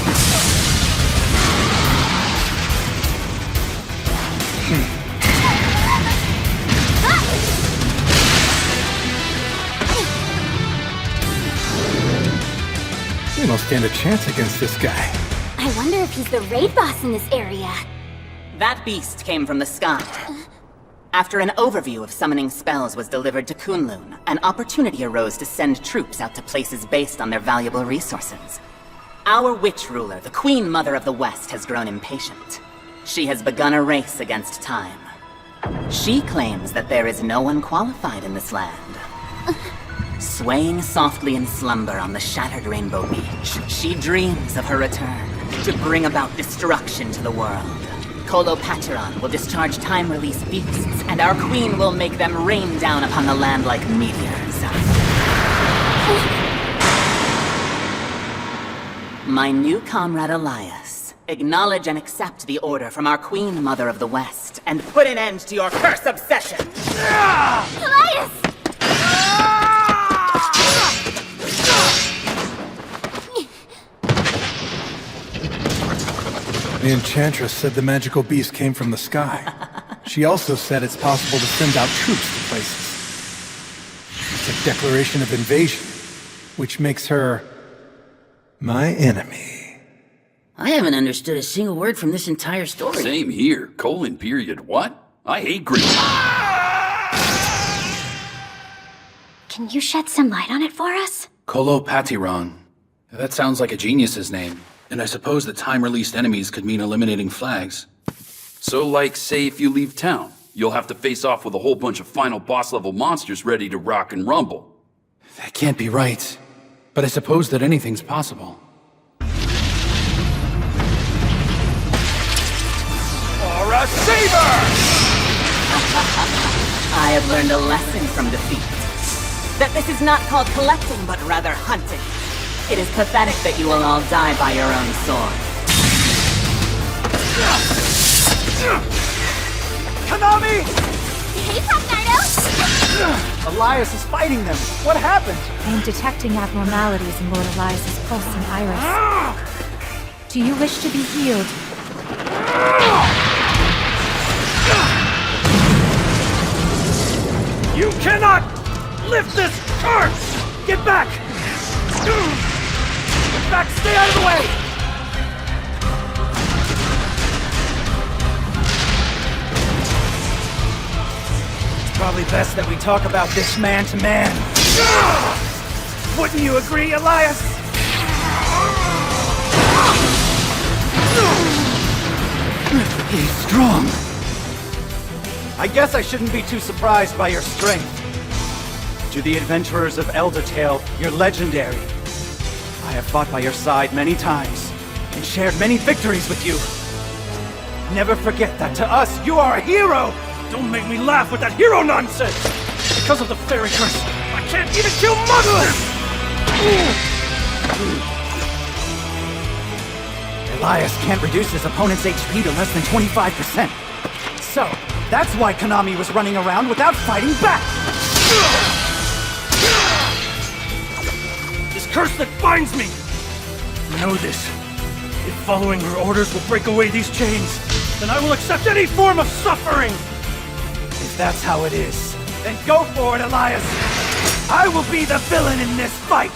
You don't stand a chance against this guy. I wonder if he's the raid boss in this area. That beast came from the sky. After an overview of summoning spells was delivered to Kunlun, an opportunity arose to send troops out to places based on their valuable resources. Our witch ruler, the Queen Mother of the West, has grown impatient. She has begun a race against time. She claims that there is no one qualified in this land. Swaying softly in slumber on the shattered Rainbow Beach, she dreams of her return to bring about destruction to the world. Colopateron will discharge time-release beasts, and our queen will make them rain down upon the land like meteors. My new comrade Elias, acknowledge and accept the order from our Queen Mother of the West, and put an end to your curse obsession! Elias! The Enchantress said the magical beast came from the sky. She also said it's possible to send out troops to places. It's a declaration of invasion, which makes her my enemy. I haven't understood a single word from this entire story. Same here. : what? I hate Greek. Can you shed some light on it for us? Colopateron. That sounds like a genius's name. And I suppose that time-released enemies could mean eliminating flags. So, like, say if you leave town, you'll have to face off with a whole bunch of final boss-level monsters ready to rock and rumble. That can't be right. But I suppose that anything's possible. Aura Saber! I have learned a lesson from defeat. That this is not called collecting, but rather hunting. It is pathetic that you will all die by your own sword. Konami! Hey, Pagnardo! Elias is fighting them. What happened? I am detecting abnormalities in Lord Elias's pulse and iris. Do you wish to be healed? You cannot lift this curse! Get back! Get back! Stay out of the way! It's probably best that we talk about this man to man. Wouldn't you agree, Elias? He's strong. I guess I shouldn't be too surprised by your strength. To the adventurers of Eldertale, you're legendary. I have fought by your side many times, and shared many victories with you. Never forget that to us, you are a hero! Don't make me laugh with that hero nonsense! Because of the fairy curse, I can't even kill monsters! Elias can't reduce his opponent's HP to less than 25%. So, that's why Konami was running around without fighting back! This curse that binds me! Know this. If following her orders will break away these chains, then I will accept any form of suffering! If that's how it is, then go for it, Elias! I will be the villain in this fight!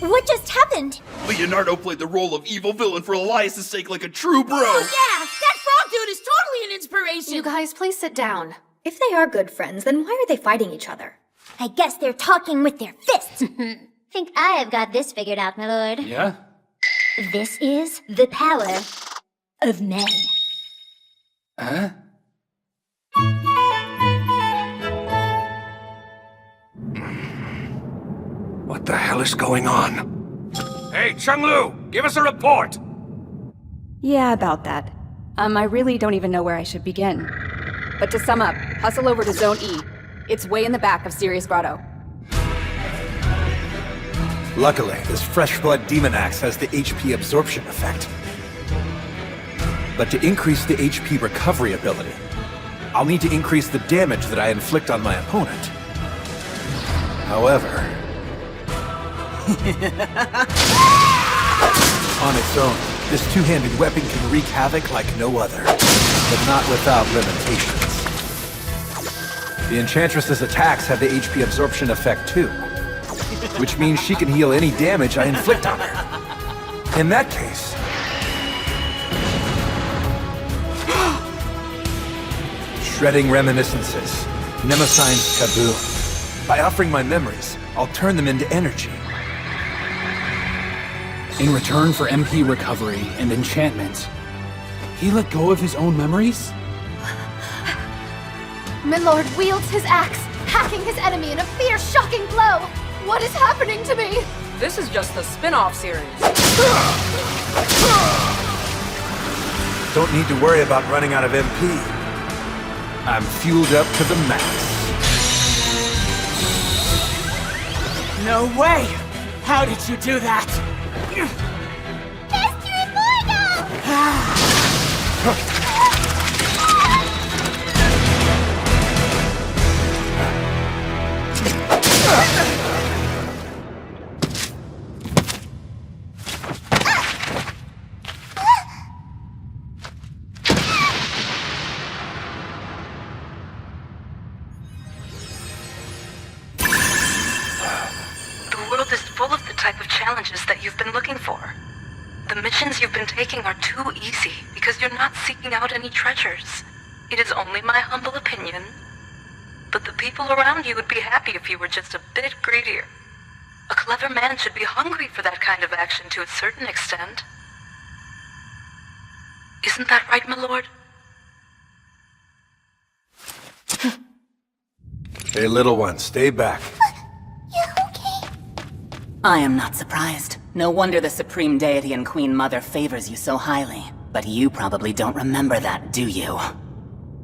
What just happened? Leonardo played the role of evil villain for Elias' sake like a true bro. Oh yeah, that frog dude is totally an inspiration. You guys, please sit down. If they are good friends, then why are they fighting each other? I guess they're talking with their fists. Think I have got this figured out, my lord. Yeah? This is the power of men. Huh? What the hell is going on? Hey, Chenglu, give us a report! Yeah, about that. I really don't even know where I should begin. But to sum up, hustle over to Zone E. It's way in the back of Sirius Grotto. Luckily, this fresh blood demon axe has the HP absorption effect. But to increase the HP recovery ability, I'll need to increase the damage that I inflict on my opponent. However, on its own, this two-handed weapon can wreak havoc like no other, but not without limitations. The Enchantress's attacks have the HP absorption effect too, which means she can heal any damage I inflict on her. In that case, shredding reminiscences, Nemosine's taboo. By offering my memories, I'll turn them into energy. In return for MP recovery and enchantment, he let go of his own memories? Milord wields his axe, hacking his enemy in a fierce, shocking blow. What is happening to me? This is just the spin-off series. Don't need to worry about running out of MP. I'm fueled up to the max. No way! How did you do that? The world is full of the type of challenges that you've been looking for. The missions you've been taking are too easy because you're not seeking out any treasures. It is only my humble opinion, but the people around you would be happy if you were just a bit greedier. A clever man should be hungry for that kind of action to a certain extent. Isn't that right, my lord? Hey, little one, stay back. I am not surprised. No wonder the Supreme Deity and Queen Mother favors you so highly. But you probably don't remember that, do you?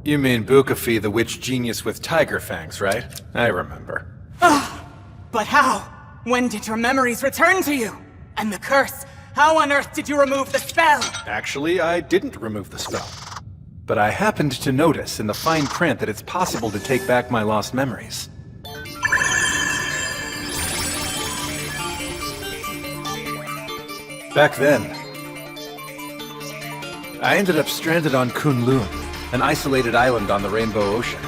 You mean Bukafi, the witch genius with tiger fangs, right? I remember. But how? When did your memories return to you? And the curse? How on earth did you remove the spell? Actually, I didn't remove the spell. But I happened to notice in the fine print that it's possible to take back my lost memories. Back then, I ended up stranded on Kunlun, an isolated island on the Rainbow Ocean.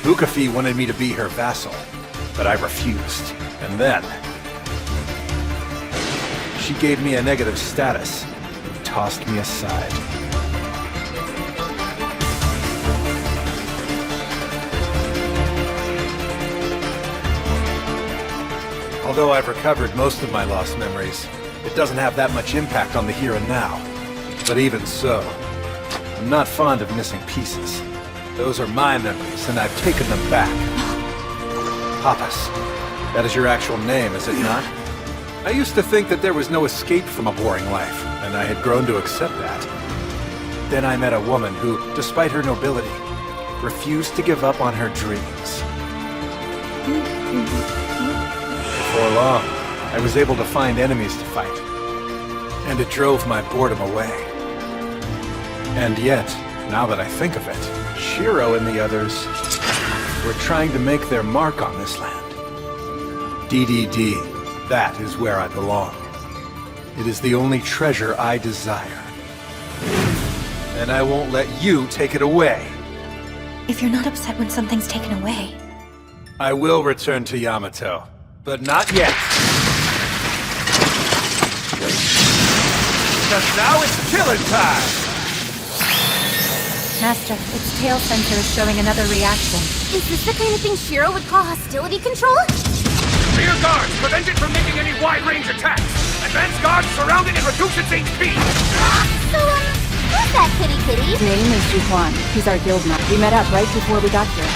Bukafi wanted me to be her vassal, but I refused. And then, she gave me a negative status and tossed me aside. Although I've recovered most of my lost memories, it doesn't have that much impact on the here and now. But even so, I'm not fond of missing pieces. Those are my memories, and I've taken them back. Pappas, that is your actual name, is it not? I used to think that there was no escape from a boring life, and I had grown to accept that. Then I met a woman who, despite her nobility, refused to give up on her dreams. Before long, I was able to find enemies to fight, and it drove my boredom away. And yet, now that I think of it, Shiro and the others were trying to make their mark on this land. DDD. That is where I belong. It is the only treasure I desire. And I won't let you take it away. If you're not upset when something's taken away... I will return to Yamato, but not yet. Because now it's killing time! Master, its tail sensor is showing another reaction. Is this the kind of thing Shiro would call hostility control? Rear guards, prevent it from making any wide-range attacks! Advanced guards, surround it and reduce its HP! So, who's that kitty? His name is Juquan. He's our guild member. We met up right before we got here.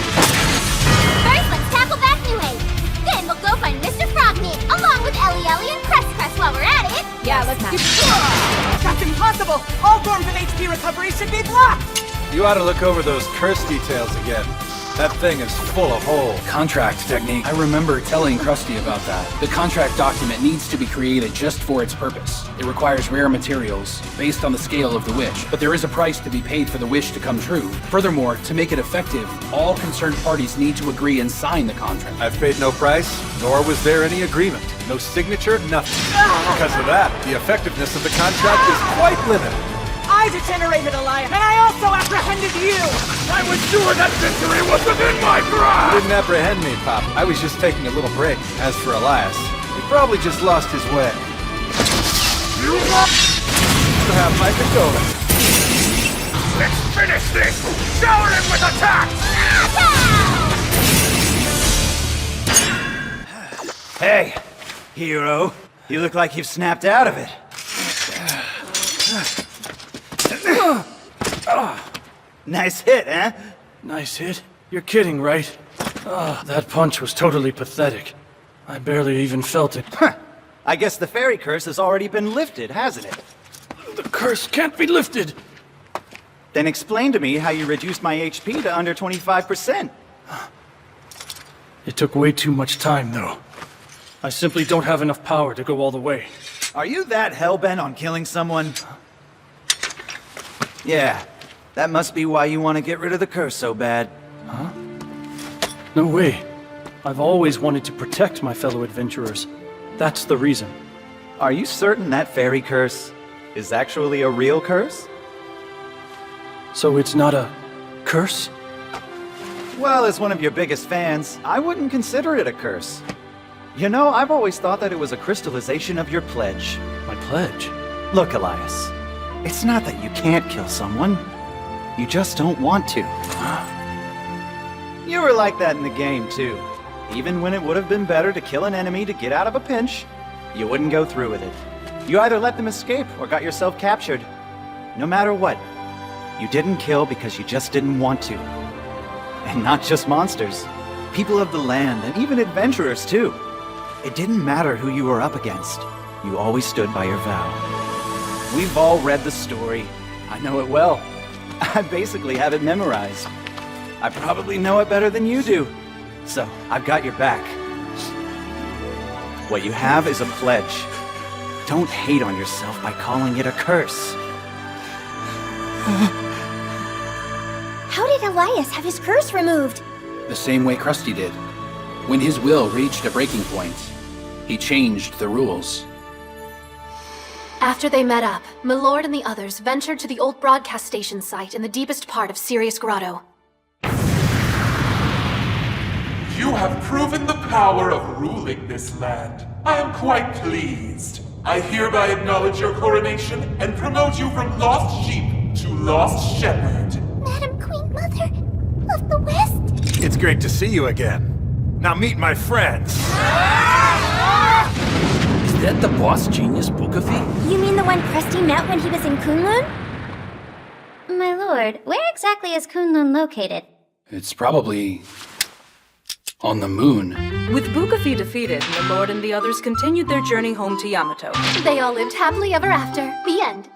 First, let's tackle Backneway. Then we'll go find Mr. Frogman, along with Ellie and Cress while we're at it. Yeah, let's do That's impossible! All forms of HP recovery should be blocked! You ought to look over those curse details again. That thing is full of holes. Contract technique. I remember telling Krusty about that. The contract document needs to be created just for its purpose. It requires rare materials, based on the scale of the wish. But there is a price to be paid for the wish to come true. Furthermore, to make it effective, all concerned parties need to agree and sign the contract. I've paid no price, nor was there any agreement. No signature, nothing. Because of that, the effectiveness of the contract is quite limited. I degenerated Elias, and I also apprehended you! I was sure that victory was within my grasp! You didn't apprehend me, Pop. I was just taking a little break. As for Elias, he probably just lost his way. You have my condolences. Let's finish this! Shower him with attacks! Hey, hero. You look like you've snapped out of it. Nice hit, huh? Nice hit? You're kidding, right? That punch was totally pathetic. I barely even felt it. I guess the fairy curse has already been lifted, hasn't it? The curse can't be lifted! Then explain to me how you reduced my HP to under 25%. It took way too much time, though. I simply don't have enough power to go all the way. Are you that hell-bent on killing someone? Yeah, that must be why you want to get rid of the curse so bad. Huh? No way. I've always wanted to protect my fellow adventurers. That's the reason. Are you certain that fairy curse is actually a real curse? So it's not a curse? Well, as one of your biggest fans, I wouldn't consider it a curse. You know, I've always thought that it was a crystallization of your pledge. My pledge? Look, Elias. It's not that you can't kill someone. You just don't want to. You were like that in the game, too. Even when it would have been better to kill an enemy to get out of a pinch, you wouldn't go through with it. You either let them escape or got yourself captured. No matter what, you didn't kill because you just didn't want to. And not just monsters. People of the land, and even adventurers, too. It didn't matter who you were up against. You always stood by your vow. We've all read the story. I know it well. I basically have it memorized. I probably know it better than you do. So, I've got your back. What you have is a pledge. Don't hate on yourself by calling it a curse. How did Elias have his curse removed? The same way Krusty did. When his will reached a breaking point, he changed the rules. After they met up, Milord and the others ventured to the old broadcast station site in the deepest part of Sirius Grotto. You have proven the power of ruling this land. I am quite pleased. I hereby acknowledge your coronation and promote you from lost sheep to lost shepherd. Madam Queen Mother of the West? It's great to see you again. Now meet my friends. Is that the boss genius Bookafee? You mean the one Krusty met when he was in Kunlun? My lord, where exactly is Kunlun located? It's probably on the moon. With Bookafee defeated, the Lord and the others continued their journey home to Yamato. They all lived happily ever after. The end.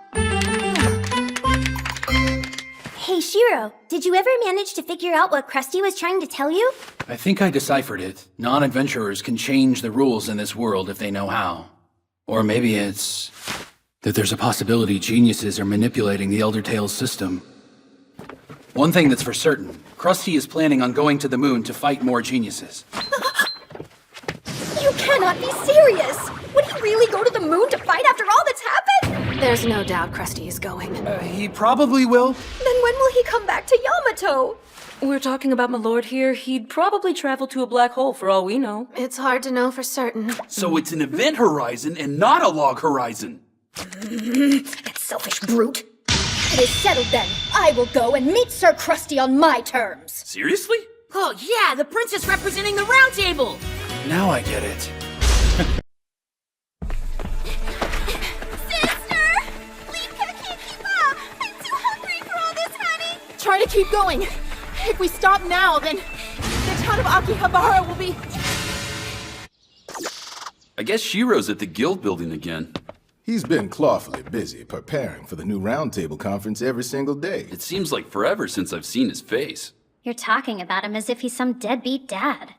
Hey, Shiro, did you ever manage to figure out what Krusty was trying to tell you? I think I deciphered it. Non-adventurers can change the rules in this world if they know how. Or maybe it's that there's a possibility geniuses are manipulating the Elder Tales system. One thing that's for certain, Krusty is planning on going to the moon to fight more geniuses. You cannot be serious! Would he really go to the moon to fight after all that's happened? There's no doubt Krusty is going. He probably will. Then when will he come back to Yamato? We're talking about my lord here. He'd probably travel to a black hole for all we know. It's hard to know for certain. So it's an event horizon and not a log horizon. That selfish brute. It is settled then. I will go and meet Sir Krusty on my terms. Seriously? Oh yeah, the princess representing the round table! Now I get it. Try to keep going. If we stop now, then the town of Akihabara will be... I guess Shiro's at the guild building again. He's been clawfully busy preparing for the new roundtable conference every single day. It seems like forever since I've seen his face. You're talking about him as if he's some deadbeat dad.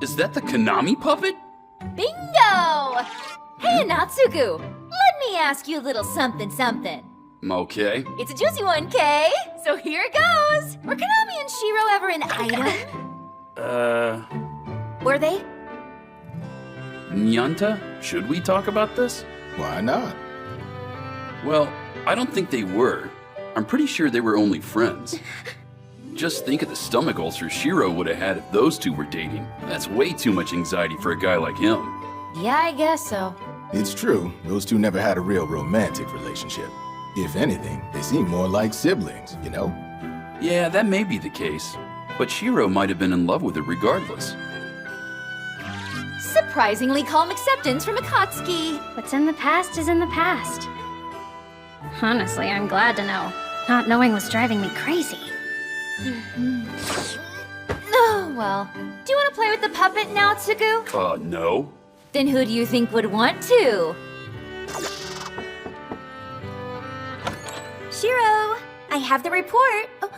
Is that the Konami puppet? Bingo! Hey, Natsuku! Let me ask you a little something. Okay. It's a juicy one, Kay. So here it goes. Were Konami and Shiro ever an item? Were they? Nyanta? Should we talk about this? Why not? Well, I don't think they were. I'm pretty sure they were only friends. Just think of the stomach ulcer Shiro would have had if those two were dating. That's way too much anxiety for a guy like him. Yeah, I guess so. It's true, those two never had a real romantic relationship. If anything, they seem more like siblings, you know? Yeah, that may be the case. But Shiro might have been in love with her regardless. Surprisingly calm acceptance from Akatsuki. What's in the past is in the past. Honestly, I'm glad to know. Not knowing was driving me crazy. Oh, well. Do you want to play with the puppet now, Tsuku? No. Then who do you think would want to? Shiro, I have the report. Oh,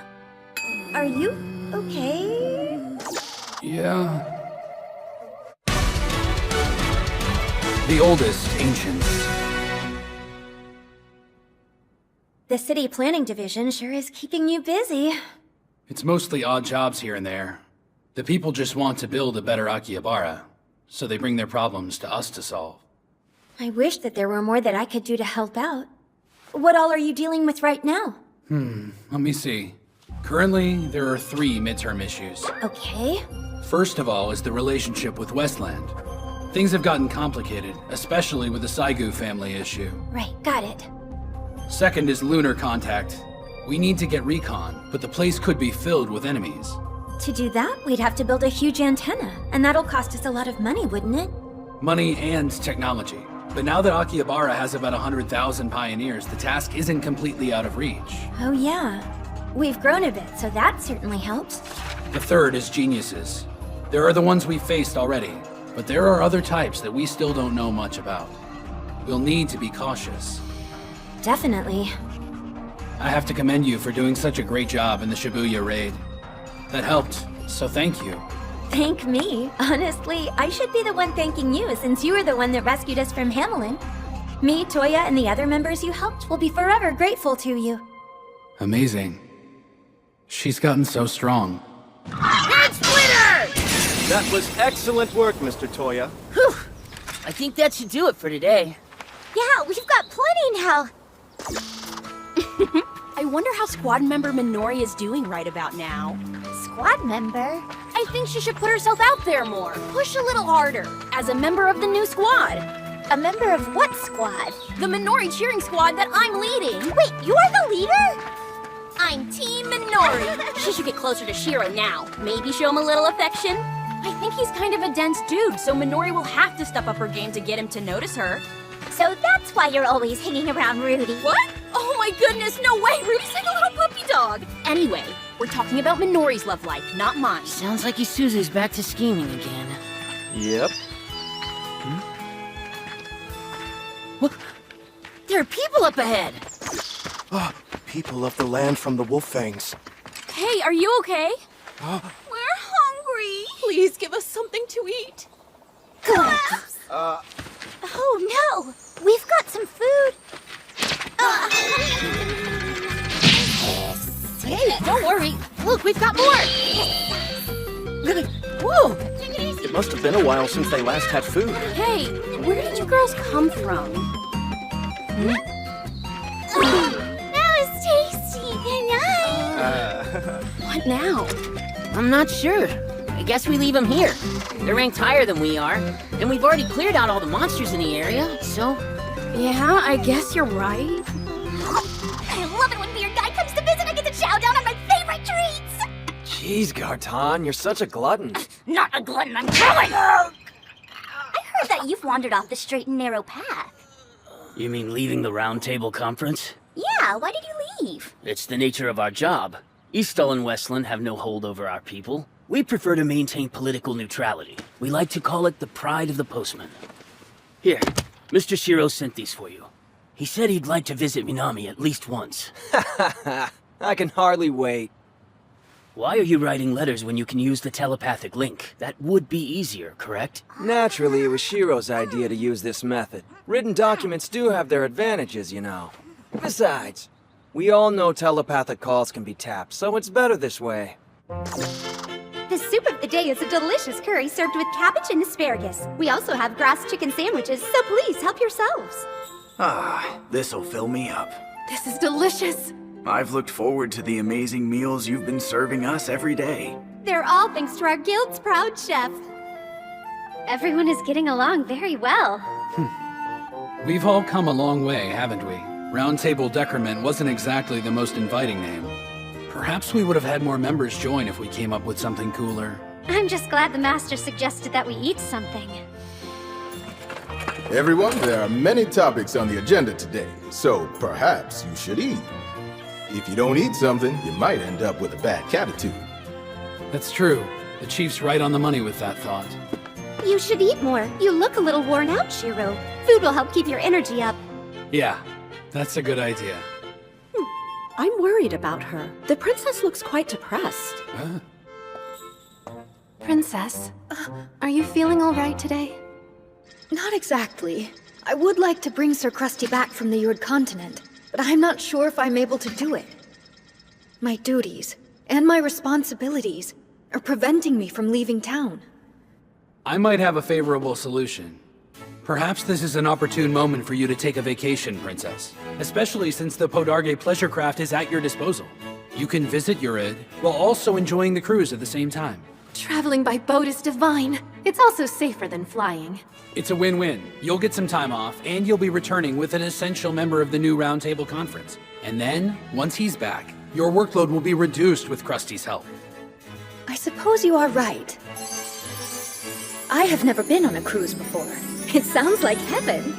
are you okay? Yeah. The oldest ancients. The city planning division sure is keeping you busy. It's mostly odd jobs here and there. The people just want to build a better Akihabara, so they bring their problems to us to solve. I wish that there were more that I could do to help out. What all are you dealing with right now? Let me see. Currently, there are 3 midterm issues. Okay. First of all is the relationship with Westland. Things have gotten complicated, especially with the Saigu family issue. Right, got it. Second is lunar contact. We need to get recon, but the place could be filled with enemies. To do that, we'd have to build a huge antenna, and that'll cost us a lot of money, wouldn't it? Money and technology. But now that Akihabara has about 100,000 pioneers, the task isn't completely out of reach. Oh yeah. We've grown a bit, so that certainly helps. The third is geniuses. There are the ones we've faced already, but there are other types that we still don't know much about. We'll need to be cautious. Definitely. I have to commend you for doing such a great job in the Shibuya raid. That helped, so thank you. Thank me. Honestly, I should be the one thanking you since you were the one that rescued us from Hamelin. Me, Toya, and the other members you helped will be forever grateful to you. Amazing. She's gotten so strong. Head splitter! That was excellent work, Mr. Toya. Whew. I think that should do it for today. Yeah, we've got plenty now. I wonder how squad member Minori is doing right about now. Squad member? I think she should put herself out there more. Push a little harder. As a member of the new squad. A member of what squad? The Minori cheering squad that I'm leading. Wait, you're the leader? I'm Team Minori. She should get closer to Shiro now. Maybe show him a little affection. I think he's kind of a dense dude, so Minori will have to step up her game to get him to notice her. So that's why you're always hanging around Rudy. What? Oh my goodness, no way! Rudy's like a little puppy dog! Anyway, we're talking about Minori's love life, not mine. Sounds like Isuzu's back to scheming again. Yep. What? There are people up ahead! Oh, people of the land from the Wolffangs. Hey, are you okay? We're hungry. Please give us something to eat. Oh no! We've got some food. Hey, don't worry. Look, we've got more! Whoa! It must have been a while since they last had food. Hey, where did you girls come from? That was tasty, and What now? I'm not sure. I guess we leave them here. They're ranked higher than we are, and we've already cleared out all the monsters in the area, so... Yeah, I guess you're right. I love it when Weird Guy comes to visit. I get to chow down on my favorite treats. Jeez, Garton, you're such a glutton. Not a glutton, I'm growing. I heard that you've wandered off the straight and narrow path. You mean leaving the Round Table Conference? Yeah, why did you leave? It's the nature of our job. Eastall and Westland have no hold over our people. We prefer to maintain political neutrality. We like to call it the pride of the postman. Here, Mr. Shiro sent these for you. He said he'd like to visit Minami at least once. I can hardly wait. Why are you writing letters when you can use the telepathic link? That would be easier, correct? Naturally, it was Shiro's idea to use this method. Written documents do have their advantages, you know. Besides, we all know telepathic calls can be tapped, so it's better this way. The soup of the day is a delicious curry served with cabbage and asparagus. We also have grass chicken sandwiches, so please help yourselves. Ah, this'll fill me up. This is delicious. I've looked forward to the amazing meals you've been serving us every day. They're all thanks to our guild's proud chef. Everyone is getting along very well. We've all come a long way, haven't we? Round Table Decrement wasn't exactly the most inviting name. Perhaps we would have had more members join if we came up with something cooler. I'm just glad the master suggested that we eat something. Everyone, there are many topics on the agenda today, so perhaps you should eat. If you don't eat something, you might end up with a bad attitude. That's true. The chief's right on the money with that thought. You should eat more. You look a little worn out, Shiro. Food will help keep your energy up. Yeah, that's a good idea. I'm worried about her. The princess looks quite depressed. Huh? Princess, are you feeling all right today? Not exactly. I would like to bring Sir Krusty back from the Urde continent, but I'm not sure if I'm able to do it. My duties and my responsibilities are preventing me from leaving town. I might have a favorable solution. Perhaps this is an opportune moment for you to take a vacation, Princess. Especially since the Podarge Pleasure Craft is at your disposal. You can visit Urid while also enjoying the cruise at the same time. Traveling by boat is divine. It's also safer than flying. It's a win-win. You'll get some time off, and you'll be returning with an essential member of the new Round Table Conference. And then, once he's back, your workload will be reduced with Krusty's help. I suppose you are right. I have never been on a cruise before. It sounds like heaven.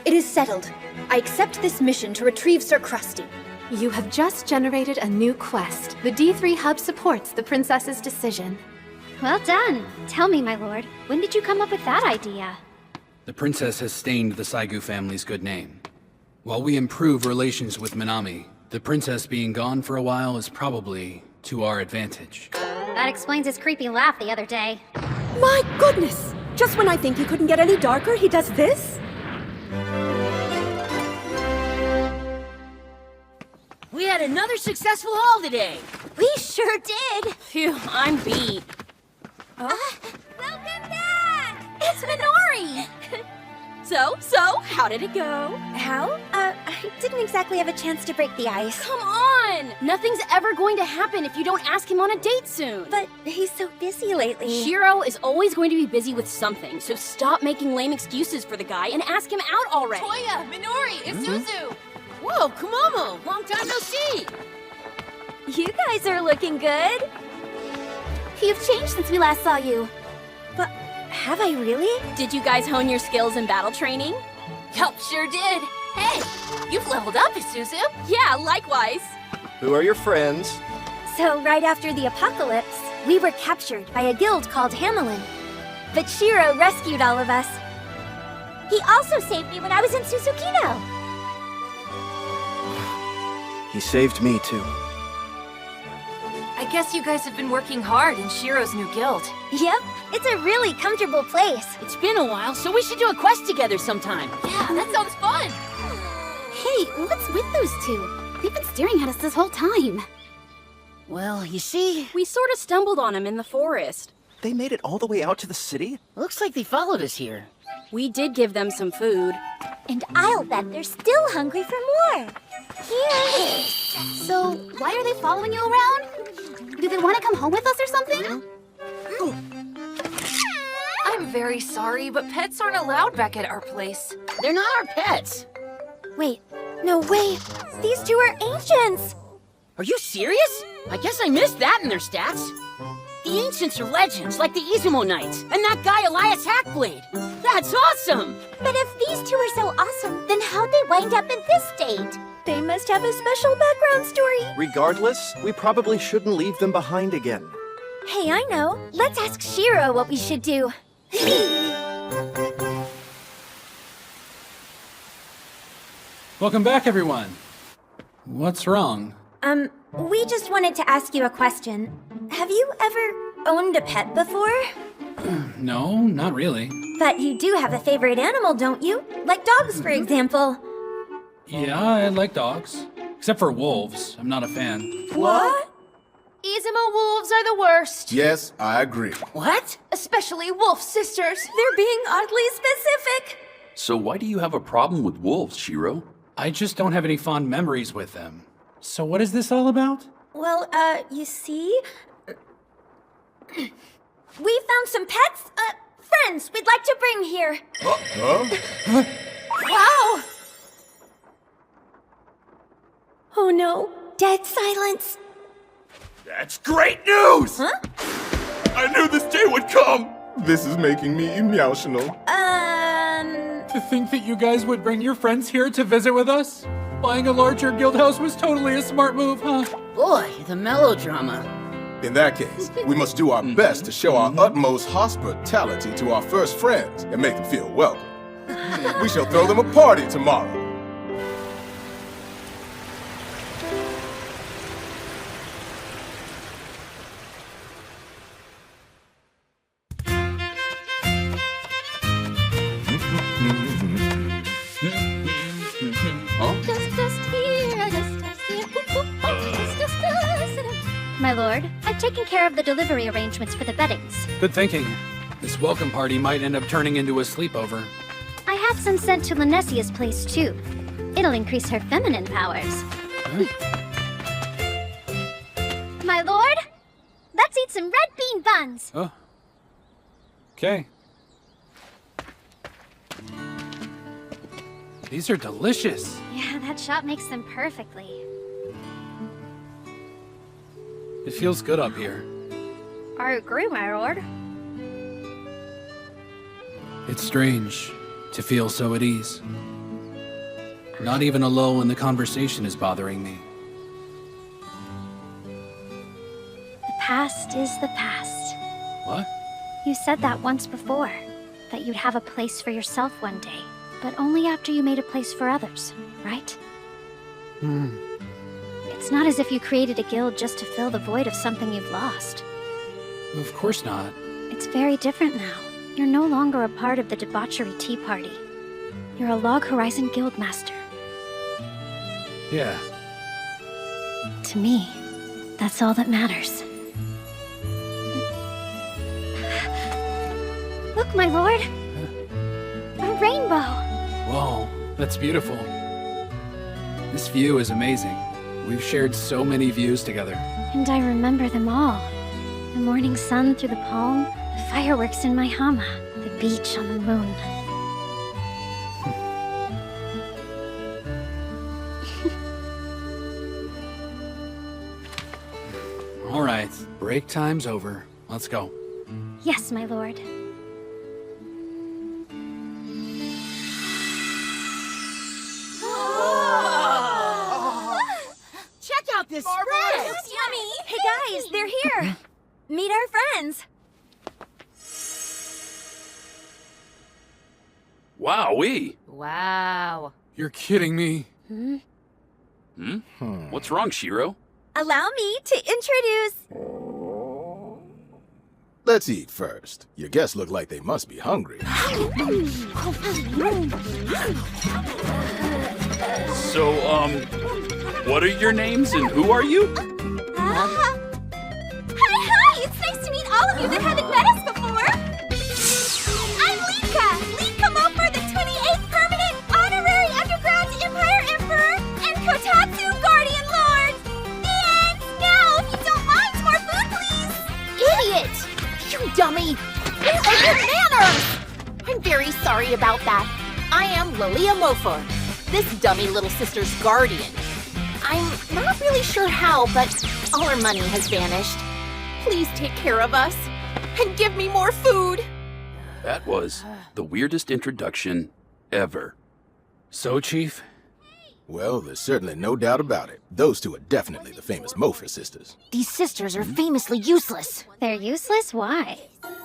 It is settled. I accept this mission to retrieve Sir Krusty. You have just generated a new quest. The D3 Hub supports the princess's decision. Well done. Tell me, my lord, when did you come up with that idea? The princess has stained the Saigu family's good name. While we improve relations with Minami, the princess being gone for a while is probably to our advantage. That explains his creepy laugh the other day. My goodness! Just when I think he couldn't get any darker, he does this? We had another successful haul today! We sure did. Phew, I'm beat. Welcome back! It's Minori! So, how did it go? How? I didn't exactly have a chance to break the ice. Come on! on! Nothing's ever going to happen if you don't ask him on a date soon. But he's so busy lately. Shiro is always going to be busy with something, so stop making lame excuses for the guy and ask him out already. Toya, Minori, Isuzu! Whoa, Kumomo! Long time no see! You guys are looking good. You've changed since we last saw you. But have I really? Did you guys hone your skills in battle training? Yup, sure did. Hey, you've leveled up, Isuzu. Yeah, likewise. Who are your friends? So right after the apocalypse, we were captured by a guild called Hamelin. But Shiro rescued all of us. He also saved me when I was in Susukino. He saved me too. I guess you guys have been working hard in Shiro's new guild. Yep, it's a really comfortable place. It's been a while, so we should do a quest together sometime. Yeah, that sounds fun. Hey, what's with those two? They've been staring at us this whole time. Well, you see... We sort of stumbled on him in the forest. They made it all the way out to the city? Looks like they followed us here. We did give them some food. And I'll bet they're still hungry for more. Here. So, why are they following you around? Do they want to come home with us or something? I'm very sorry, but pets aren't allowed back at our place. They're not our pets. Wait, no way. These two are ancients. Are you serious? I guess I missed that in their stats. The ancients are legends, like the Izumo Knights, and that guy Elias Hackblade. That's awesome! But if these two are so awesome, then how'd they wind up in this state? They must have a special background story. Regardless, we probably shouldn't leave them behind again. Hey, I know. Let's ask Shiro what we should do. Welcome back, everyone. What's wrong? We just wanted to ask you a question. Have you ever owned a pet before? No, not really. But you do have a favorite animal, don't you? Like dogs, for example. Yeah, I like dogs. Except for wolves. I'm not a fan. What? Izumo wolves are the worst. Yes, I agree. What? Especially wolf sisters. They're being oddly specific. So why do you have a problem with wolves, Shiro? I just don't have any fond memories with them. So what is this all about? Well, you see? We found some pets, friends we'd like to bring here. Huh? Wow! Oh no, dead silence. That's great news! Huh? I knew this day would come! This is making me emotional. To think that you guys would bring your friends here to visit with us? Buying a larger guild house was totally a smart move, huh? Boy, the melodrama. In that case, we must do our best to show our utmost hospitality to our first friends and make them feel welcome. We shall throw them a party tomorrow. My lord, I've taken care of the delivery arrangements for the beddings. Good thinking. This welcome party might end up turning into a sleepover. I have some sent to Linesia's place, too. It'll increase her feminine powers. My lord, let's eat some red bean buns. Oh. Okay. These are delicious. Yeah, that shop makes them perfectly. It feels good up here. I agree, my lord. It's strange to feel so at ease. Not even a lull in the conversation is bothering me. The past is the past. What? You said that once before, that you'd have a place for yourself one day, but only after you made a place for others, right? It's not as if you created a guild just to fill the void of something you've lost. Of course not. It's very different now. You're no longer a part of the debauchery tea party. You're a Log Horizon guild master. Yeah. To me, that's all that matters. Look, my lord! A rainbow! Whoa, that's beautiful. This view is amazing. We've shared so many views together. And I remember them all. The morning sun through the palm, the fireworks in my Hama, the beach on the moon. All right, break time's over. Let's go. Yes, my lord. Check out this spread! Yummy! Hey guys, they're here! Meet our friends! Wowee! Wow. You're kidding me. Hmm? What's wrong, Shiro? Allow me to introduce... Let's eat first. Your guests look like they must be hungry. So, what are your names and who are you? Hi! It's nice to meet all of you that haven't met us before! I'm Lika! Lika Mofer, the 28th Permanent Honorary Underground Empire Emperor and Kotatsu Guardian Lord! The end! Now, if you don't mind, more food, please! Idiot! You dummy! Where are your manners? I'm very sorry about that. I am Lilia Mofer, this dummy little sister's guardian. I'm not really sure how, but all our money has vanished. Please take care of us and give me more food. That was the weirdest introduction ever. So, Chief? Well, there's certainly no doubt about it. Those two are definitely the famous Mofer sisters. These sisters are famously useless. They're useless? Why?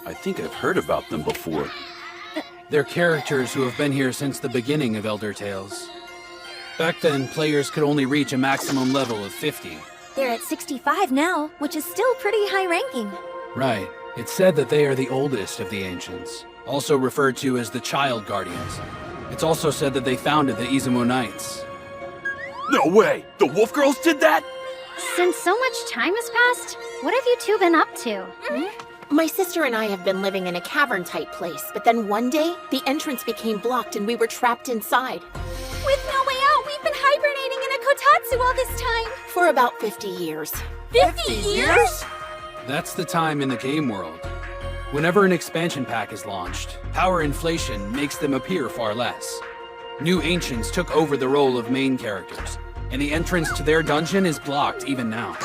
I think I've heard about them before. They're characters who have been here since the beginning of Elder Tales. Back then, players could only reach a maximum level of 50. They're at 65 now, which is still pretty high ranking. Right. It's said that they are the oldest of the Ancients, also referred to as the Child Guardians. It's also said that they founded the Izumo Knights. No way! The Wolf Girls did that?! Since so much time has passed, what have you two been up to? My sister and I have been living in a cavern-type place, but then one day, the entrance became blocked and we were trapped inside. With no way out, we've been hibernating in a kotatsu all this time. For about 50 years. 50 years? That's the time in the game world. Whenever an expansion pack is launched, power inflation makes them appear far less. New Ancients took over the role of main characters, and the entrance to their dungeon is blocked even now.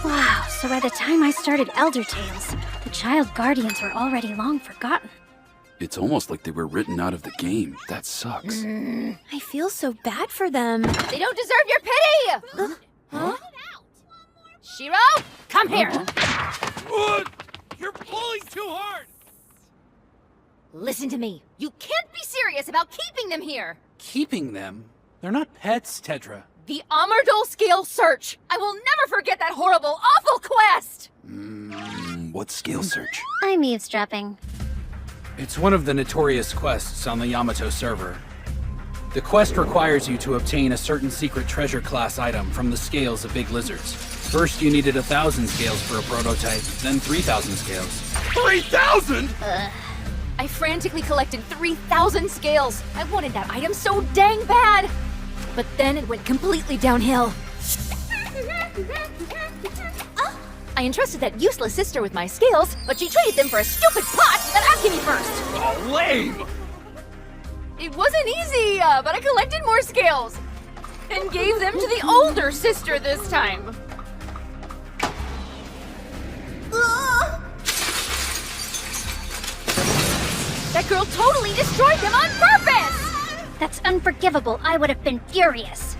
Wow, so by the time I started Elder Tales, the Child Guardians were already long forgotten. It's almost like they were written out of the game. That sucks. I feel so bad for them. They don't deserve your pity! Huh? Shiro, come here! You're pulling too hard! Listen to me. You can't be serious about keeping them here! Keeping them? They're not pets, Tetra. The Amardol Scale Search! I will never forget that horrible, awful quest! What scale search? I'm eavesdropping. It's one of the notorious quests on the Yamato server. The quest requires you to obtain a certain secret treasure class item from the scales of big lizards. First, you needed 1,000 scales for a prototype, then 3,000 scales. 3,000?! I frantically collected 3,000 scales. I wanted that item so dang bad. But then it went completely downhill. I entrusted that useless sister with my scales, but she traded them for a stupid pot without asking me first. Oh, lame! It wasn't easy, but I collected more scales. And gave them to the older sister this time. That girl totally destroyed them on purpose! That's unforgivable. I would have been furious.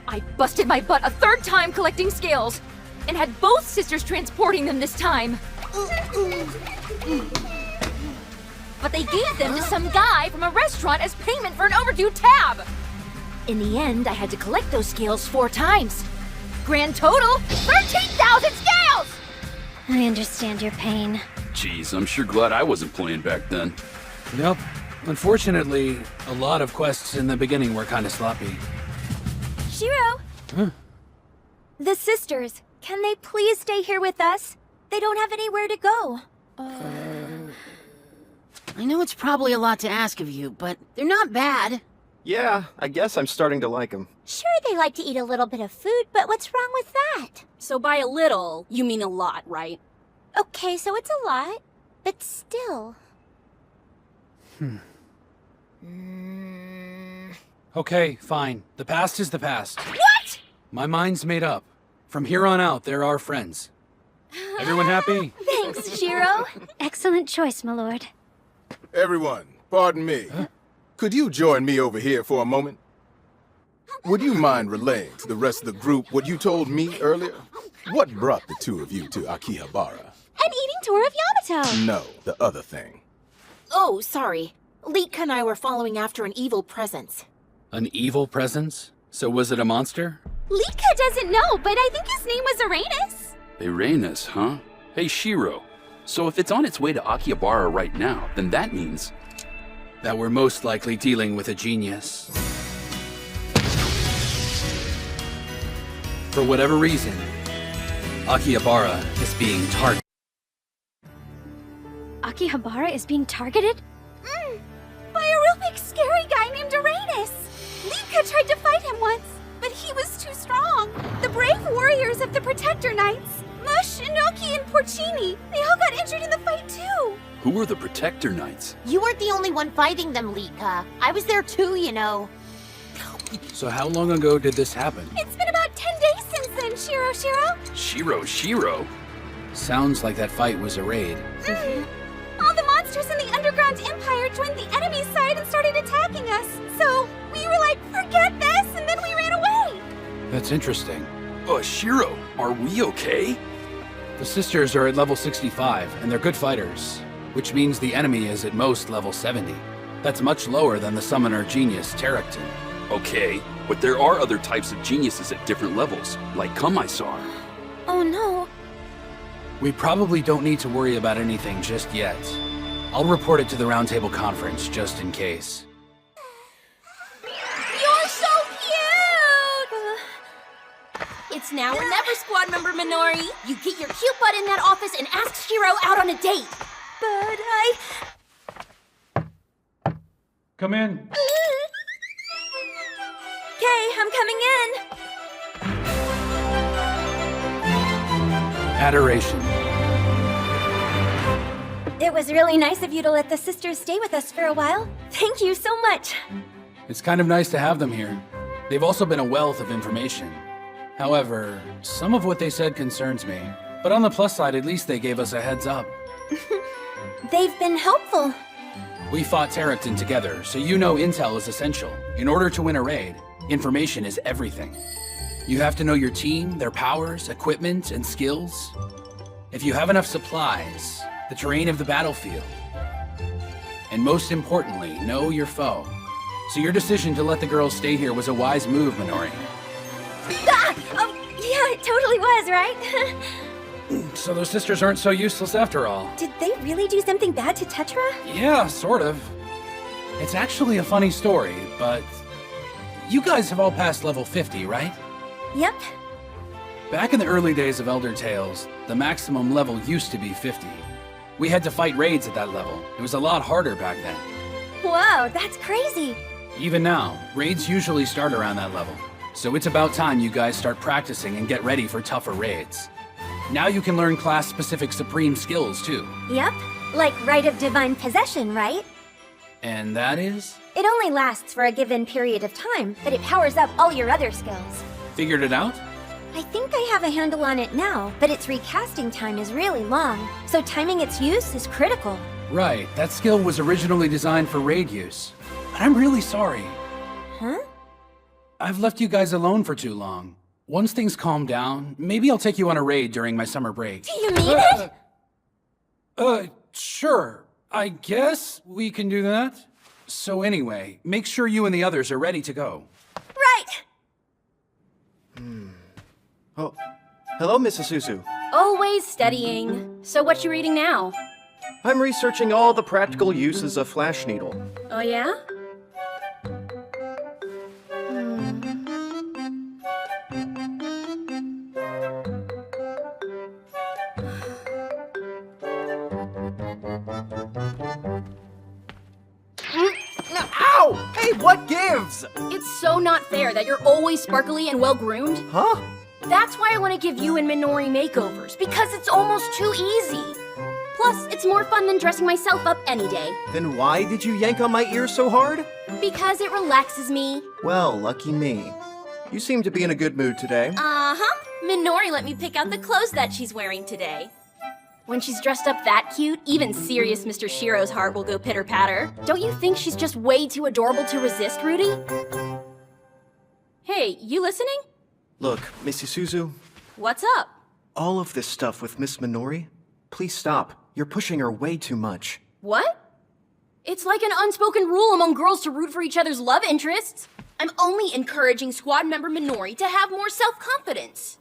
I busted my butt a third time collecting scales, and had both sisters transporting them this time. But they gave them to some guy from a restaurant as payment for an overdue tab. In the end, I had to collect those scales 4 times. Grand total, 13,000 scales! I understand your pain. Jeez, I'm sure glad I wasn't playing back then. Yep. Unfortunately, a lot of quests in the beginning were kind of sloppy. Shiro! Huh? The sisters, can they please stay here with us? They don't have anywhere to go. I know it's probably a lot to ask of you, but they're not bad. Yeah, I guess I'm starting to like them. Sure, they like to eat a little bit of food, but what's wrong with that? So by a little, you mean a lot, right? Okay, so it's a lot, but still. Okay, fine. The past is the past. What? My mind's made up. From here on out, they're our friends. Everyone happy? Thanks, Shiro. Excellent choice, my lord. Everyone, pardon me. Could you join me over here for a moment? Would you mind relaying to the rest of the group what you told me earlier? What brought the two of you to Akihabara? An eating tour of Yamato. No, the other thing. Oh, sorry. Leeka and I were following after an evil presence. An evil presence? So was it a monster? Leeka doesn't know, but I think his name was Uranus. Uranus, huh? Hey, Shiro. So if it's on its way to Akihabara right now, then that means... that we're most likely dealing with a genius. For whatever reason, Akihabara is being targeted. Akihabara is being targeted? By a real big scary guy named Uranus. Leeka tried to fight him once, but he was too strong. The brave warriors of the Protector Knights, Mush, Inoki, and Porcini, they all got injured in the fight too. Who were the Protector Knights? You weren't the only one fighting them, Leeka. I was there too, you know. So how long ago did this happen? It's been about 10 days since then, Shiro. Shiro? Sounds like that fight was a raid. All the monsters in the Underground Empire joined the enemy's side and started attacking us. So we were like, forget this, and then we ran away. That's interesting. Shiro, are we okay? The sisters are at level 65, and they're good fighters, which means the enemy is at most level 70. That's much lower than the summoner genius Terracton. Okay, but there are other types of geniuses at different levels, like Kamaisar. Oh no. We probably don't need to worry about anything just yet. I'll report it to the Roundtable Conference, just in case. You're so cute! It's now or never, squad member Minori. You get your cute butt in that office and ask Shiro out on a date. But Come in. Okay, I'm coming in. Adoration. It was really nice of you to let the sisters stay with us for a while. Thank you so much. It's kind of nice to have them here. They've also been a wealth of information. However, some of what they said concerns me. But on the plus side, at least they gave us a heads up. They've been helpful. We fought Terracton together, so you know intel is essential. In order to win a raid, information is everything. You have to know your team, their powers, equipment, and skills. If you have enough supplies, the terrain of the battlefield, and most importantly, know your foe. So your decision to let the girls stay here was a wise move, Minori. Yeah, it totally was, right? So those sisters aren't so useless after all. Did they really do something bad to Tetra? Yeah, sort of. It's actually a funny story, but you guys have all passed level 50, right? Yep. Back in the early days of Elder Tales, the maximum level used to be 50. We had to fight raids at that level. It was a lot harder back then. Whoa, that's crazy. Even now, raids usually start around that level. So it's about time you guys start practicing and get ready for tougher raids. Now you can learn class-specific supreme skills, too. Yep. Like Rite of Divine Possession, right? And that is? It only lasts for a given period of time, but it powers up all your other skills. Figured it out? I think I have a handle on it now, but its recasting time is really long, so timing its use is critical. Right, that skill was originally designed for raid use. But I'm really sorry. Huh? I've left you guys alone for too long. Once things calm down, maybe I'll take you on a raid during my summer break. Do you mean it? Sure. I guess we can do that. So anyway, make sure you and the others are ready to go. Right! Oh, hello, Mrs. Suzu. Always studying. So what you reading now? I'm researching all the practical uses of Flash Needle. Oh yeah? Ow! Hey, what gives? It's so not fair that you're always sparkly and well-groomed. Huh? That's why I want to give you and Minori makeovers, because it's almost too easy. Plus, it's more fun than dressing myself up any day. Then why did you yank on my ear so hard? Because it relaxes me. Well, lucky me. You seem to be in a good mood today. Uh-huh. Minori let me pick out the clothes that she's wearing today. When she's dressed up that cute, even serious Mr. Shiro's heart will go pitter-patter. Don't you think she's just way too adorable to resist, Rudy? Hey, you listening? Look, Miss Isuzu, What's up? all of this stuff with Miss Minori, please stop. You're pushing her way too much. What? It's like an unspoken rule among girls to root for each other's love interests. I'm only encouraging squad member Minori to have more self-confidence.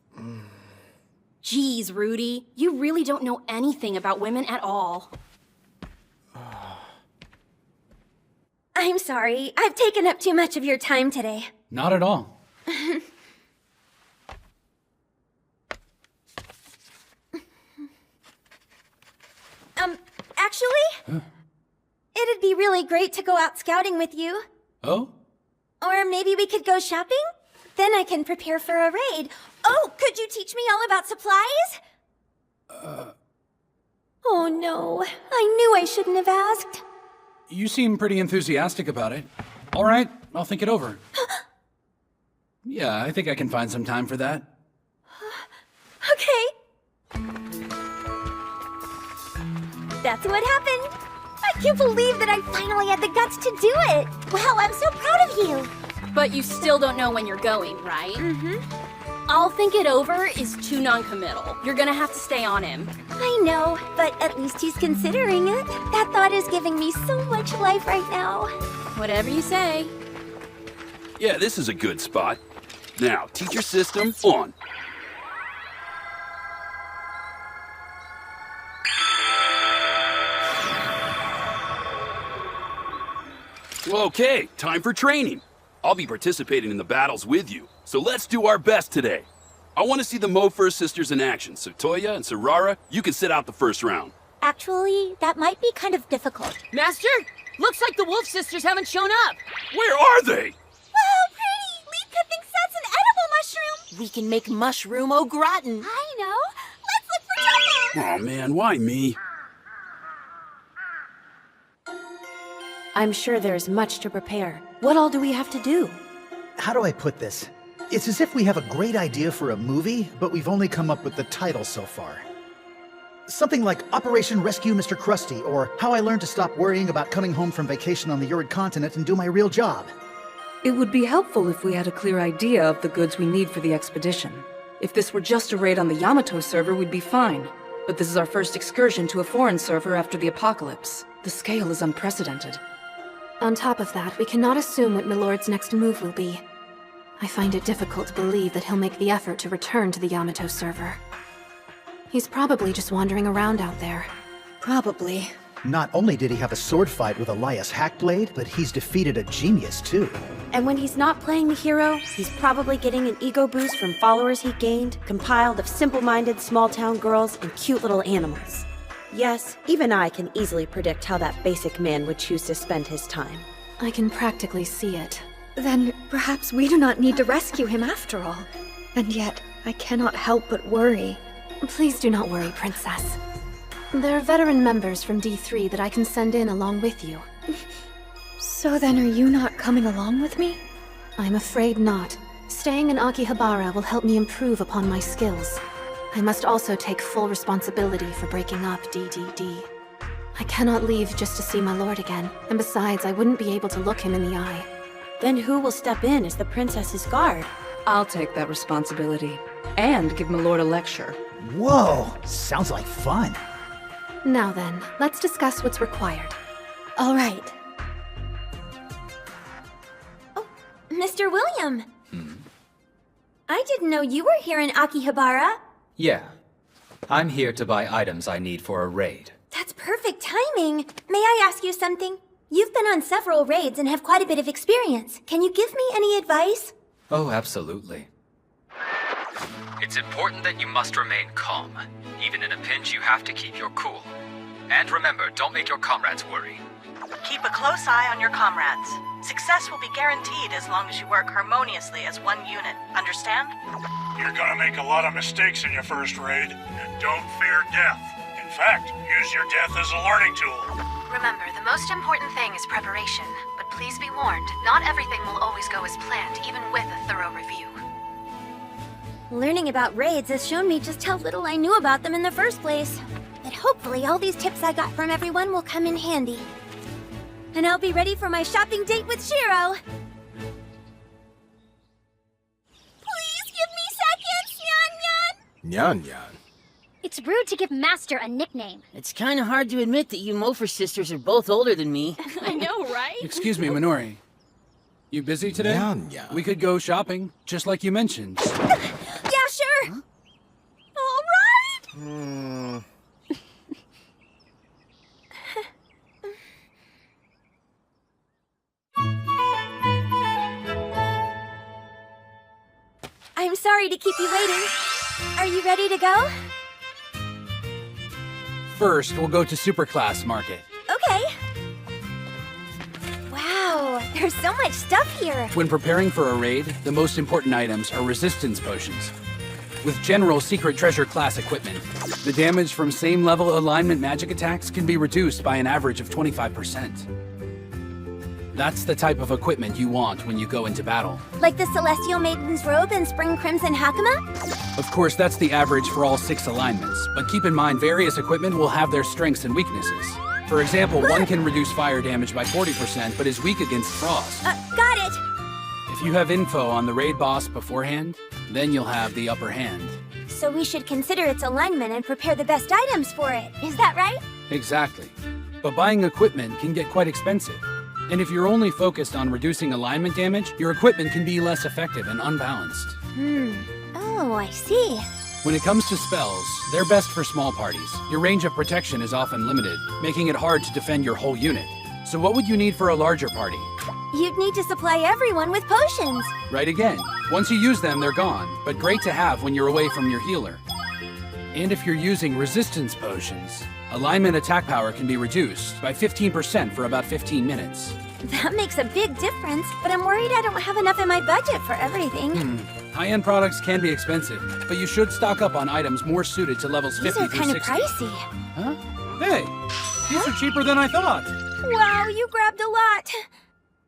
Jeez, Rudy, you really don't know anything about women at all. I'm sorry. I've taken up too much of your time today. Not at all. Actually, it'd be really great to go out scouting with you. Oh? Or maybe we could go shopping? Then I can prepare for a raid. Oh, could you teach me all about supplies? Oh no, I knew I shouldn't have asked. You seem pretty enthusiastic about it. All right, I'll think it over. Yeah, I think I can find some time for that. Okay. That's what happened. I can't believe that I finally had the guts to do it. Wow, I'm so proud of you. But you still don't know when you're going, right? Mm-hmm. I'll think it over is too non-committal. You're gonna have to stay on him. I know, but at least he's considering it. That thought is giving me so much life right now. Whatever you say. Yeah, this is a good spot. Now, teacher system on. Okay, time for training. I'll be participating in the battles with you, so let's do our best today. I want to see the Mo-First sisters in action, so Toya and Sarara, you can sit out the first round. Actually, that might be kind of difficult. Master, looks like the Wolf sisters haven't shown up. Where are they? Wow, pretty! Lika thinks that's an edible mushroom! We can make mushroom au gratin. I know! Let's look for Toya! Oh man, why me? I'm sure there's much to prepare. What all do we have to do? How do I put this? It's as if we have a great idea for a movie, but we've only come up with the title so far. Something like Operation Rescue Mr. Krusty, or How I Learned to Stop Worrying About Coming Home from Vacation on the Urid Continent and Do My Real Job. It would be helpful if we had a clear idea of the goods we need for the expedition. If this were just a raid on the Yamato server, we'd be fine. But this is our first excursion to a foreign server after the apocalypse. The scale is unprecedented. On top of that, we cannot assume what Milord's next move will be. I find it difficult to believe that he'll make the effort to return to the Yamato server. He's probably just wandering around out there. Probably. Not only did he have a sword fight with Elias Hackblade, but he's defeated a genius too. And when he's not playing the hero, he's probably getting an ego boost from followers he gained, compiled of simple-minded small-town girls and cute little animals. Yes, even I can easily predict how that basic man would choose to spend his time. I can practically see it. Then perhaps we do not need to rescue him after all. And yet, I cannot help but worry. Please do not worry, Princess. There are veteran members from D3 that I can send in along with you. So then are you not coming along with me? I'm afraid not. Staying in Akihabara will help me improve upon my skills. I must also take full responsibility for breaking up DDD. I cannot leave just to see my lord again, and besides, I wouldn't be able to look him in the eye. Then who will step in as the princess's guard? I'll take that responsibility. And give Milord a lecture. Whoa! Sounds like fun. Now then, let's discuss what's required. All right. Oh, Mr. William. I didn't know you were here in Akihabara. Yeah. I'm here to buy items I need for a raid. That's perfect timing. May I ask you something? You've been on several raids and have quite a bit of experience. Can you give me any advice? Oh, absolutely. It's important that you must remain calm. Even in a pinch, you have to keep your cool. And remember, don't make your comrades worry. Keep a close eye on your comrades. Success will be guaranteed as long as you work harmoniously as one unit. Understand? You're gonna make a lot of mistakes in your first raid, and don't fear death. In fact, use your death as a learning tool. Remember, the most important thing is preparation. But please be warned, not everything will always go as planned, even with a thorough review. Learning about raids has shown me just how little I knew about them in the first place. But hopefully all these tips I got from everyone will come in handy. And I'll be ready for my shopping date with Shiro! Please give me seconds, Nyan Nyan! Nyan Nyan. It's rude to give Master a nickname. It's kind of hard to admit that you Mofer sisters are both older than me. I know, right? Excuse me, Minori. You busy today? Nyan. We could go shopping, just like you mentioned. Yeah, sure! All right! I'm sorry to keep you waiting. Are you ready to go? First, we'll go to Superclass Market. Okay. Wow, there's so much stuff here. When preparing for a raid, the most important items are resistance potions. With general secret treasure class equipment, the damage from same level alignment magic attacks can be reduced by an average of 25%. That's the type of equipment you want when you go into battle. Like the Celestial Maiden's Robe and Spring Crimson Hakama? Of course, that's the average for all 6 alignments, but keep in mind various equipment will have their strengths and weaknesses. For example, one can reduce fire damage by 40%, but is weak against frost. Got it! If you have info on the raid boss beforehand, then you'll have the upper hand. So we should consider its alignment and prepare the best items for it. Is that right? Exactly. But buying equipment can get quite expensive. And if you're only focused on reducing alignment damage, your equipment can be less effective and unbalanced. Oh, I see. When it comes to spells, they're best for small parties. Your range of protection is often limited, making it hard to defend your whole unit. So what would you need for a larger party? You'd need to supply everyone with potions. Right again. Once you use them, they're gone, but great to have when you're away from your healer. And if you're using resistance potions, alignment attack power can be reduced by 15% for about 15 minutes. That makes a big difference, but I'm worried I don't have enough in my budget for everything. High-end products can be expensive, but you should stock up on items more suited to levels These 50 are through kind of 60. pricey. Huh? Hey, these are cheaper than I thought. Wow, you grabbed a lot.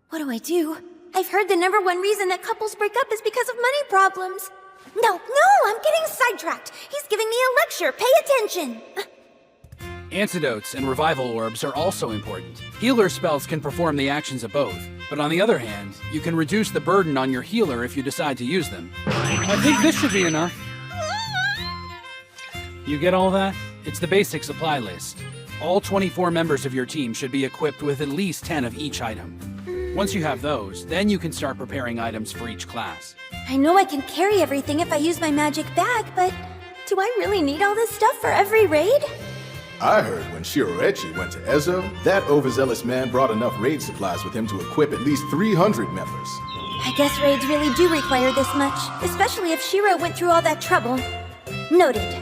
What do I do? I've heard the #1 reason that couples break up is because of money problems. No, I'm getting sidetracked. He's giving me a lecture. Pay attention. Antidotes and revival orbs are also important. Healer spells can perform the actions of both, but on the other hand, you can reduce the burden on your healer if you decide to use them. I think this should be enough. You get all that? It's the basic supply list. All 24 members of your team should be equipped with at least 10 of each item. Once you have those, then you can start preparing items for each class. I know I can carry everything if I use my magic bag, but do I really need all this stuff for every raid? I heard when Shiroechi went to Ezo, that overzealous man brought enough raid supplies with him to equip at least 300 members. I guess raids really do require this much, especially if Shiro went through all that trouble. Noted.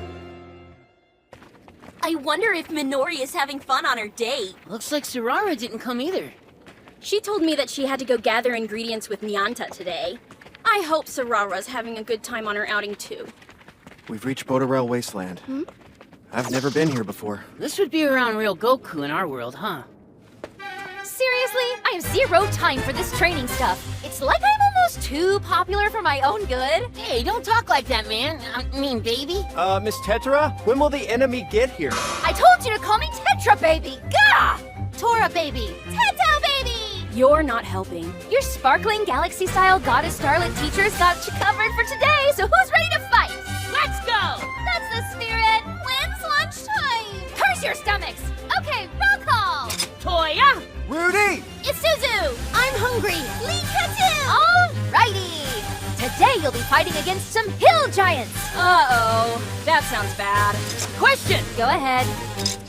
I wonder if Minori is having fun on her date. Looks like Sarara didn't come either. She told me that she had to go gather ingredients with Nyanta today. I hope Sarara's having a good time on her outing too. We've reached Botarel Wasteland. I've never been here before. This would be around real Goku in our world, huh? Seriously, I have 0 time for this training stuff. It's like I'm almost too popular for my own good. Hey, don't talk like that, man. I mean, baby. Miss Tetra, when will the enemy get here? I told you to call me Tetra Baby. Gah! Tora Baby. Teto Baby! You're not helping. Your sparkling galaxy-style Goddess Starlet teachers got you covered for today, so who's ready to fight? Let's go! That's the spirit. When's lunchtime? Curse your stomachs. Okay, roll call. Toya! Rudy! It's Suzu. I'm hungry. Lee Alrighty. Today you'll be fighting against some hill giants. Uh-oh. That sounds bad. Question! Go ahead.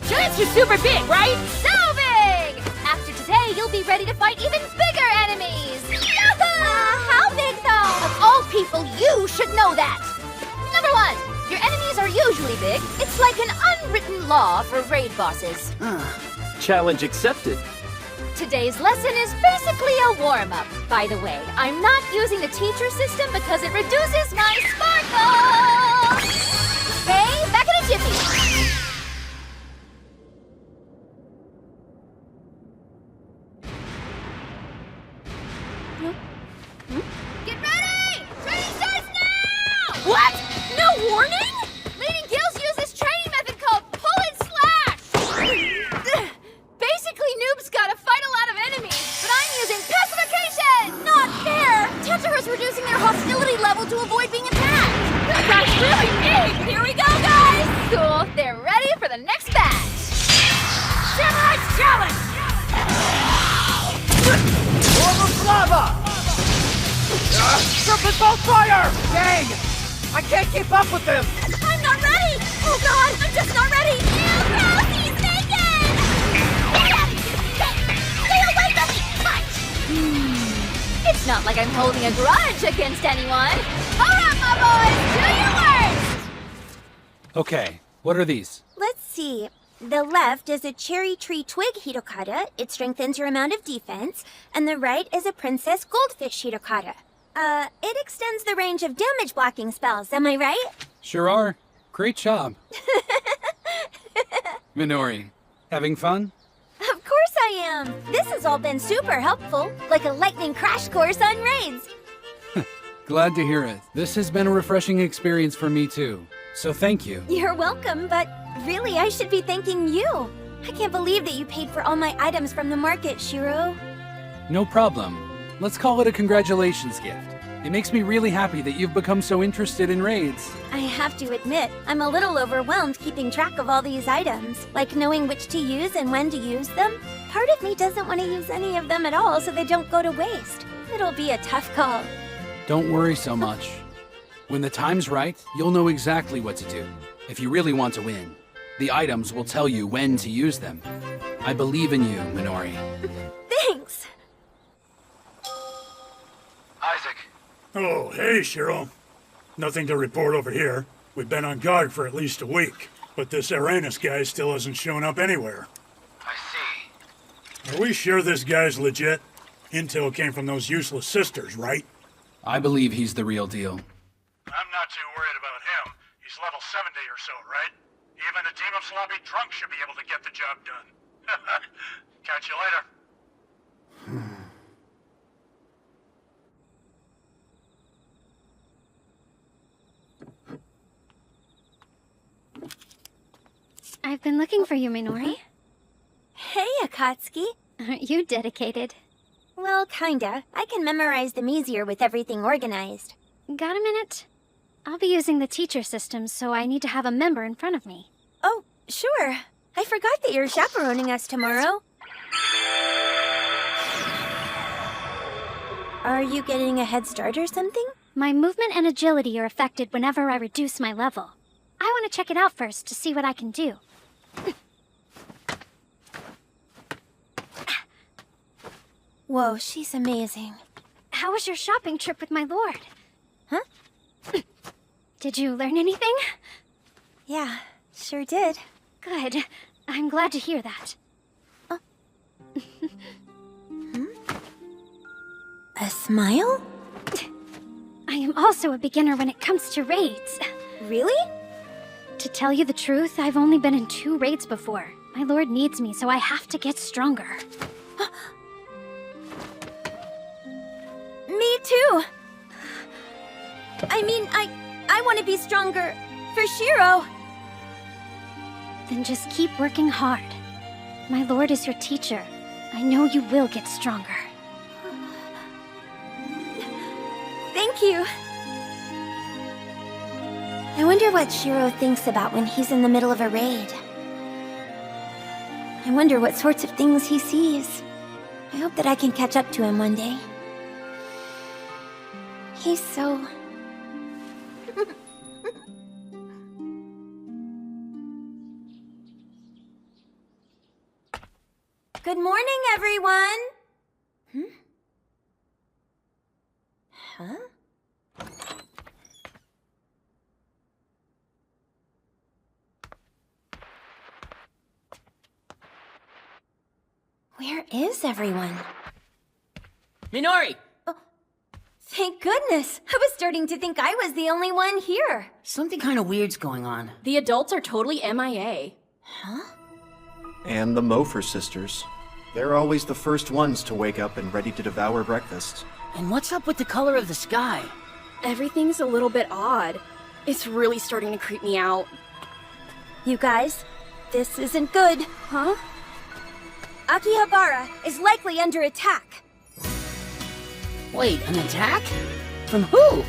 Giants are super big, right? So big! After today, you'll be ready to fight even bigger enemies. How big though? Of all people, you should know that. Number 1, your enemies are usually big. It's like an unwritten law for raid bosses. Challenge accepted. Today's lesson is basically a warm-up. By the way, I'm not using the teacher system because it reduces my sparkle! Okay, back in a jiffy. Get ready! Training starts now! What? No warning? Leading guilds use this training method called pull and slash! Basically, noobs gotta fight a lot of enemies, but I'm using pacification! Not fair! Tetra's reducing their hostility level to avoid being attacked! That's really big! Here we go, guys! Cool, they're ready for the next batch! Samurai's challenge! Ormus lava! Serpent bolt fire! Dang! I can't keep up with them! I'm not ready! Oh god, I'm just not ready! Ew, gross, he's naked! Stay away from me! Punch! It's not like I'm holding a grudge against anyone! Hold up, my boys! Do your worst! Okay, what are these? Let's see. The left is a cherry tree twig Hitokata. It strengthens your amount of defense. And the right is a princess goldfish Hitokata. It extends the range of damage blocking spells, am I right? Sure are. Great job. Minori, having fun? Of course I am! This has all been super helpful, like a lightning crash course on raids. Glad to hear it. This has been a refreshing experience for me too. So thank you. You're welcome, but really I should be thanking you. I can't believe that you paid for all my items from the market, Shiro. No problem. Let's call it a congratulations gift. It makes me really happy that you've become so interested in raids. I have to admit, I'm a little overwhelmed keeping track of all these items, like knowing which to use and when to use them. Part of me doesn't want to use any of them at all so they don't go to waste. It'll be a tough call. Don't worry so much. When the time's right, you'll know exactly what to do. If you really want to win, the items will tell you when to use them. I believe in you, Minori. Thanks! Isaac. Oh, hey, Shiro. Nothing to report over here. We've been on guard for at least a week, but this Aranus guy still hasn't shown up anywhere. I see. Are we sure this guy's legit? Intel came from those useless sisters, right? I believe he's the real deal. I'm not too worried about him. He's level 70 or so, right? Even a team of sloppy drunks should be able to get the job done. Catch you later. I've been looking for you, Minori. Hey, Akatsuki. Aren't you dedicated? Well, kinda. I can memorize them easier with everything organized. Got a minute? I'll be using the teacher system, so I need to have a member in front of me. Oh, sure. I forgot that you're chaperoning us tomorrow. Are you getting a head start or something? My movement and agility are affected whenever I reduce my level. I want to check it out first to see what I can do. Whoa, she's amazing. How was your shopping trip with my lord? Huh? Did you learn anything? Yeah, sure did. Good. I'm glad to hear that. A smile? I am also a beginner when it comes to raids. Really? To tell you the truth, I've only been in 2 raids before. My lord needs me, so I have to get stronger. Me too! I mean, I want to be stronger for Shiro. Then just keep working hard. My lord is your teacher. I know you will get stronger. Thank you. I wonder what Shiro thinks about when he's in the middle of a raid. I wonder what sorts of things he sees. I hope that I can catch up to him one day. He's so... Good morning, everyone! Huh? Where is everyone? Minori! Thank goodness! I was starting to think I was the only one here. Something kind of weird's going on. The adults are totally MIA. And the Mofer sisters. They're always the first ones to wake up and ready to devour breakfast. And what's up with the color of the sky? Everything's a little bit odd. It's really starting to creep me out. You guys, this isn't good. Huh? Akihabara is likely under attack. Wait, an attack? From who?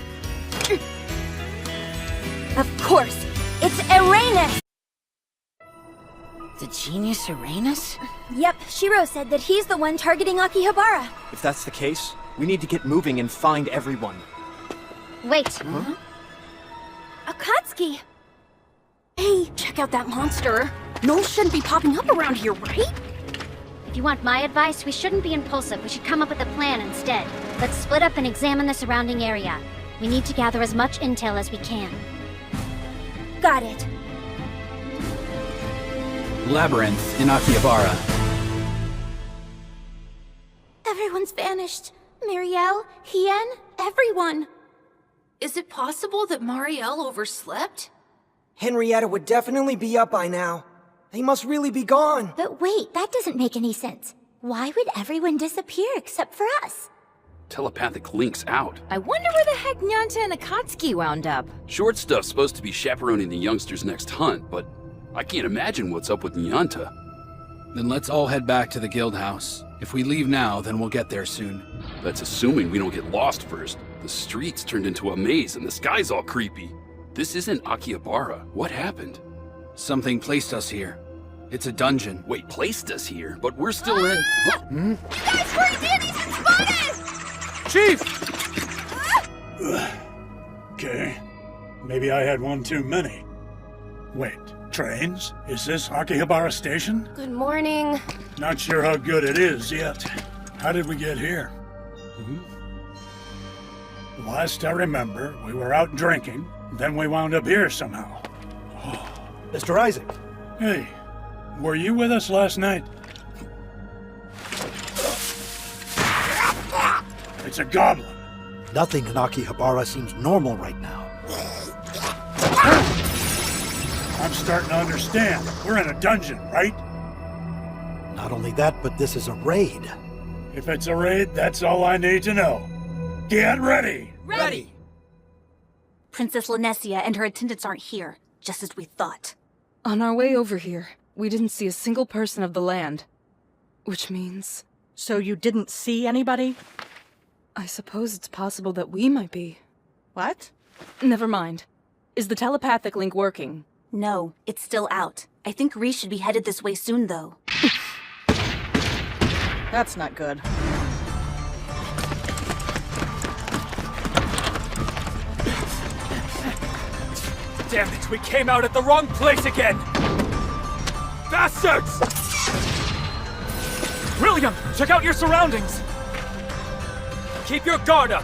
Of course, it's Uranus! The genius Uranus? Yep, Shiro said that he's the one targeting Akihabara. If that's the case, we need to get moving and find everyone. Wait. Huh? Akatsuki! Hey, check out that monster. Gnolls shouldn't be popping up around here, right? If you want my advice, we shouldn't be impulsive. We should come up with a plan instead. Let's split up and examine the surrounding area. We need to gather as much intel as we can. Got it. Labyrinth in Akihabara. Everyone's vanished. Marielle, Hien, everyone. Is it possible that Marielle overslept? Henrietta would definitely be up by now. They must really be gone. But wait, that doesn't make any sense. Why would everyone disappear except for us? Telepathic links out. I wonder where the heck Nyanta and Akatsuki wound up. Short Stuff's supposed to be chaperoning the youngsters' next hunt, but I can't imagine what's up with Nyanta. Then let's all head back to the guild house. If we leave now, then we'll get there soon. That's assuming we don't get lost first. The streets turned into a maze and the sky's all creepy. This isn't Akihabara. What happened? Something placed us here. It's a dungeon. Wait, placed us here? But we're still in... Huh? You guys, hurry! Danny's been spotted! Chief! Okay. Maybe I had one too many. Wait, trains? Is this Akihabara Station? Good morning. Not sure how good it is yet. How did we get here? Last I remember, we were out drinking, then we wound up here somehow. Mr. Isaac. Hey, were you with us last night? It's a goblin. Nothing in Akihabara seems normal right now. I'm starting to understand. We're in a dungeon, right? Not only that, but this is a raid. If it's a raid, that's all I need to know. Get ready! Ready! Princess Lanessia and her attendants aren't here, just as we thought. On our way over here, we didn't see a single person of the land. Which means... So you didn't see anybody? I suppose it's possible that we might be. What? Never mind. Is the telepathic link working? No, it's still out. I think Reese should be headed this way soon, though. That's not good. Damn it, we came out at the wrong place again! Bastards! William, check out your surroundings! Keep your guard up!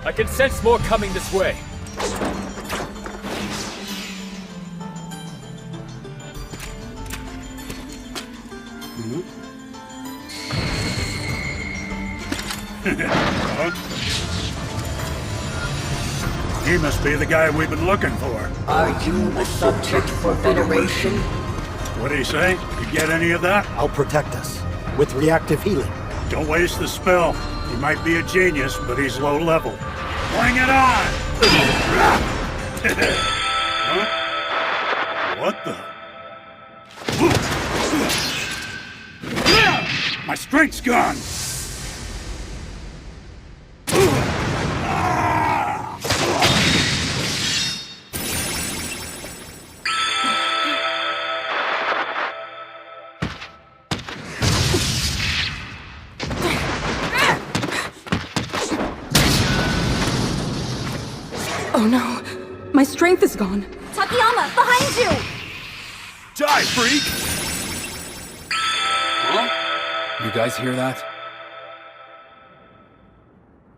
I can sense more coming this way. He must be the guy we've been looking for. Are you a subject for veneration? What'd he say? You get any of that? I'll protect us. With reactive healing. Don't waste the spell. He might be a genius, but he's low level. Bring it on! Huh? What the? My strength's gone! Oh no! My strength is gone! Takayama, behind you! Die, freak! Huh? You guys hear that?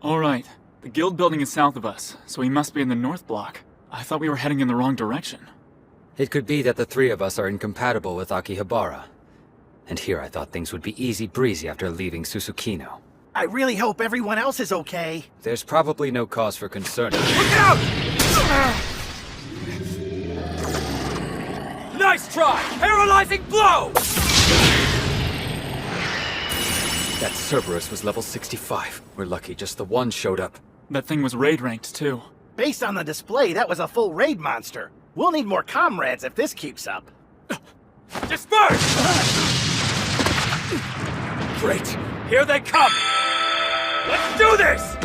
All right. The guild building is south of us, so we must be in the north block. I thought we were heading in the wrong direction. It could be that the three of us are incompatible with Akihabara. And here I thought things would be easy breezy after leaving Susukino. I really hope everyone else is okay. There's probably no cause for concern. Look out! Nice try! Paralyzing blow! That Cerberus was level 65. We're lucky just the one showed up. That thing was raid ranked, too. Based on the display, that was a full raid monster. We'll need more comrades if this keeps up. Disperse! Great. Here they come! Let's do this!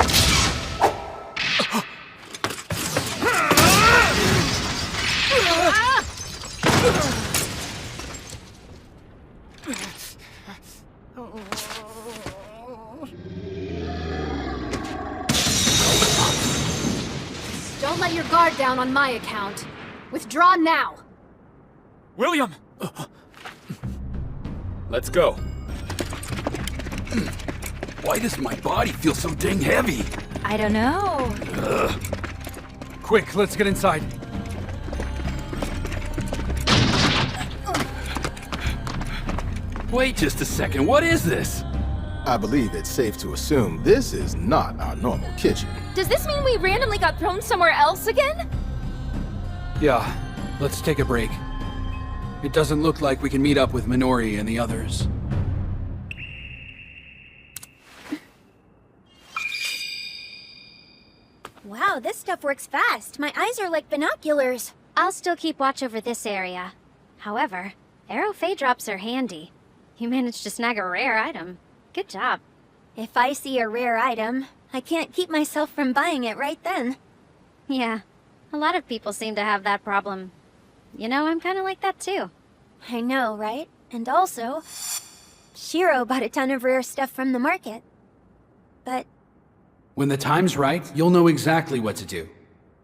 Don't let your guard down on my account. Withdraw now. William! Let's go. Why does my body feel so dang heavy? I don't know. Ugh. Quick, let's get inside. Wait just a second, what is this? I believe it's safe to assume this is not our normal kitchen. Does this mean we randomly got thrown somewhere else again? Yeah, let's take a break. It doesn't look like we can meet up with Minori and the others. Wow, this stuff works fast. My eyes are like binoculars. I'll still keep watch over this area. However, arrow fey drops are handy. You managed to snag a rare item. Good job. If I see a rare item, I can't keep myself from buying it right then. Yeah, a lot of people seem to have that problem. You know, I'm kind of like that too. I know, right? And also, Shiro bought a ton of rare stuff from the market. But When the time's right, you'll know exactly what to do.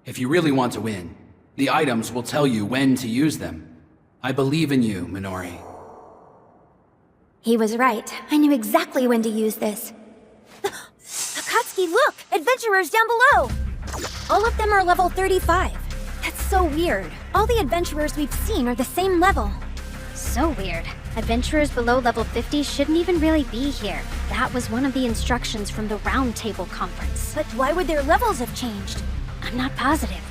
If you really want to win, the items will tell you when to use them. I believe in you, Minori. he was right. I knew exactly when to use this. Akatsuki, look! Adventurers down below! All of them are level 35. That's so weird. All the adventurers we've seen are the same level. So weird. Adventurers below level 50 shouldn't even really be here. That was one of the instructions from the Round Table Conference. But why would their levels have changed? I'm not positive,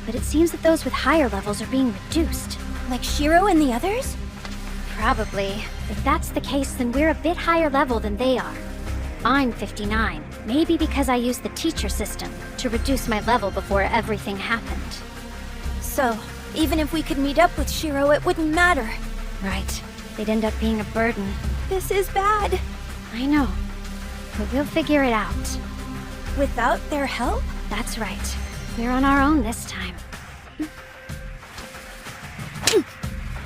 but it seems that those with higher levels are being reduced. Like Shiro and the others? Probably. If that's the case, then we're a bit higher level than they are. I'm 59, maybe because I used the teacher system to reduce my level before everything happened. So, even if we could meet up with Shiro, it wouldn't matter. Right. They'd end up being a burden. This is bad. I know. But we'll figure it out. Without their help? That's right. We're on our own this time.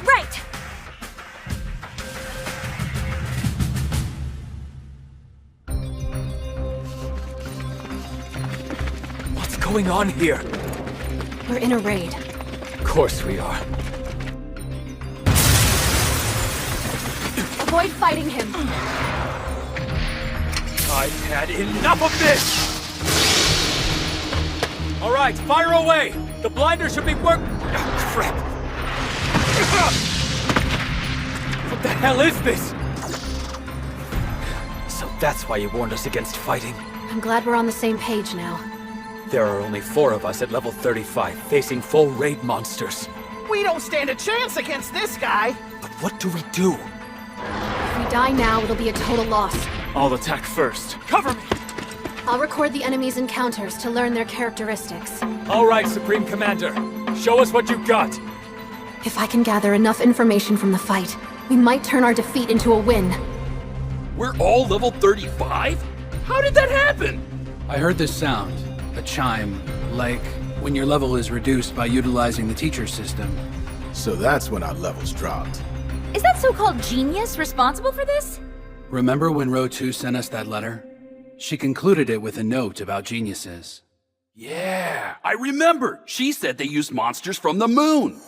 Right! What's going on here? We're in a raid. Of course we are. Avoid fighting him. I've had enough of this! All right, fire away! The blinder should be work... Oh, crap! What the hell is this? So that's why you warned us against fighting. I'm glad we're on the same page now. There are only 4 of us at level 35, facing full raid monsters. We don't stand a chance against this guy! But what do we do? If we die now, it'll be a total loss. I'll attack first. Cover me! I'll record the enemy's encounters to learn their characteristics. All right, Supreme Commander. Show us what you've got. If I can gather enough information from the fight, we might turn our defeat into a win. We're all level 35? How did that happen? I heard this sound. A chime. Like when your level is reduced by utilizing the teacher system. So that's when our levels dropped. Is that so-called genius responsible for this? Remember when Row 2 sent us that letter? She concluded it with a note about geniuses. Yeah, I remember. She said they used monsters from the moon.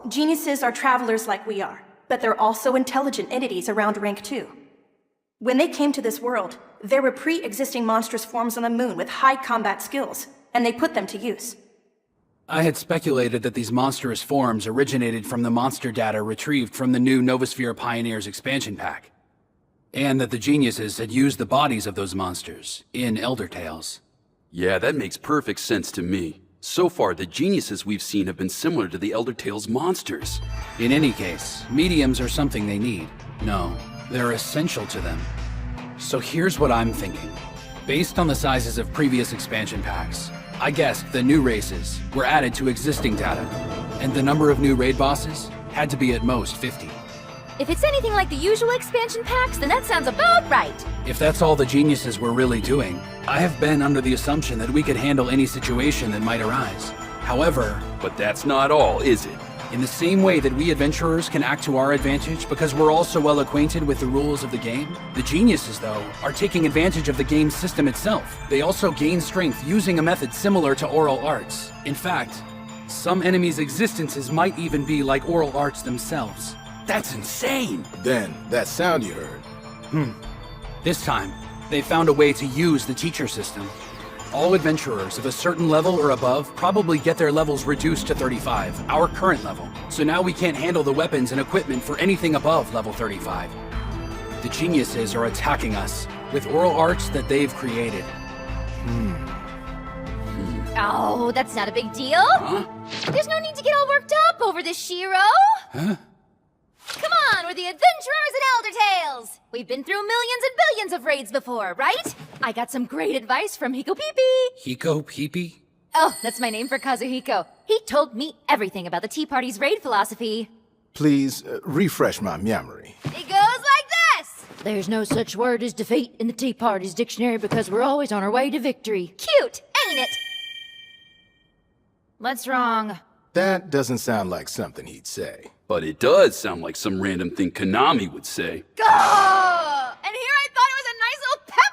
Geniuses are travelers like we are, but they're also intelligent entities around rank 2. When they came to this world, there were pre-existing monstrous forms on the moon with high combat skills, and they put them to use. I had speculated that these monstrous forms originated from the monster data retrieved from the new Novosphere Pioneers expansion pack, and that the geniuses had used the bodies of those monsters in Elder Tales. Yeah, that makes perfect sense to me. So far, the geniuses we've seen have been similar to the Elder Tales monsters. In any case, mediums are something they need. No, they're essential to them. So here's what I'm thinking. Based on the sizes of previous expansion packs, I guessed the new races were added to existing data, and the number of new raid bosses had to be at most 50. If it's anything like the usual expansion packs, then that sounds about right. If that's all the geniuses were really doing, I have been under the assumption that we could handle any situation that might arise. However... But that's not all, is it? In the same way that we adventurers can act to our advantage because we're all so well acquainted with the rules of the game, the geniuses, though, are taking advantage of the game's system itself. They also gain strength using a method similar to oral arts. In fact, some enemies' existences might even be like oral arts themselves. That's insane! Then, that sound you heard. This time, they found a way to use the teacher system. All adventurers of a certain level or above probably get their levels reduced to 35, our current level. So now we can't handle the weapons and equipment for anything above level 35. The geniuses are attacking us with oral arts that they've created. Oh, that's not a big deal. Huh? There's no need to get all worked up over this, Shiro. Huh? Come on, we're the adventurers in Elder Tales. We've been through millions and billions of raids before, right? I got some great advice from Hiko Peepee. Hiko Peepee? Oh, that's my name for Kazuhiko. He told me everything about the Tea Party's raid philosophy. Please, refresh my memory. It goes like this! There's no such word as defeat in the Tea Party's dictionary because we're always on our way to victory. Cute, ain't it? What's wrong? That doesn't sound like something he'd say. But it does sound like some random thing Konami would say. Gah! And here I thought it was a nice little pep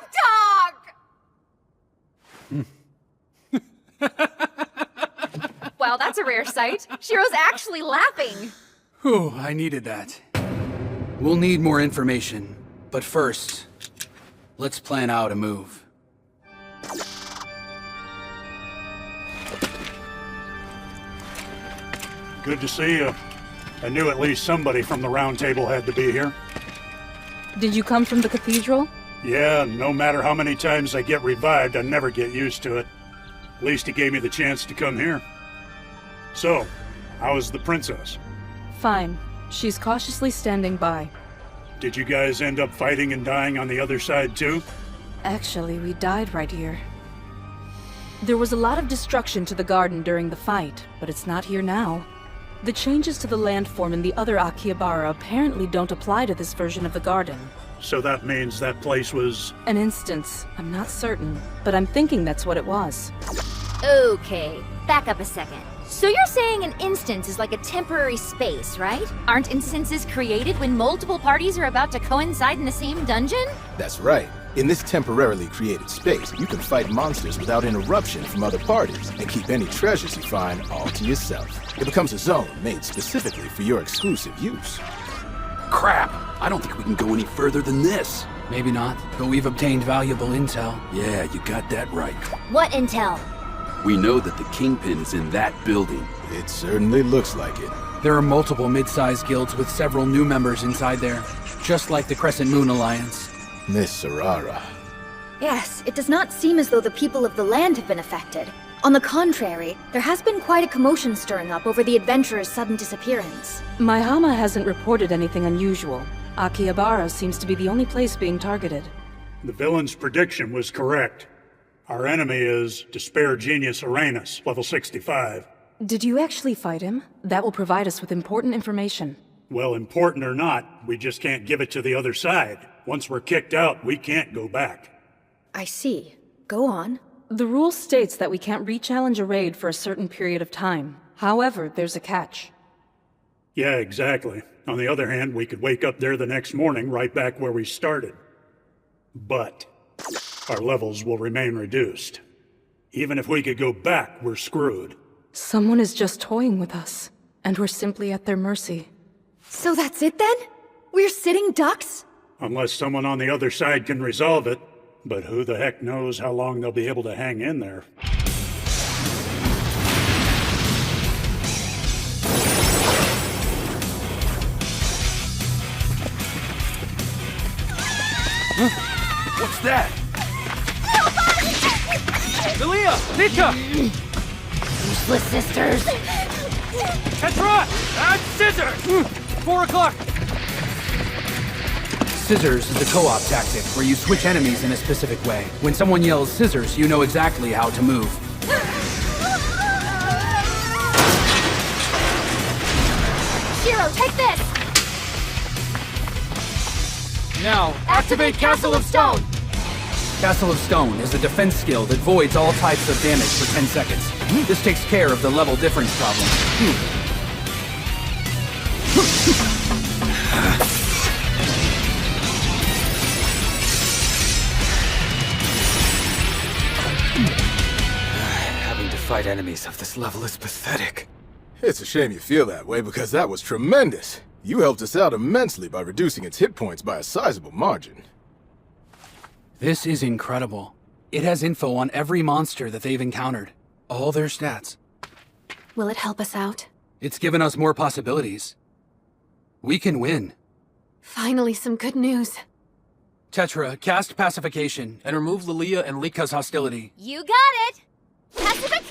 talk! Wow, that's a rare sight. Shiro's actually laughing. Whew, I needed that. We'll need more information, but first, let's plan out a move. Good to see you. I knew at least somebody from the round table had to be here. Did you come from the cathedral? Yeah, no matter how many times I get revived, I never get used to it. At least he gave me the chance to come here. So, how is the princess? Fine. She's cautiously standing by. Did you guys end up fighting and dying on the other side too? Actually, we died right here. There was a lot of destruction to the garden during the fight, but it's not here now. The changes to the landform in the other Akihabara apparently don't apply to this version of the garden. So that means that place was... An instance. I'm not certain, but I'm thinking that's what it was. Okay, back up a second. So you're saying an instance is like a temporary space, right? Aren't instances created when multiple parties are about to coincide in the same dungeon? That's right. In this temporarily created space, you can fight monsters without interruption from other parties and keep any treasures you find all to yourself. It becomes a zone made specifically for your exclusive use. Crap! I don't think we can go any further than this. Maybe not, but we've obtained valuable intel. Yeah, you got that right. What intel? We know that the Kingpin is in that building. It certainly looks like it. There are multiple mid-sized guilds with several new members inside there, just like the Crescent Moon Alliance. Miss Sarara. Yes, it does not seem as though the people of the land have been affected. On the contrary, there has been quite a commotion stirring up over the adventurer's sudden disappearance. Maihama hasn't reported anything unusual. Akihabara seems to be the only place being targeted. The villain's prediction was correct. Our enemy is Despair Genius Uranus, level 65. Did you actually fight him? That will provide us with important information. Well, important or not, we just can't give it to the other side. Once we're kicked out, we can't go back. I see. Go on. The rule states that we can't re-challenge a raid for a certain period of time. However, there's a catch. Yeah, exactly. On the other hand, we could wake up there the next morning right back where we started. But our levels will remain reduced. Even if we could go back, we're screwed. Someone is just toying with us, and we're simply at their mercy. So that's it then? We're sitting ducks? Unless someone on the other side can resolve it. But who the heck knows how long they'll be able to hang in there. What's that? Lilia! Nika! Useless sisters! Tetra! And Scissor! 4 o'clock! Scissors is a co-op tactic where you switch enemies in a specific way. When someone yells scissors, you know exactly how to move. Shiro, take this! Now, activate Castle of Stone! Castle of Stone is a defense skill that voids all types of damage for 10 seconds. This takes care of the level difference problem. Having to fight enemies of this level is pathetic. It's a shame you feel that way because that was tremendous. You helped us out immensely by reducing its hit points by a sizable margin. This is incredible. It has info on every monster that they've encountered. All their stats. Will it help us out? It's given us more possibilities. We can win. Finally, some good news. Tetra, cast Pacification and remove Lilia and Lika's hostility. You got it! Pacification!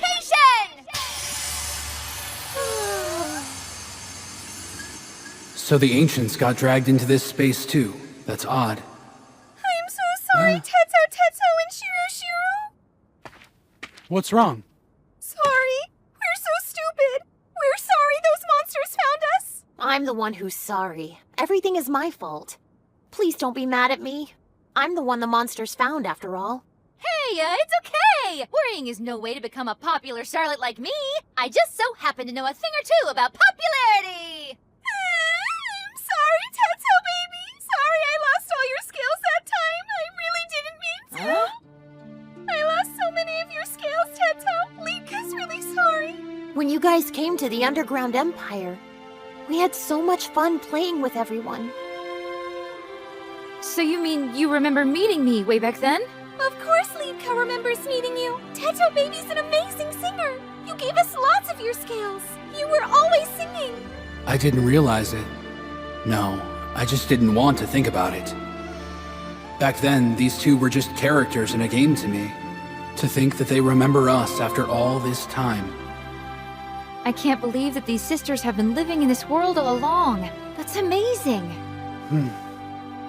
So the Ancients got dragged into this space too. That's odd. I'm so sorry, Tetsuo and Shiro. What's wrong? Sorry. We're so stupid. We're sorry those monsters found us. I'm the one who's sorry. Everything is my fault. Please don't be mad at me. I'm the one the monsters found, after all. Hey, it's okay! Worrying is no way to become a popular starlet like me. I just so happen to know a thing or two about popularity! I'm sorry, Tetsuo baby. Sorry I lost all your scales that time. I really didn't mean to. I lost so many of your scales, Tetsuo. Lika's really sorry. When you guys came to the Underground Empire, we had so much fun playing with everyone. So you mean you remember meeting me way back then? Of course Lika remembers meeting you. Tetsuo baby's an amazing singer. You gave us lots of your scales. You were always singing. I didn't realize it. No, I just didn't want to think about it. Back then, these two were just characters in a game to me. To think that they remember us after all this time. I can't believe that these sisters have been living in this world all along. That's amazing.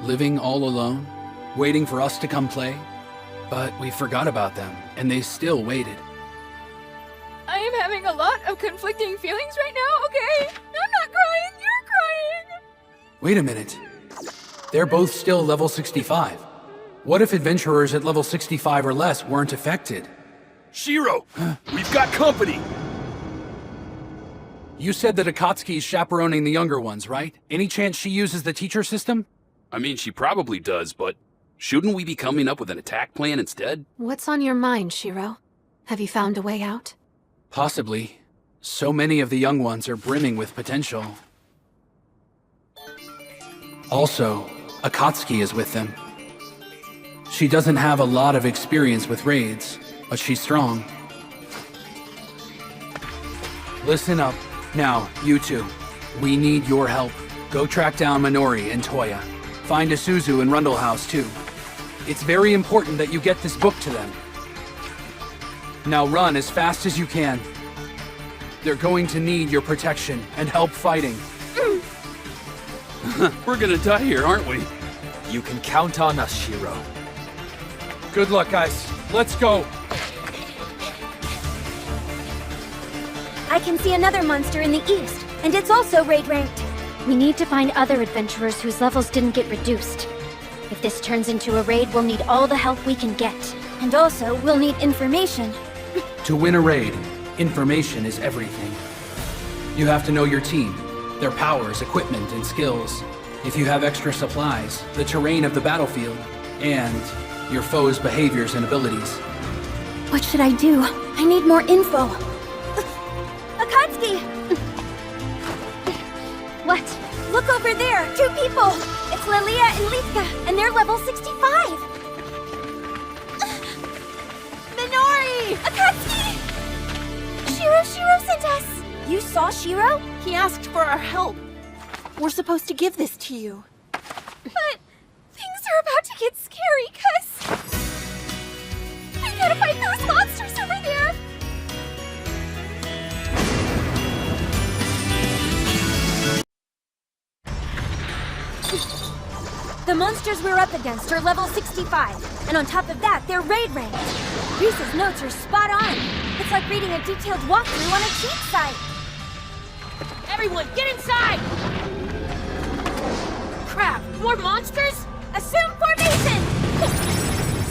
Living all alone, waiting for us to come play. But we forgot about them, and they still waited. I am having a lot of conflicting feelings right now, okay? I'm not crying, you're crying! Wait a minute. They're both still level 65. What if adventurers at level 65 or less weren't affected? Shiro! We've got company! You said that Akatsuki's chaperoning the younger ones, right? Any chance she uses the teacher system? I mean, she probably does, but shouldn't we be coming up with an attack plan instead? What's on your mind, Shiro? Have you found a way out? Possibly. So many of the young ones are brimming with potential. Also, Akatsuki is with them. She doesn't have a lot of experience with raids, but she's strong. Listen up. Now, you two. We need your help. Go track down Minori and Toya. Find Isuzu and Rundle House, too. It's very important that you get this book to them. Now run as fast as you can. They're going to need your protection and help fighting. We're gonna die here, aren't we? You can count on us, Shiro. Good luck, guys. Let's go. I can see another monster in the east, and it's also raid ranked. We need to find other adventurers whose levels didn't get reduced. If this turns into a raid, we'll need all the help we can get. And also, we'll need information. To win a raid, information is everything. You have to know your team, their powers, equipment, and skills. If you have extra supplies, the terrain of the battlefield, and your foe's behaviors and abilities. What should I do? I need more info. Akatsuki! What? Look over there! 2 people! It's Lilia and Lika, and they're level 65! Minori! Akatsuki! Shiro sent us! You saw Shiro? He asked for our help. We're supposed to give this to you. But things are about to get scary. monsters we're up against are level 65, and on top of that, they're raid ranked. Reese's notes are spot on. It's like reading a detailed walkthrough on a cheat site. Everyone, get inside! Crap, more monsters? Assume formation!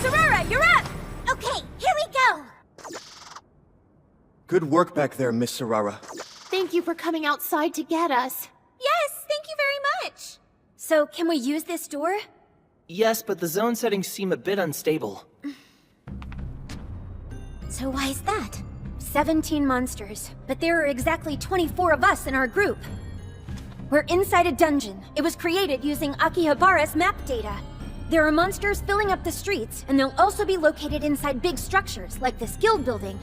Sorora, you're up! Okay, here we go! Good work back there, Miss Sorara. Thank you for coming outside to get us. Yes, thank you very much! So, can we use this door? Yes, but the zone settings seem a bit unstable. So why is that? 17 monsters, but there are exactly 24 of us in our group. We're inside a dungeon. It was created using Akihabara's map data. There are monsters filling up the streets, and they'll also be located inside big structures, like this guild building.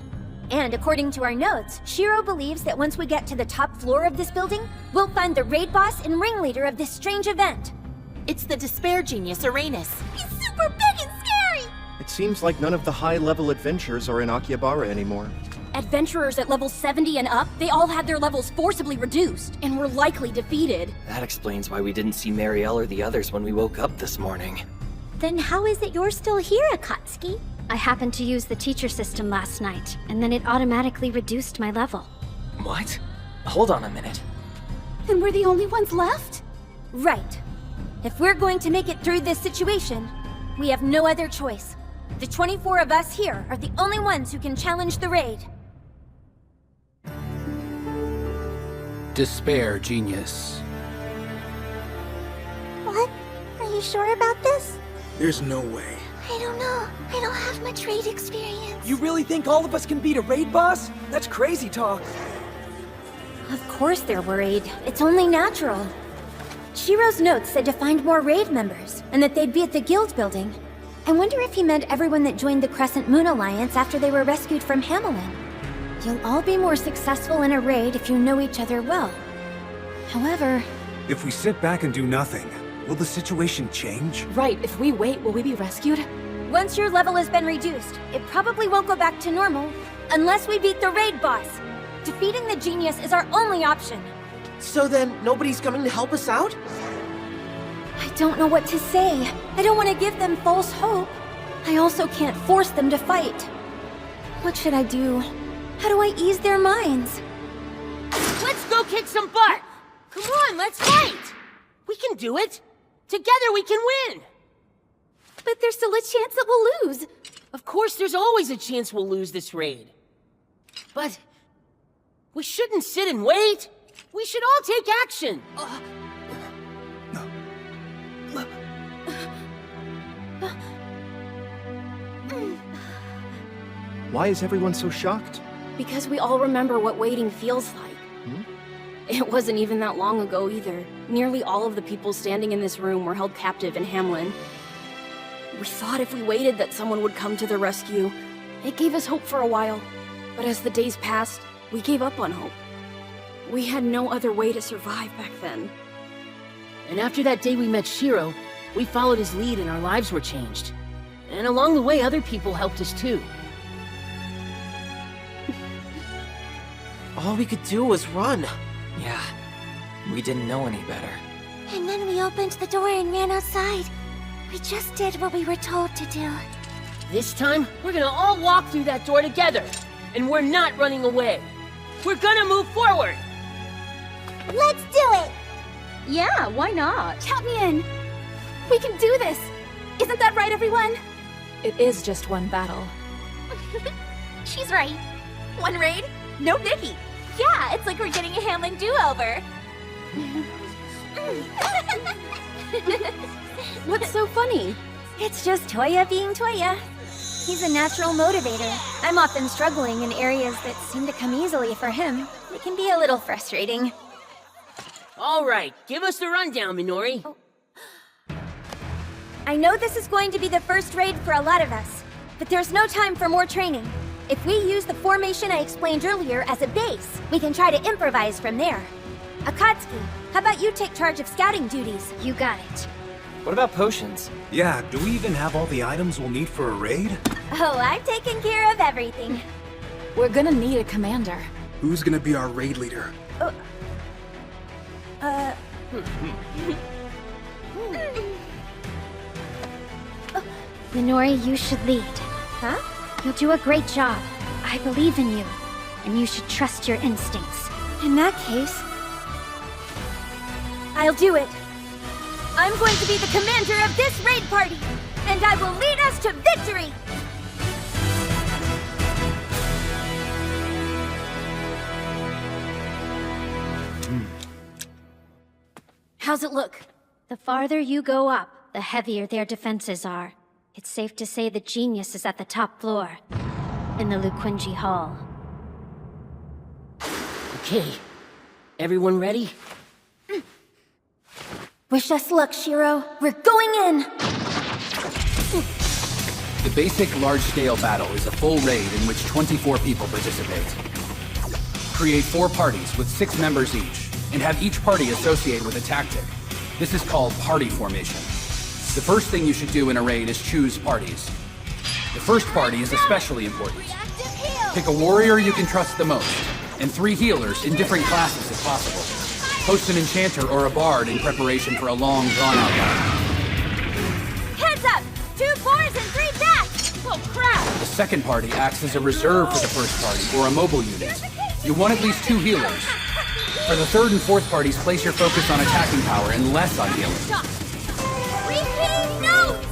And according to our notes, Shiro believes that once we get to the top floor of this building, we'll find the raid boss and ringleader of this strange event. It's the Despair Genius, Uranus. He's super big and scary! It seems like none of the high-level adventurers are in Akihabara anymore. Adventurers at level 70 and up, they all had their levels forcibly reduced, and were likely defeated. That explains why we didn't see Marielle or the others when we woke up this morning. Then how is it you're still here, Akatsuki? I happened to use the teacher system last night, and then it automatically reduced my level. What? Hold on a minute. Then we're the only ones left? Right. If we're going to make it through this situation, we have no other choice. The 24 of us here are the only ones who can challenge the raid. Despair Genius. What? Are you sure about this? There's no way. I don't know. I don't have much raid experience. You really think all of us can beat a raid boss? That's crazy talk. Of course they're worried. It's only natural. Shiro's notes said to find more raid members, and that they'd be at the guild building. I wonder if he meant everyone that joined the Crescent Moon Alliance after they were rescued from Hamelin. You'll all be more successful in a raid if you know each other well. However... If we sit back and do nothing, will the situation change? Right, if we wait, will we be rescued? Once your level has been reduced, it probably won't go back to normal, unless we beat the raid boss. Defeating the genius is our only option. So then, nobody's coming to help us out? I don't know what to say. I don't want to give them false hope. I also can't force them to fight. What should I do? How do I ease their minds? Let's go kick some butt! Come on, let's fight! We can do it! Together we can win! But there's still a chance that we'll lose. Of course, there's always a chance we'll lose this raid. But we shouldn't sit and wait. We should all take action. Why is everyone so shocked? Because we all remember what waiting feels like. It wasn't even that long ago either. Nearly all of the people standing in this room were held captive in Hamelin. We thought if we waited that someone would come to the rescue. It gave us hope for a while. But as the days passed, we gave up on hope. We had no other way to survive back then. And after that day we met Shiro, we followed his lead and our lives were changed. And along the way, other people helped us too. All we could do was run. Yeah, we didn't know any better. And then we opened the door and ran outside. We just did what we were told to do. This time, we're gonna all walk through that door together. And we're not running away. We're gonna move forward! Let's do it! Yeah, why not? Count me in. We can do this. Isn't that right, everyone? It is just one battle. She's right. One raid, no Nikki. Yeah, it's like we're getting a Hamelin do-over. What's so funny? It's just Toya being Toya. He's a natural motivator. I'm often struggling in areas that seem to come easily for him. It can be a little frustrating. All right, give us the rundown, Minori. I know this is going to be the first raid for a lot of us, but there's no time for more training. If we use the formation I explained earlier as a base, we can try to improvise from there. Akatsuki, how about you take charge of scouting duties? You got it. What about potions? Yeah, do we even have all the items we'll need for a raid? Oh, I've taken care of everything. We're gonna need a commander. Who's gonna be our raid leader? Minori, you should lead. Huh? You'll do a great job. I believe in you. And you should trust your instincts. In that case, I'll do it. I'm going to be the commander of this raid party, and I will lead us to victory! How's it look? The farther you go up, the heavier their defenses are. It's safe to say the genius is at the top floor, in the Luquinji Hall. Okay. Everyone ready? Wish us luck, Shiro. We're going in! The basic large-scale battle is a full raid in which 24 people participate. Create 4 parties with 6 members each, and have each party associate with a tactic. This is called party formation. The first thing you should do in a raid is choose parties. The first party is especially important. Pick a warrior you can trust the most, and 3 healers in different classes if possible. Post an enchanter or a bard in preparation for a long, drawn-out battle. Heads up! 2 forwards and 3 backs! Oh crap! The second party acts as a reserve for the first party, or a mobile unit. You want at least 2 healers. For the third and fourth parties, place your focus on attacking power and less on healing. Repeating notes!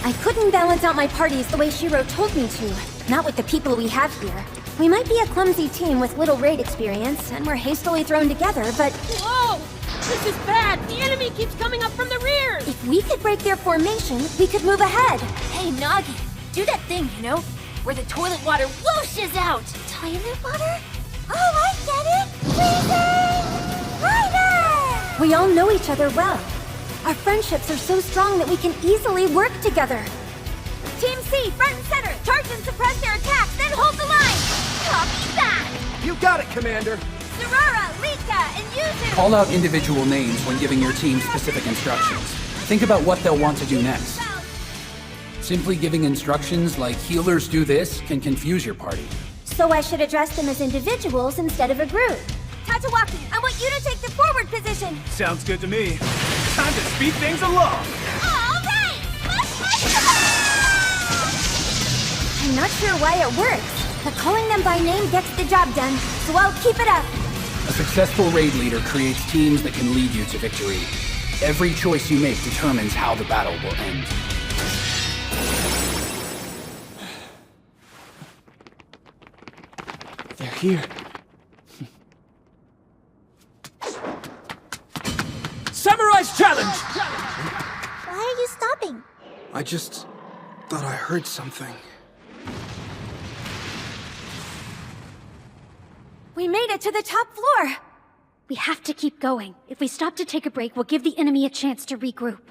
I couldn't balance out my parties the way Shiro told me to. Not with the people we have here. We might be a clumsy team with little raid experience, and we're hastily thrown together, but... Whoa! This is bad! The enemy keeps coming up from the rear! if we could break their formation, we could move ahead. Hey, Nagi, do that thing, you know? Where the toilet water whooshes out! Toilet water? Oh, I get it! Freezing! Rider! We all know each other well. Our friendships are so strong that we can easily work together. Team C, front and center! Charge and suppress their attacks, then hold the line! Copy that! You got it, Commander! Zurara, Lika, and Yuzu! Call out individual names when giving your team specific instructions. Think about what they'll want to do next. Simply giving instructions like healers do this can confuse your party. So I should address them as individuals instead of a group. Tatawaki, I want you to take the forward position! Sounds good to me. Time to speed things along. Alright! I'm not sure why it works, but calling them by name gets the job done, so I'll keep it up. A successful raid leader creates teams that can lead you to victory. Every choice you make determines how the battle will end. They're here. Samurai's challenge! Why are you stopping? I just thought I heard something. We made it to the top floor! We have to keep going. If we stop to take a break, we'll give the enemy a chance to regroup.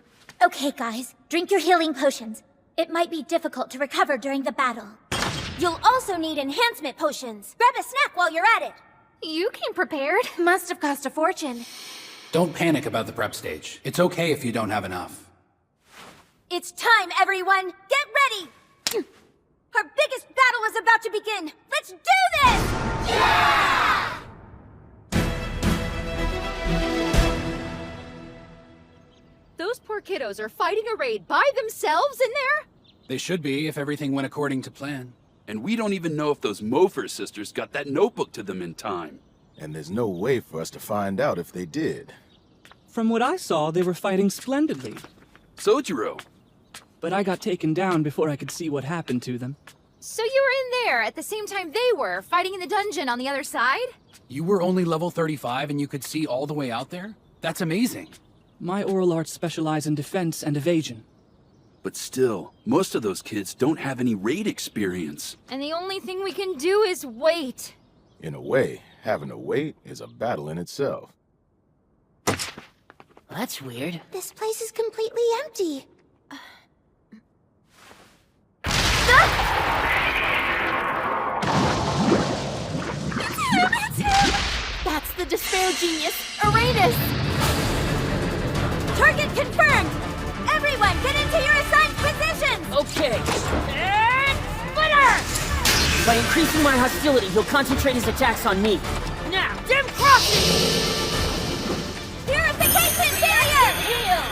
Okay, guys, drink your healing potions. It might be difficult to recover during the battle. You'll also need enhancement potions. Grab a snack while you're at it. You came prepared. Must have cost a fortune. Don't panic about the prep stage. It's okay if you don't have enough. It's time, everyone! Get ready! Our biggest battle is about to begin! Let's do this! Yeah! Those poor kiddos are fighting a raid by themselves in there? They should be if everything went according to plan. And we don't even know if those Mofer sisters got that notebook to them in time. And there's no way for us to find out if they did. From what I saw, they were fighting splendidly. Sojiro. But I got taken down before I could see what happened to them. So you were in there at the same time they were, fighting in the dungeon on the other side? You were only level 35 and you could see all the way out there? That's amazing. My oral arts specialize in defense and evasion. But still, most of those kids don't have any raid experience. And the only thing we can do is wait. In a way, having to wait is a battle in itself. That's weird. This place is completely empty. It's him! That's the Despair Genius, Uranus! Target confirmed! Everyone, get into your assigned positions! Okay. And splitter! By increasing my hostility, he'll concentrate his attacks on me. Now, Dim Crossing! Purification barrier! Heal!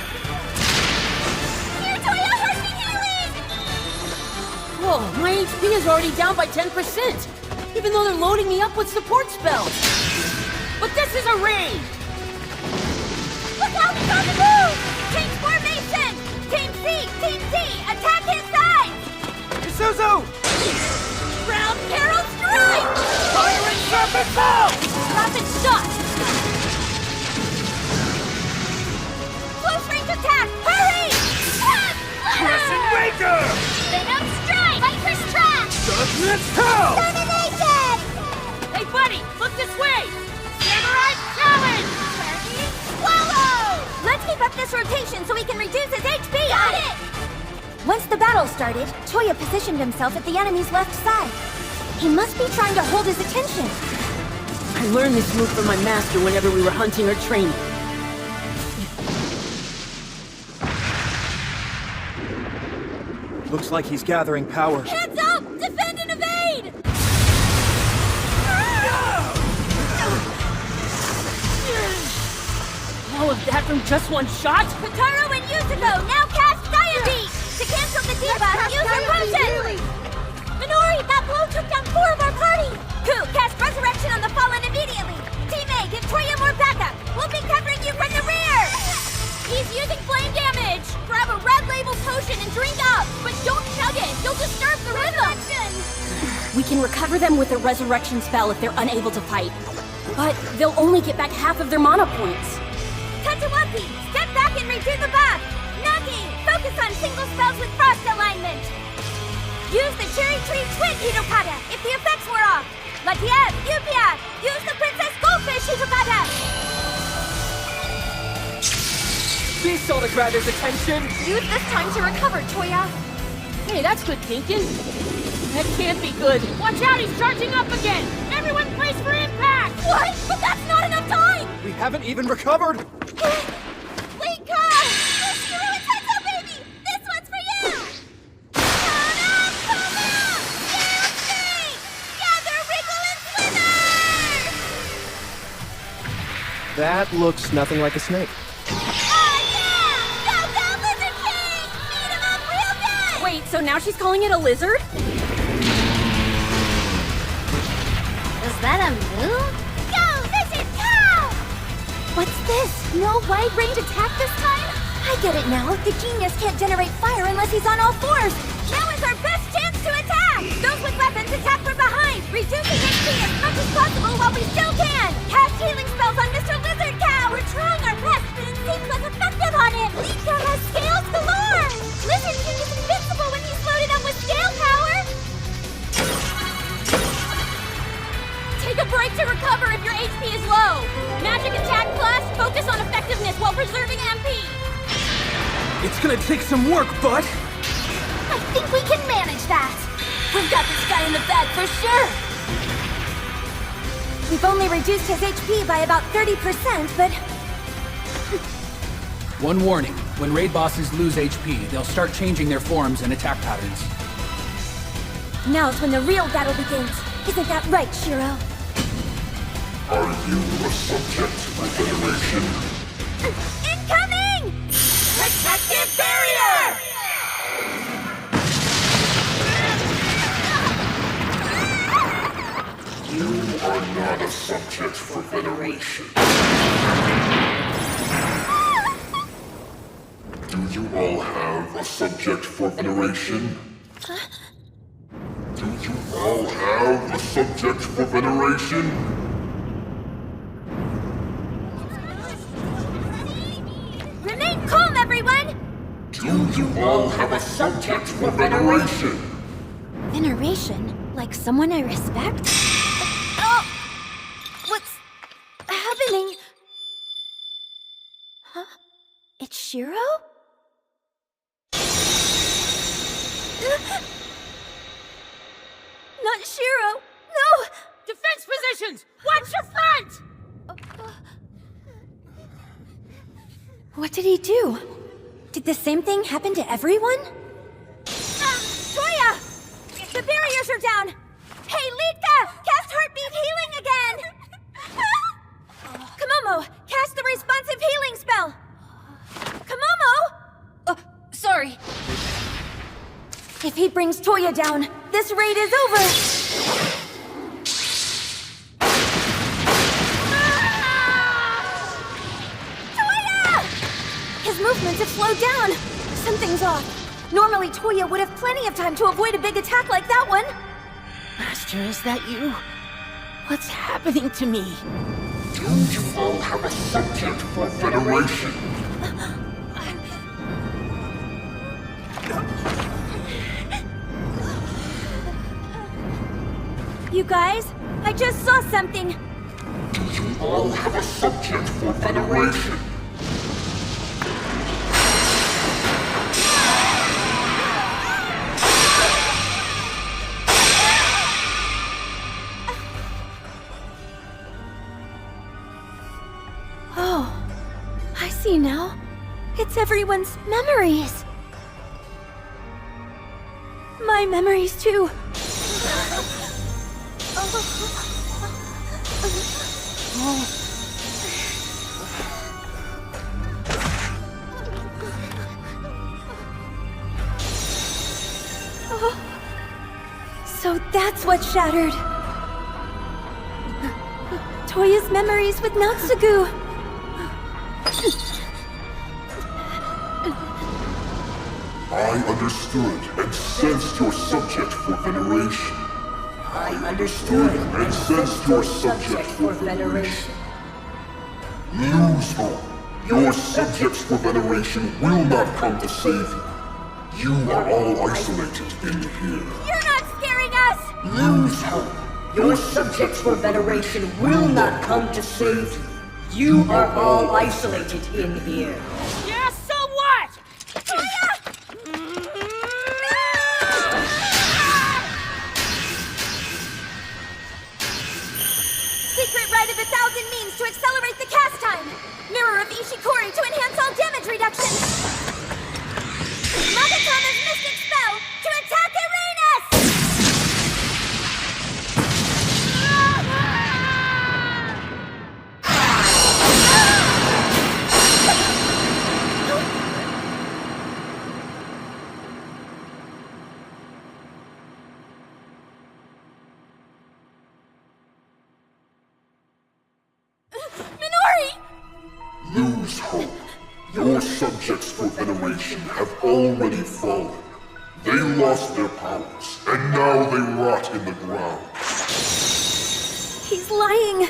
Whoa, my HP is already down by 10%, even though they're loading me up with support spells. But this is a raid! Look out, he's on the move! Change formation! Team C, Team D, attack his sides! Isuzu! Ground Herald Strike! Firing Serpent Ball! Rapid shot! Close range attack! Hurry! Crescent Raker! Venom Strike! Viper's Trap! Judgment's Hell! Terminated! Hey buddy, look this way! Samurai Challenge! Swallow! Let's keep up this rotation so we can reduce his HP! Got it! Once the battle started, Toya positioned himself at the enemy's left side. He must be trying to hold his attention. I learned this move from my master whenever we were hunting or training. Looks like he's gathering power. Heads up! Defend and evade! All of that from just one shot? Kotaro and Yuzuko now cast Gaia Beat! To cancel the debuff, use your potion! Minori, that blow took down 4 of our party! Ku, cast Resurrection on the Fallen immediately! Team A, give Toya more backup! We'll be covering you from the rear! He's using flame damage! Grab a red label potion and drink up! But don't chug it! You'll disturb the rhythm! We can recover them with a resurrection spell if they're unable to fight. But they'll only get back half of their mana points. Tatsuwaki, step back and redo the buff! Nagi, focus on single spells with frost alignment! Use the Cherry Tree Twin Hitokata if the effects were off! Latiev, Yupia, use the Princess Goldfish Hitokata! Be sure to grab his attention! Use this time to recover, Toya! Hey, that's good thinking. That can't be good. Watch out, he's charging up again! Everyone brace for impact! What? But that's not enough time! We haven't even recovered! Linka! Shiro and Tetsuo, baby! This one's for you! Hanakuma! Dancing! Gather, wriggle, and slither! That looks nothing like a snake. Wait, so now she's calling it a lizard? Is that a move? Go, lizard, go! What's this? No wide range attack this time? I get it now. The genius can't generate fire unless he's on all fours. Now is our best chance to attack! Those with weapons attack from behind, reducing HP as much as possible while we still can! Cast healing spells on Mr. Lizard Cow! We're trying our best, but it seems less effective on him! Lika has scales galore! Lizard King is invincible when he's loaded up with scale power! Take a break to recover if your HP is low! Magic attack class, focus on effectiveness while preserving MP! It's gonna take some work, bud! I think we can manage that! We've got this guy in the bag for sure! We've only reduced his HP by about 30%, but... One warning, when raid bosses lose HP, they'll start changing their forms and attack patterns. Now's when the real battle begins. Isn't that right, Shiro? Are you a subject to my federation? Incoming! Protective barrier! You are not a subject for veneration. Do you all have a subject for veneration? Do you all have a subject for veneration? Remain calm, everyone! Do you all have a subject for veneration? Veneration? Like someone I respect? Oh! What's happening? Huh? It's Shiro? Not Shiro! No! Defense positions! Watch your front! What did he do? Did the same thing happen to everyone? Toya! The barriers are down! Hey, Litka! Cast Heartbeat Healing again! Komomo! Cast the responsive healing spell! Komomo! Sorry. If he brings Toya down, this raid is over! Toya! His movements have slowed down. Something's off. Normally, Toya would have plenty of time to avoid a big attack like that one. Master, is that you? What's happening to me? Don't you all have a subject for veneration? You guys, I just saw something. Do you all have a subject for veneration? Oh, I see now. It's everyone's memories. My memories too. Oh. So that's what shattered. Toya's memories with Natsugu. I understood and sensed your subject for veneration. I understood and sensed your subject for veneration. Lose hope. Your subjects for veneration will not come to save you. You are all isolated in here. You're not scaring us! Lose hope. Your subjects for veneration will not come to save you. You are all isolated in here. Yeah, so what? Toya! Secret Rite of 1,000 means to accelerate the cast time. Mirror of Ishikori to enhance all damage reduction. Magatama's mystic spell to attack Uranus! Lose hope. Your subjects for veneration have already fallen. They lost their powers, and now they rot in the ground. He's lying.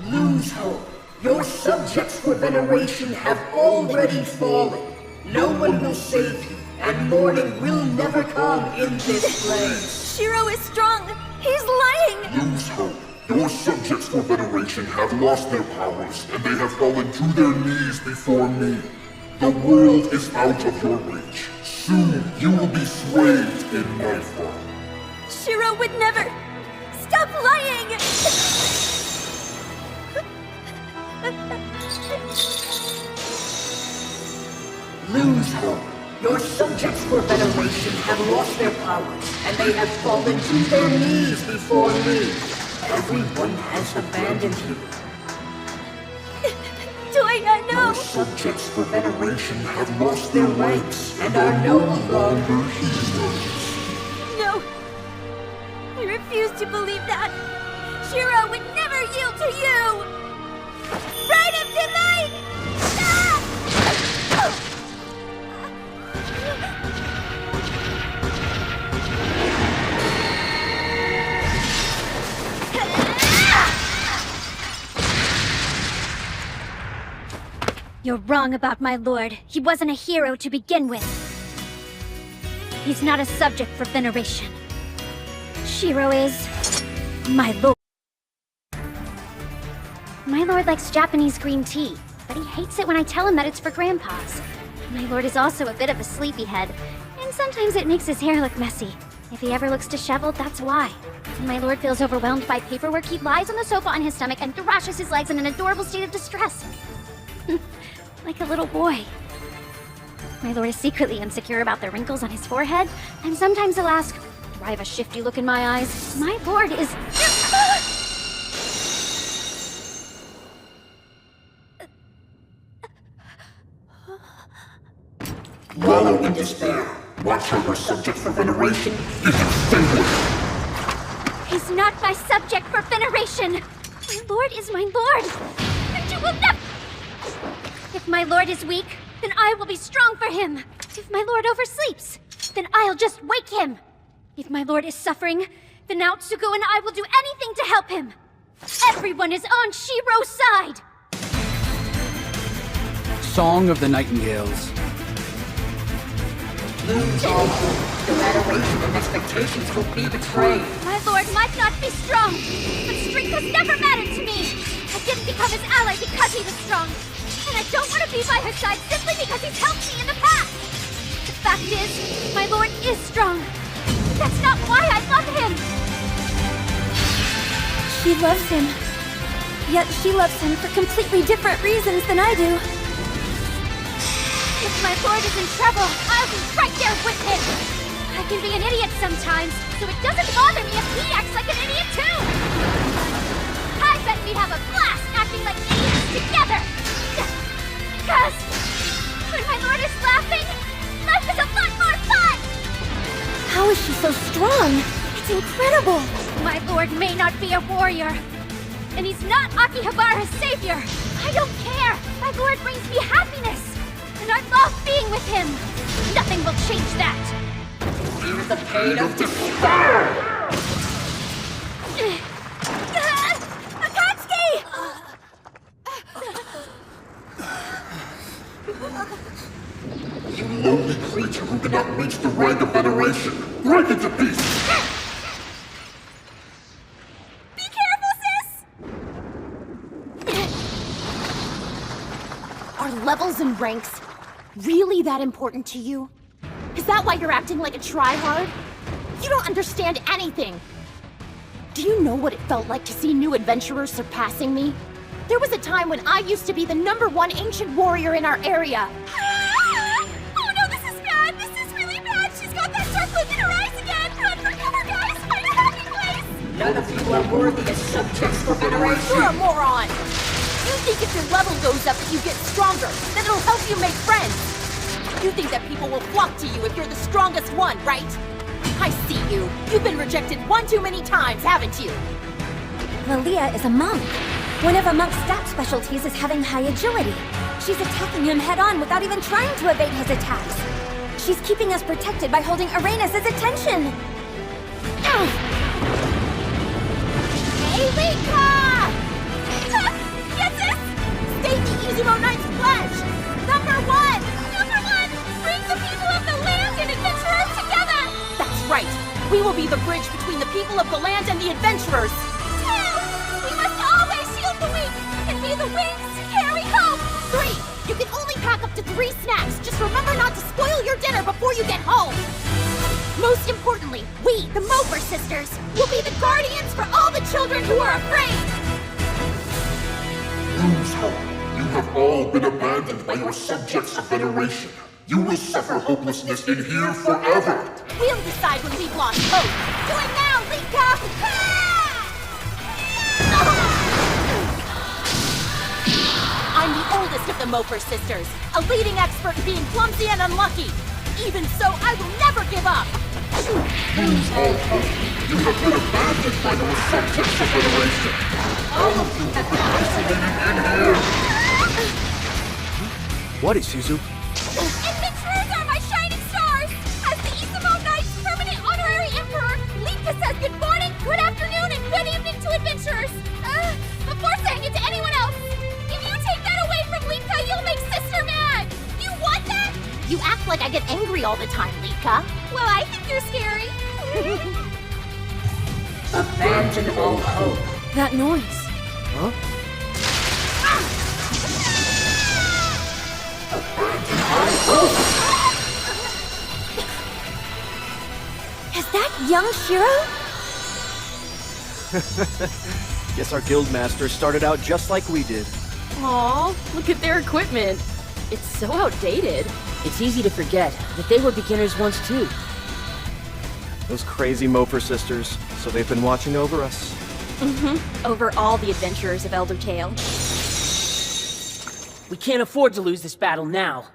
Lose hope. Your subjects for veneration have already fallen. No one will save you, and morning will never come in this place. Shiro is strong. He's lying. Lose hope. Your subjects for veneration have lost their powers, and they have fallen to their knees before me. The world is out of your reach. Soon you will be swayed in Nightfall. Shiro would never. Stop lying! Lose hope. Your subjects for veneration have lost their powers, and they have fallen to their knees before me. Everyone has abandoned you. Toya, no! Your subjects for veneration have lost their ranks and are no longer heroes. No! I refuse to believe that! Shiro would never yield to you! Rite of Delight! Ah! You're wrong about my lord. He wasn't a hero to begin with. He's not a subject for veneration. Shiro is... my lord. My lord likes Japanese green tea, but he hates it when I tell him that it's for grandpas. My lord is also a bit of a sleepyhead, and sometimes it makes his hair look messy. If he ever looks disheveled, that's why. When my lord feels overwhelmed by paperwork, he lies on the sofa on his stomach and thrashes his legs in an adorable state of distress. Like a little boy. My lord is secretly insecure about the wrinkles on his forehead, and sometimes he'll ask, do I have a shifty look in my eyes? My lord is... Wallow in despair. Watch how your subject for veneration is extinguished! He's not my subject for veneration! My lord is my lord! And you will never... If my lord is weak, then I will be strong for him! If my lord oversleeps, then I'll just wake him! If my lord is suffering, then Naotsuko and I will do anything to help him! Everyone is on Shiro's side! Song of the Nightingales. Your adoration and expectations will be betrayed. My lord might not be strong, but strength has never mattered to me! I didn't become his ally because he was strong, and I don't want to be by his side simply because he's helped me in the past! The fact is, my lord is strong. But that's not why I love him! She loves him. Yet she loves him for completely different reasons than I do. If my lord is in trouble, I'll be right there with him! I can be an idiot sometimes, so it doesn't bother me if he acts like an idiot too! I bet we'd have a blast acting like idiots together! Because when my lord is laughing, life is a lot more fun! How is she so strong? It's incredible! My lord may not be a warrior, and he's not Akihabara's savior! I don't care! My lord brings me happiness! And I love being with him! Nothing will change that! Feel the pain of despair! Akatsuki! You lonely creature who cannot reach the rank of veneration! Break it to pieces! Be careful, sis! Are levels and ranks really that important to you? Is that why you're acting like a tryhard? You don't understand anything! Do you know what it felt like to see new adventurers surpassing me? There was a time when I used to be the #1 ancient warrior in our area. Oh no, this is bad! This is really bad! She's got that dark look in her eyes again! Run for cover, guys! Find a happy place! None of you are worthy as subjects for veneration! You're a moron! You think if your level goes up, you get stronger, then it'll help you make friends! You think that people will flock to you if you're the strongest one, right? I see you. You've been rejected one too many times, haven't you? Lilia is a monk. One of a monk's stat specialties is having high agility. She's attacking him head-on without even trying to evade his attacks. She's keeping us protected by holding Arenas' attention. Hey, Rika! Yes, sis! State the Izumo Knight's pledge! #1! Bring the people of the land and adventurers together! That's right! We will be the bridge between the people of the land and the adventurers! 2! We must always shield the weak and be the wings to carry hope! 3! You can only pack up to 3 snacks! Just remember not to spoil your dinner before you get home! Most importantly, we, the Moper Sisters, will be the guardians for all the children who are afraid! Lose hope. You have all been abandoned by your subjects of veneration. You will suffer hopelessness in here forever! We'll decide when we've lost hope! Do it now, Rika! I'm the oldest of the Moper Sisters, a leading expert in being clumsy and unlucky. Even so, I will never give up! Lose all hope. You have been abandoned by your subjects of veneration. All of you have been isolated in here. What is Suzu? Adventurers are my shining stars! As the Izumo Knight's permanent honorary emperor, Linka says good morning, good afternoon, and good evening to adventurers! Before saying it to anyone else, if you take that away from Linka, you'll make Sister mad! You want that? You act like I get angry all the time, Rika. Well, I think you're scary. Abandon all hope. That noise. Huh? Is that young Shiro? Guess our guildmaster started out just like we did. Aw, look at their equipment. It's so outdated. It's easy to forget that they were beginners once too. Those crazy Moper sisters, so they've been watching over us. Over all the adventurers of Elder Tale. We can't afford to lose this battle now.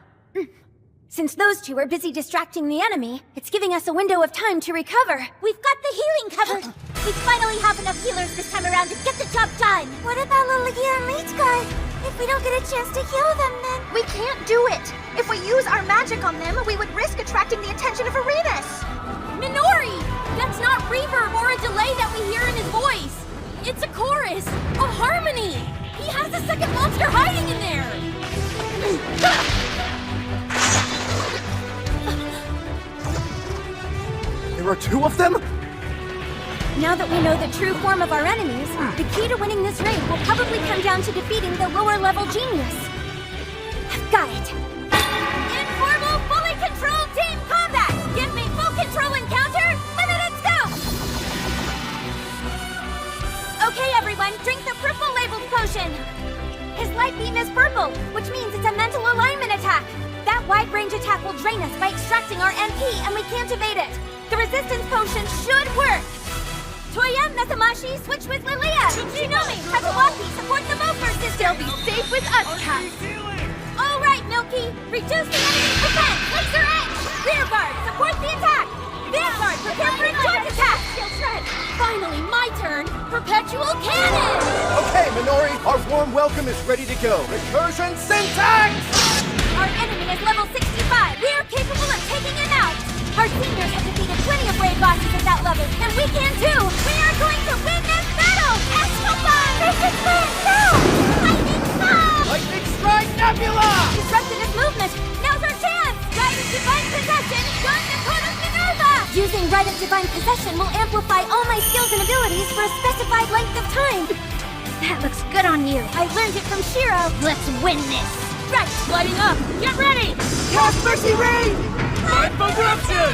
Since those two are busy distracting the enemy, it's giving us a window of time to recover. We've got the healing covered! We finally have enough healers this time around to get the job done! What about Liligia and Leechguard? If we don't get a chance to heal them, then... We can't do it! If we use our magic on them, we would risk attracting the attention of Arenas! Minori! That's not reverb or a delay that we hear in his voice! It's a chorus! A harmony! He has a second monster hiding in there! There are two of them? Now that we know the true form of our enemies, the key to winning this raid will probably come down to defeating the lower-level genius. I've got it! Informal, fully controlled team combat! Give me full control encounter, limited scope! Okay, everyone, drink the purple labeled potion! His light beam is purple, which means it's a mental alignment attack! That wide-range attack will drain us by extracting our MP, and we can't evade it! The resistance potion should work! Toya, Metamashi, switch with Lilia! Tsunomi, Takawaki, support the Mofer system! They'll be safe with us, Kat! Alright, Milky! Reduce the enemy's defense! Laser edge! Rear guard, support the attack! Vanguard, prepare for a joint attack! Skill shred! Finally, my turn! Perpetual cannon! Okay, Minori, our warm welcome is ready to go. Recursion syntax! Our enemy is level 65! We are capable of taking him out! Our seniors have defeated plenty of raid bosses at that level, and we can too! We are going to win this battle! Escalade! Perfect plan, go! Lightning Storm! Lightning Strike Nebula! Disrupted his movement! Now's our chance! Rite of Divine Possession! Join the Court of Minerva! Using Rite of Divine Possession will amplify all my skills and abilities for a specified length of time! That looks good on you. I learned it from Shiro! Let's win this! Right, lighting up! Get ready! Cast Mercy Rain! Mindful Eruption!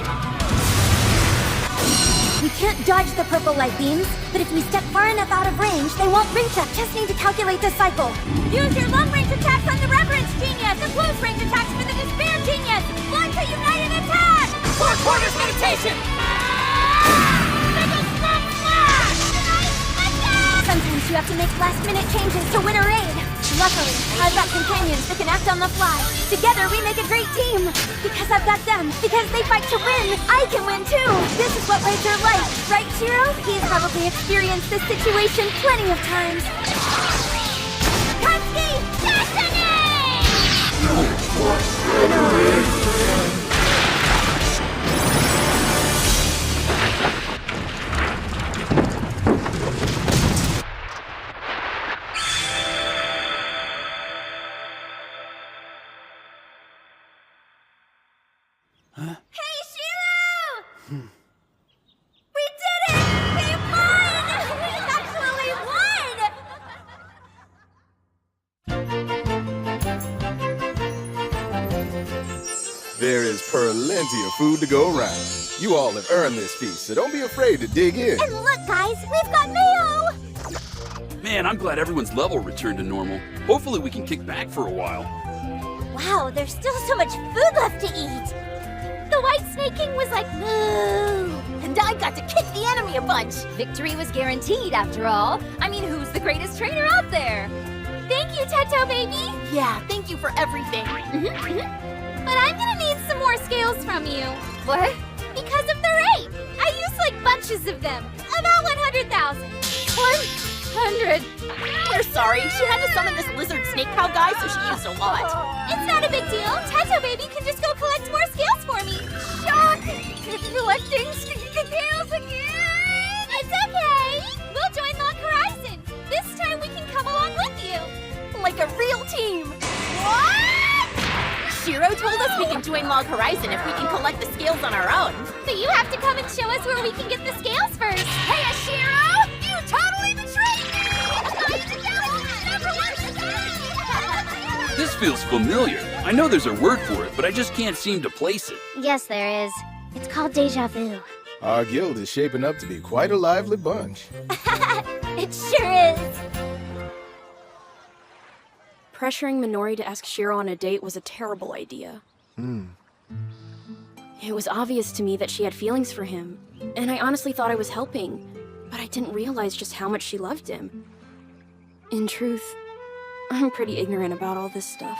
We can't dodge the purple light beams, but if we step far enough out of range, they won't reach us. Just need to calculate the cycle. Use your long-range attacks on the Reverence Genius! The close-range attacks for the Despair Genius! Launch a united attack! Four Quarters Meditation! Sometimes you have to make last-minute changes to win a raid. Luckily, I've got companions that can act on the fly. Together, we make a great team. Because I've got them. Because they fight to win. I can win too. This is what raids are like. Right, Shiro? He's probably experienced this situation plenty of times. Katsuki! Destiny! Hey, Shiro! We did it! We won! We actually won! There is plenty of food to go around. You all have earned this feast, so don't be afraid to dig in. And look, guys, we've got mayo! Man, I'm glad everyone's level returned to normal. Hopefully we can kick back for a while. Wow, there's still so much food left to eat. The White Snake King was like, moo! And I got to kick the enemy a bunch! Victory was guaranteed, after all. I mean, who's the greatest trainer out there? Thank you, Teto baby! Yeah, thank you for everything. But I'm gonna need some more scales from you. What? Because of the raid! I used like bunches of them. About 100,000. 100. We're sorry. She had to summon this lizard snake cow guy, so she used a lot. It's not a big deal. Teto baby can just go collect more scales for me. Shock! Collecting scales again! It's okay! We'll join Log Horizon. This time we can come along with you. Like a real team. What? Shiro told us we can join Log Horizon if we can collect the scales on our own. But you have to come and show us where we can get the scales first. Hey, Shiro! You totally betrayed me! This feels familiar. I know there's a word for it, but I just can't seem to place it. Yes, there is. It's called deja vu. Our guild is shaping up to be quite a lively bunch. It sure is. Pressuring Minori to ask Shiro on a date was a terrible idea. It was obvious to me that she had feelings for him, and I honestly thought I was helping, but I didn't realize just how much she loved him. In truth, I'm pretty ignorant about all this stuff.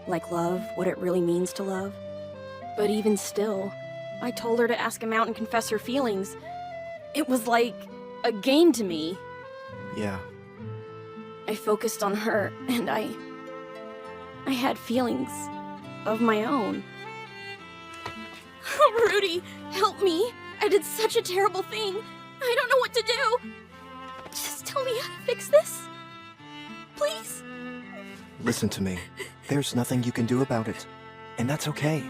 Like love, what it really means to love. But even still, I told her to ask him out and confess her feelings. It was like a game to me. Yeah. I focused on her, and I had feelings of my own. Oh, Rudy, help me! I did such a terrible thing. I don't know what to do. Just tell me how to fix this. Please? Listen to me. There's nothing you can do about it. And that's okay.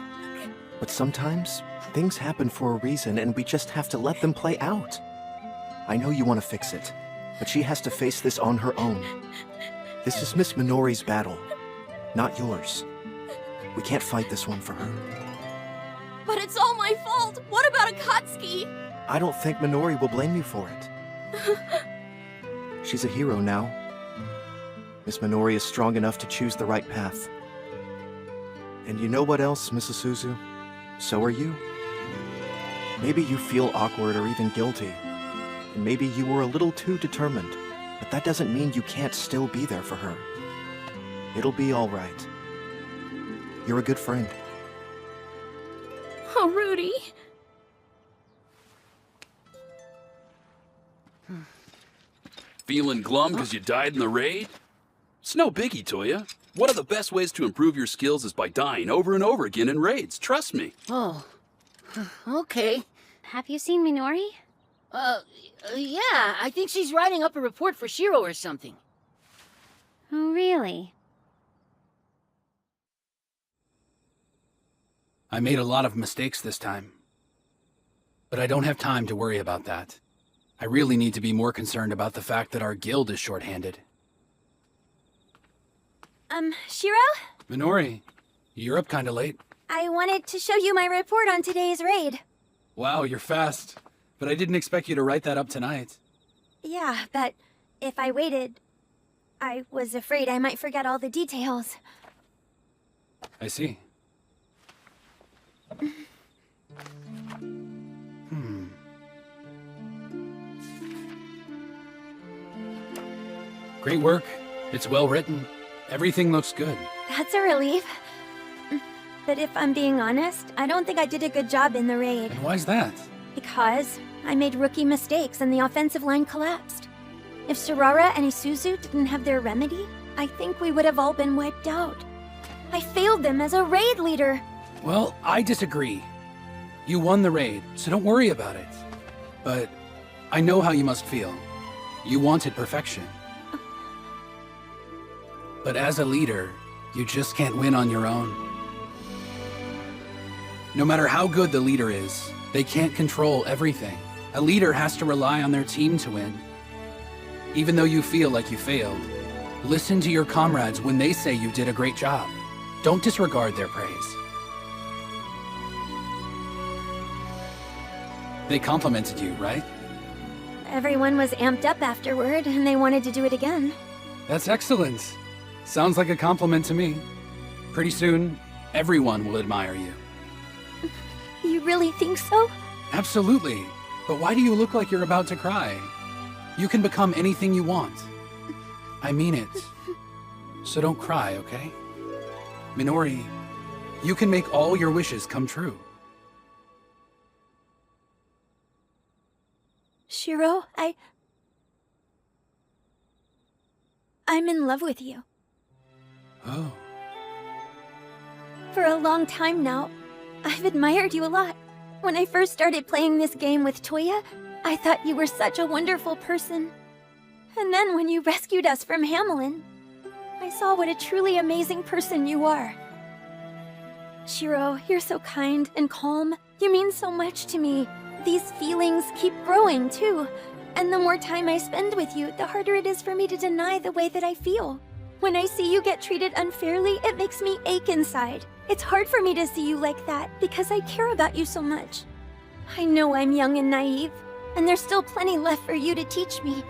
But sometimes, things happen for a reason and we just have to let them play out. I know you want to fix it, but she has to face this on her own. This is Miss Minori's battle, not yours. We can't fight this one for her. But it's all my fault! What about Akatsuki? I don't think Minori will blame you for it. She's a hero now. Miss Minori is strong enough to choose the right path. And you know what else, Mrs. Suzu? So are you. Maybe you feel awkward or even guilty. And maybe you were a little too determined. But that doesn't mean you can't still be there for her. It'll be all right. You're a good friend. Oh, Rudy. Feeling glum because you died in the raid? It's no biggie, Toya. One of the best ways to improve your skills is by dying over and over again in raids. Trust me. Oh. Okay. Have you seen Minori? Yeah, I think she's writing up a report for Shiro or something. Oh, really? I made a lot of mistakes this time. But I don't have time to worry about that. I really need to be more concerned about the fact that our guild is shorthanded. Shiro? Minori, you're up kinda late. I wanted to show you my report on today's raid. Wow, you're fast. But I didn't expect you to write that up tonight. Yeah, but if I waited, I was afraid I might forget all the details. I see. Great work. It's well written. Everything looks good. That's a relief. But if I'm being honest, I don't think I did a good job in the raid. And why's that? Because I made rookie mistakes and the offensive line collapsed. If Sarara and Isuzu didn't have their remedy, I think we would have all been wiped out. I failed them as a raid leader. Well, I disagree. You won the raid, so don't worry about it. But I know how you must feel. You wanted perfection. But as a leader, you just can't win on your own. No matter how good the leader is, they can't control everything. A leader has to rely on their team to win. Even though you feel like you failed, listen to your comrades when they say you did a great job. Don't disregard their praise. They complimented you, right? Everyone was amped up afterward, and they wanted to do it again. That's excellent. Sounds like a compliment to me. Pretty soon, everyone will admire you. You really think so? Absolutely. But why do you look like you're about to cry? You can become anything you want. I mean it. So don't cry, okay? Minori, you can make all your wishes come true. Shiro, I'm in love with you. Oh. For a long time now, I've admired you a lot. When I first started playing this game with Toya, I thought you were such a wonderful person. And then when you rescued us from Hamelin, I saw what a truly amazing person you are. Shiro, you're so kind and calm. You mean so much to me. These feelings keep growing, too. And the more time I spend with you, the harder it is for me to deny the way that I feel. When I see you get treated unfairly, it makes me ache inside. It's hard for me to see you like that, because I care about you so much. I know I'm young and naive, and there's still plenty left for you to teach me.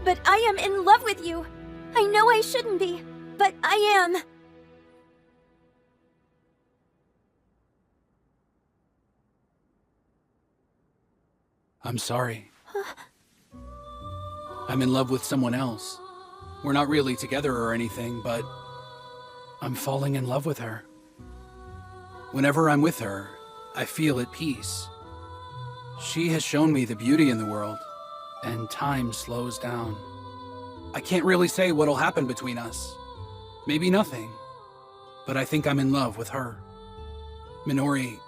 But I am in love with you. I know I shouldn't be, but I am. I'm sorry. I'm in love with someone else. We're not really together or anything, but I'm falling in love with her. Whenever I'm with her, I feel at peace. She has shown me the beauty in the world, and time slows down. I can't really say what'll happen between us. Maybe nothing. But I think I'm in love with her. Minori,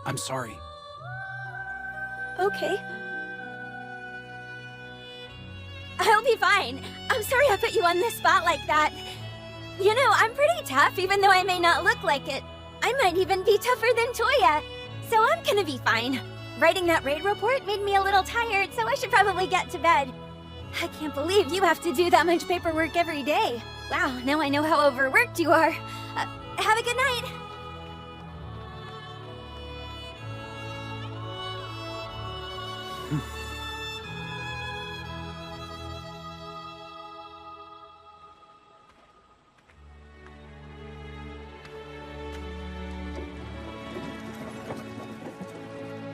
I'm sorry. Okay. I'll be fine. I'm sorry I put you on the spot like that. You know, I'm pretty tough, even though I may not look like it. I might even be tougher than Toya. So I'm gonna be fine. Writing that raid report made me a little tired, so I should probably get to bed. I can't believe you have to do that much paperwork every day. Wow, now I know how overworked you are. Have a good night.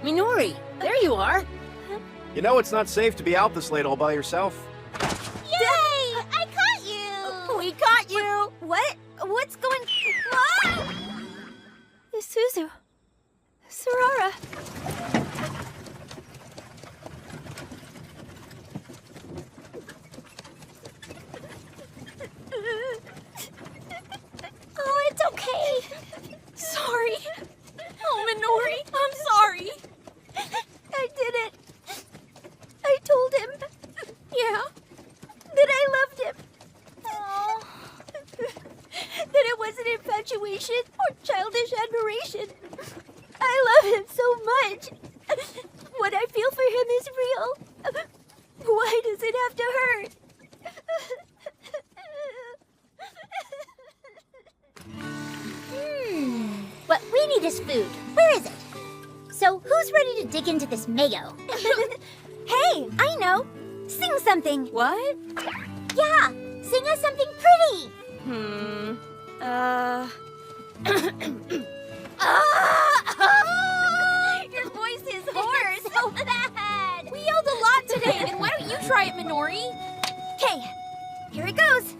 Minori, there you are. You know it's not safe to be out this late all by yourself. Yay! I caught you! We caught you! What? What's going... Ah! Isuzu. Sorara. Oh, it's okay. Sorry. Oh, Minori, I'm sorry. I did it. I told him. Yeah. That I loved him. Oh. That it wasn't infatuation or childish admiration. I love him so much. What I feel for him is real. Why does it have to hurt? What we need is food. Where is it? So, who's ready to dig into this mayo? Hey, I know. Sing something. What? Yeah, sing us something pretty. Your voice is hoarse. So bad. We yelled a lot today, then why don't you try it, Minori? Okay, here it goes.